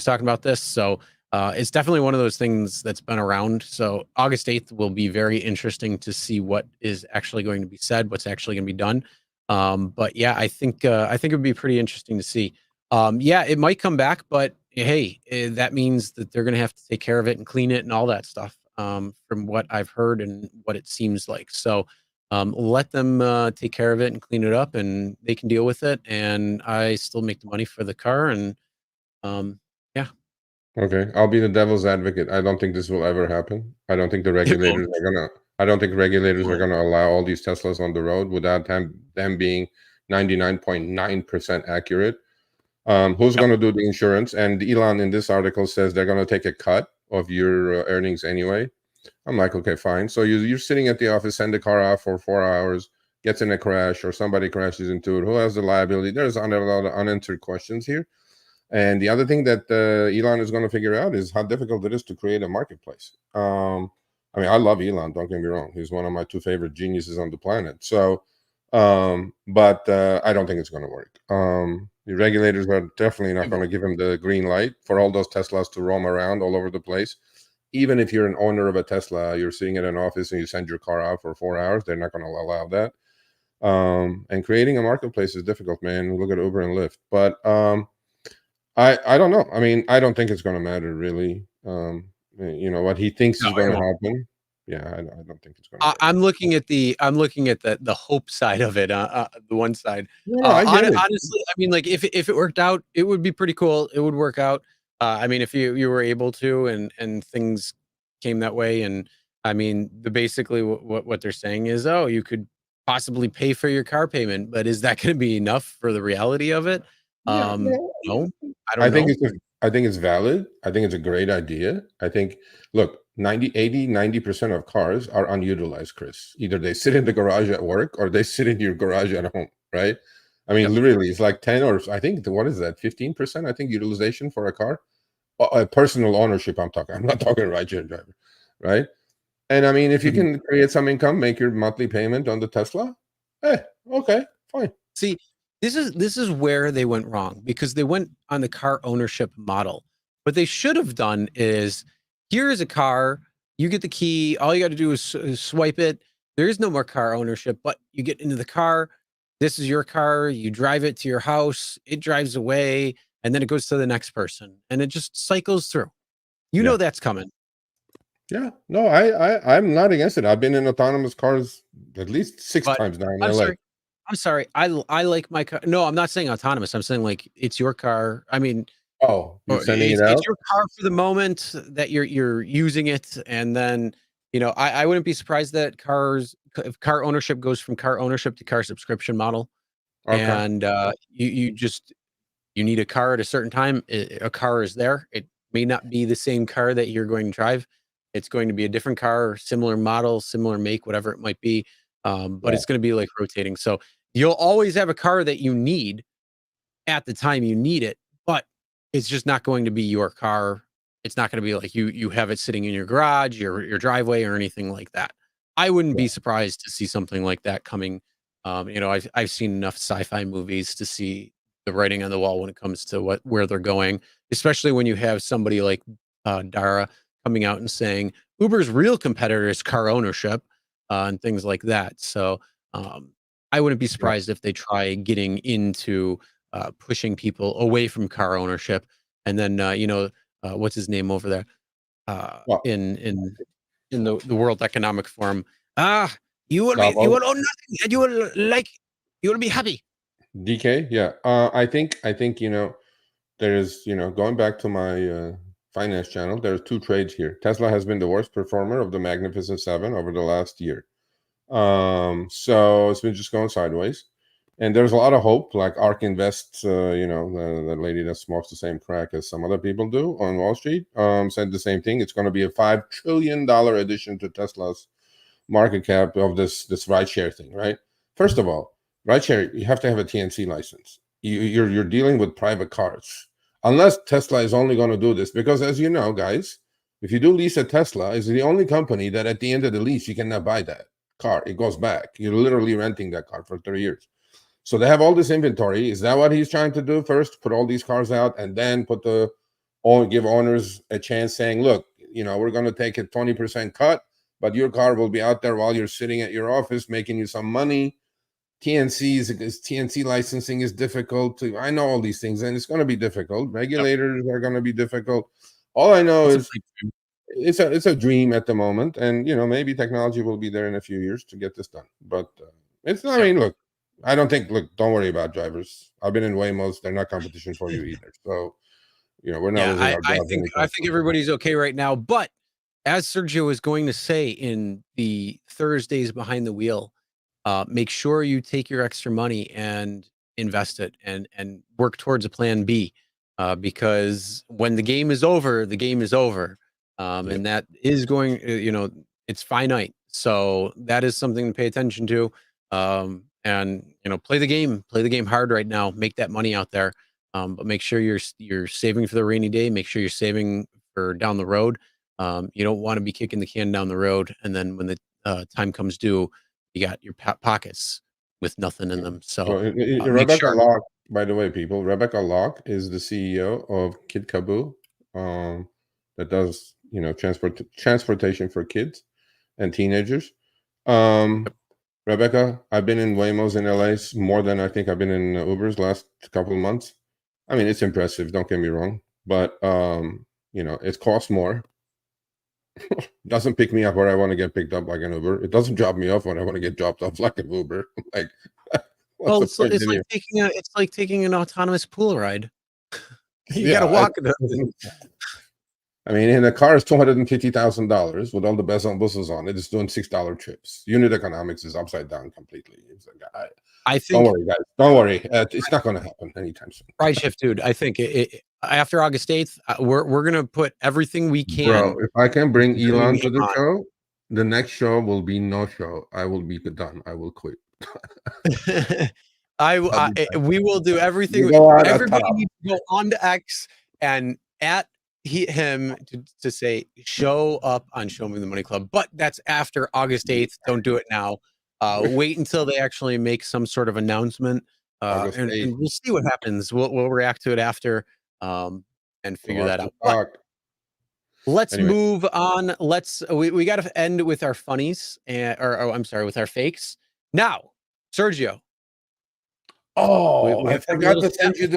talking about this. So it's definitely one of those things that's been around. So August 8th will be very interesting to see what is actually going to be said, what's actually going to be done. But yeah, I think it would be pretty interesting to see. Yeah, it might come back, but hey, that means that they're going to have to take care of it and clean it and all that stuff. From what I've heard and what it seems like. So let them take care of it and clean it up, and they can deal with it. And I still make the money for the car. And yeah, okay. I'll be the devil's advocate. I don't think this will ever happen. I don't think the regulators are gonna. I don't think regulators are gonna allow all these Teslas on the road without them being 99.9% accurate. Who's Yep. going to do the insurance? And Elon in this article says they're going to take a cut of your earnings anyway. I'm like, okay, fine. So you're sitting at the office, send the car out for 4 hours, gets in a crash, or somebody crashes into it. Who has the liability? There's a lot of unanswered questions here. And the other thing that Elon is going to figure out is how difficult it is to create a marketplace. I mean, I love Elon. Don't get me wrong; he's one of my two favorite geniuses on the planet. So, but I don't think it's going to work. The regulators are definitely not going to give him the green light for all those Teslas to roam around all over the place. Even if you're an owner of a Tesla, you're sitting in an office and you send your car out for 4 hours, they're not going to allow that. And creating a marketplace is difficult, man. Look at Uber and Lyft. But I don't know. I mean, I don't think it's going to matter really. What he thinks No, is going it to won't. happen. Yeah, I don't think it's going to work. I'm looking at the hope side of it, the one side. Yeah, I get it. Honestly, I mean, like if it worked out, it would be pretty cool. It would work out. I mean, if you were able to, and things came that way, and I mean, basically what they're saying is, oh, you could possibly pay for your car payment, but is that going to be enough for the reality of it? Yeah, No, I I don't think know. it's valid. I think it's a great idea. I think, look, 90% of cars are unutilized, Chris. Either they sit in the garage at work or they sit in your garage at home, right? I mean, Yep. literally, it's like 10 or I think what is that? 15%, I think, utilization for a car. Personal ownership, I'm talking. I'm not talking rideshare driver, right? And I mean, if you Mhm. can create some income, make your monthly payment on the Tesla, okay, fine. See, this is where they went wrong, because they went on the car ownership model. What they should have done is, here is a car, you get the key, all you got to do is swipe it. There is no more car ownership, but you get into the car. This is your car. You drive it to your house. It drives away, and then it goes to the next person, and it just cycles through. You Yeah, know that's coming. yeah. No, I'm not against it. I've been in autonomous cars at least six But times now in I'm LA. sorry. I'm sorry. I like my car. No, I'm not saying autonomous. I'm saying, like, it's your car. I mean, Oh, you're or sending it it's out? your car for the moment that you're using it, and then, I wouldn't be surprised that if car ownership goes from car ownership to car subscription model, Okay. and you need a car at a certain time. A car is there. It may not be the same car that you're going to drive. It's going to be a different car, similar model, similar make, whatever it might be. But Yeah, it's going to be like rotating. So you'll always have a car that you need at the time you need it, but it's just not going to be your car. It's not going to be like you have it sitting in your garage, your driveway, or anything like that. I wouldn't yeah, be surprised to see something like that coming. I've seen enough sci-fi movies to see the writing on the wall when it comes to where they're going, especially when you have somebody like Dara coming out and saying Uber's real competitor is car ownership, and things like that. So um, I wouldn't be yeah. surprised if they try getting into pushing people away from car ownership. And then, what's his name over there, Well, in the World Economic Forum? Ah, you Davos, will own nothing, and you will be happy. DK, yeah. I think there's going back to my finance channel. There's two trades here. Tesla has been the worst performer of the Magnificent Seven over the last year. So it's been just going sideways. And there's a lot of hope, like ARK Invest, the lady that smokes the same crack as some other people do on Wall Street, said the same thing. It's going to be a $5 trillion addition to Tesla's market cap of this rideshare thing, right? First of all, rideshare, you have to have a TNC license. You're dealing with private cars, unless Tesla is only going to do this, because as you know, guys, if you do lease a Tesla, is the only company that at the end of the lease you cannot buy that car. It goes back. You're literally renting that car for 30 years. So they have all this inventory. Is that what he's trying to do? First, put all these cars out, and then give owners a chance, saying, look, we're going to take a 20% cut, but your car will be out there while you're sitting at your office making you some money. TNC licensing is difficult. I know all these things, and it's going to be difficult. Yep. Regulators are going to be difficult. All I know It's a is pipe dream. it's a dream at the moment, and maybe technology will be there in a few years to get this done. But it's not. I Yep. mean, look, I don't think. Look, don't worry about drivers. I've been in Waymos; they're not competition for you either. So we're not Yeah, losing I, our I jobs think I anytime think soon. everybody's okay right now. But as Sergio is going to say in the Thursdays behind the wheel, make sure you take your extra money and invest it, and work towards a plan B, because when the game is over, the game is over, Yep. and that is going. It's finite, so that is something to pay attention to. And play the game hard right now. Make that money out there, but make sure you're saving for the rainy day. Make sure you're saving for down the road. You don't want to be kicking the can down the road, and then when the time comes due, you got your pockets with nothing in them. So Well, make Rebecca sure. Locke, by the way, people, Rebecca Locke is the CEO of Kid Kaboo, that does transportation for kids and teenagers. Um, Rebecca, I've been in Waymos in LA more than I think I've been in Ubers last couple of months. I mean, it's impressive. Don't get me wrong, but it costs more. Doesn't pick me up where I want to get picked up like an Uber. It doesn't drop me off when I want to get dropped off like an Uber. Like, what's Well, the it's point it's in like you? taking an autonomous pool ride. You got to Yeah, walk it. I mean, in a car is $250,000 with all the bells and whistles on it. It's doing $6 trips. Unit economics is upside down completely. It's like, I don't think worry, guys. Don't worry. It's not going to happen anytime soon. ride shift, dude. I think after August 8th, we're gonna put everything we Bro, can if I can into bring bringing Elon it to the show, the next show will be no show. I will be done. I will quit. on. We will do everything. You go out at Everybody top. needs to go on to X and at him to say show up on Show Me the Money Club. But that's after August 8th. Don't do it now. Wait until they actually make some sort of announcement, August and 8th. we'll see what happens. We'll react to it after, and figure that out. But let's move on. We got to end with our funnies with our fakes. Now, Sergio. Oh, I forgot to send you the.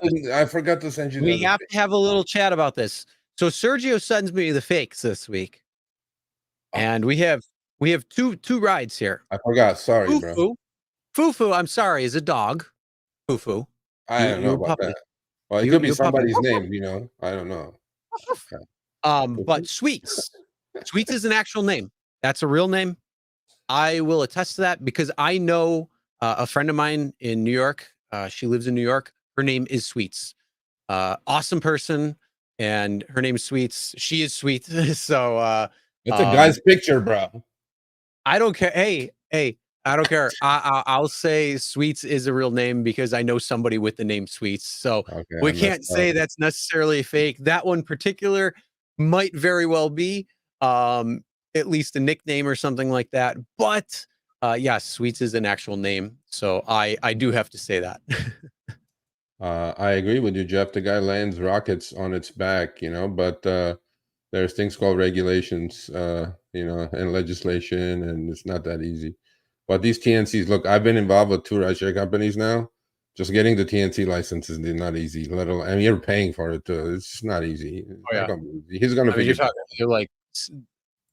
We have to have a little chat about this. So Sergio sends me the fakes this week, and we have two rides here. I forgot. Sorry, bro. Fufu, I'm sorry, is a dog. Fufu. I don't know about that. Well, it could be somebody's name, I don't know. But Sweets. Sweets is an actual name. That's a real name. I will attest to that because I know a friend of mine in New York. She lives in New York. Her name is Sweets. Awesome person, and her name is Sweets. She is sweet. So it's a guy's picture, bro. I don't care. Hey, I don't care. I'll say Sweets is a real name because I know somebody with the name Sweets. So we can't say that's necessarily fake. That one particular might very well be at least a nickname or something like that. But yes, Sweets is an actual name. So I do have to say that. I agree with you, Jeff. The guy lands rockets on its back, but there's things called regulations, and legislation, and it's not that easy. But these TNCs, look, I've been involved with 2 rideshare companies now. Just getting the TNC license is not easy. Let alone, I mean, you're paying for it too. It's just not easy. He's going to be. You're like,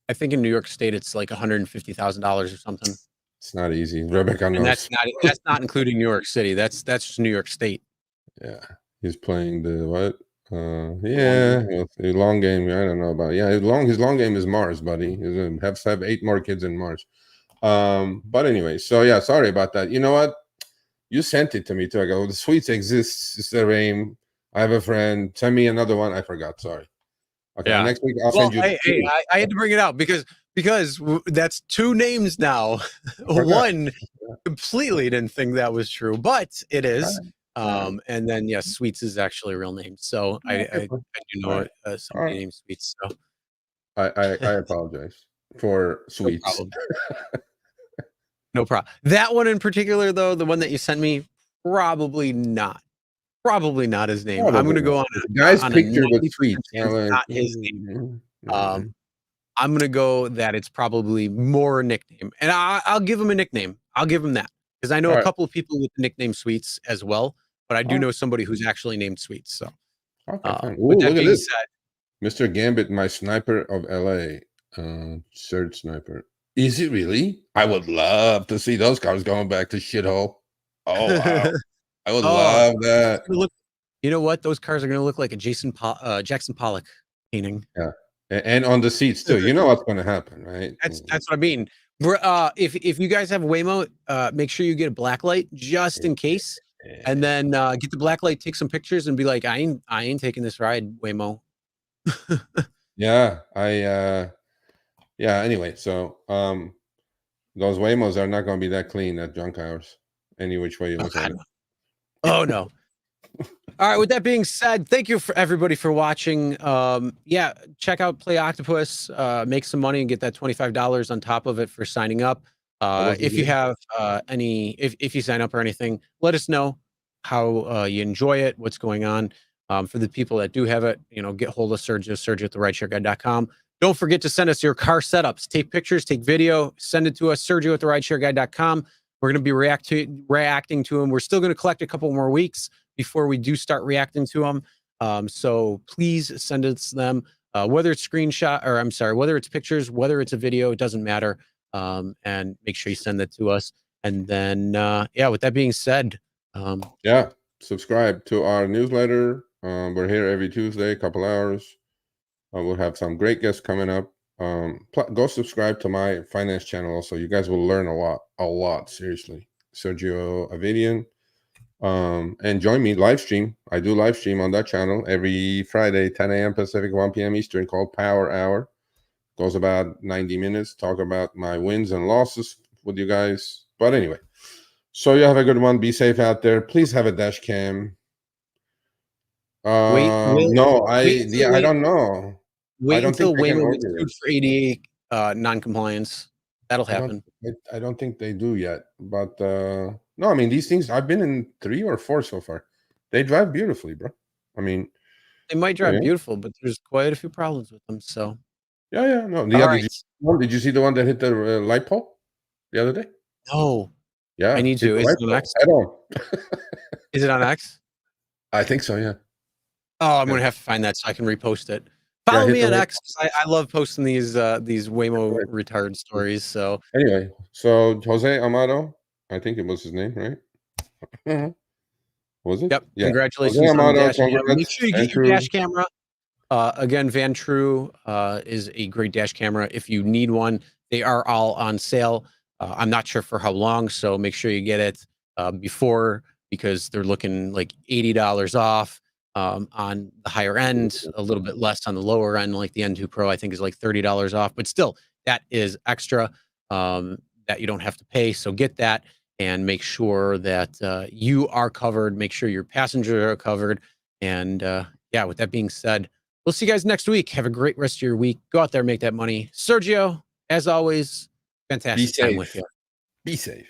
I think in New York State it's like $150,000 or something. It's not easy. Rebecca knows. And that's not including New York City. That's just New York State. Yeah, he's playing the what? Long game. I don't know about. Yeah, his long game is Mars, buddy. He's gonna have 8 more kids in Mars. But anyway, so yeah, sorry about that. You know what? You sent it to me too. I go, the Sweets exists. It's their aim. I have a friend. Send me another one. I forgot. Sorry. Okay, yeah. Next week I'll send you. I had to bring it out because that's 2 names now. One completely didn't think that was true, but it is. And then yes, Sweets is actually a real name. So I do know somebody named Sweets. So I apologize for Sweets. No problem. That one in particular, though, the one that you sent me, probably not his name. I'm going to go on a guy's picture with Sweets. Not his name. I'm going to go that it's probably more a nickname, and I'll give him a nickname. I'll give him that because I know a couple of people with the nickname Sweets as well, but I do know somebody who's actually named Sweets. So, look at this, Mr. Gambit, my sniper of LA, third sniper. Is it really? I would love to see those cars going back to shithole. Oh, wow. I would love that. You know what? Those cars are going to look like a Jackson Pollock painting. Yeah, and on the seats too. You know what's going to happen, right? That's what I mean. If you guys have Waymo, make sure you get a black light just in case, and then get the black light, take some pictures, and be like, I ain't taking this ride, Waymo. Yeah. Anyway, so those Waymos are not going to be that clean at junk hours, any which way you look at it. Oh no. All right, with that being said, thank you for everybody for watching. Yeah, check out Play Octopus, make some money and get that $25 on top of it for signing up. If you have if you sign up or anything, let us know how you enjoy it, what's going on. For the people that do have it, get hold of Sergio at therideshareguide.com. Don't forget to send us your car setups. Take pictures, take video, send it to us, Sergio at therideshareguide.com. We're going to be reacting to them. We're still going to collect a couple more weeks before we do start reacting to them. So please send us them, whether it's whether it's pictures, whether it's a video, it doesn't matter. And make sure you send that to us. And then, with that being said, subscribe to our newsletter. We're here every Tuesday, a couple hours. We'll have some great guests coming up. Go subscribe to my finance channel also. You guys will learn a lot, seriously. Sergio Avidian. And join me live stream. I do live stream on that channel every Friday, 10 a.m. Pacific, 1 p.m. Eastern, called Power Hour. Goes about 90 minutes. Talk about my wins and losses with you guys. But anyway, So you have a good one. Be safe out there. Please have a dash cam. Wait, No, wait until I don't know. I wait don't think until they can Waymo gets order it. sued for ADA non-compliance. That'll happen. I don't think they do yet. But no, I mean these things. I've been in 3 or 4 so far. They drive beautifully, bro. I mean, They might drive yeah, beautiful, but there's quite a few problems with them. So, yeah. No, all did right. did you see the one that hit the light pole the other day? No, I Yeah, need hit to. the Is light it on pole X? head on. Is it on X? I think so. Yeah, Oh, I'm yeah, gonna have to find that so I can repost it. yeah. Follow Hit me the on light X 'cause I love posting these Waymo pole. retard stories. So Anyway, so Jose Amado, I think it was his name, right? Mhm. Was it? yep, Yeah. Jose congratulations on the Amado, dash cam. Make congrats. sure you get your Andrew. dash camera. Again, Van True is a great dash camera. If you need one, they are all on sale. I'm not sure for how long, so make sure you get it before because they're looking like $80 off on the higher end, a little bit less on the lower end. Like the N2 Pro, I think is like $30 off, but still, that is extra that you don't have to pay. So get that and make sure that you are covered. Make sure your passengers are covered. And yeah, with that being said, we'll see you guys next week. Have a great rest of your week. Go out there, make that money. Sergio, as always, Be fantastic time with safe. you. Be safe.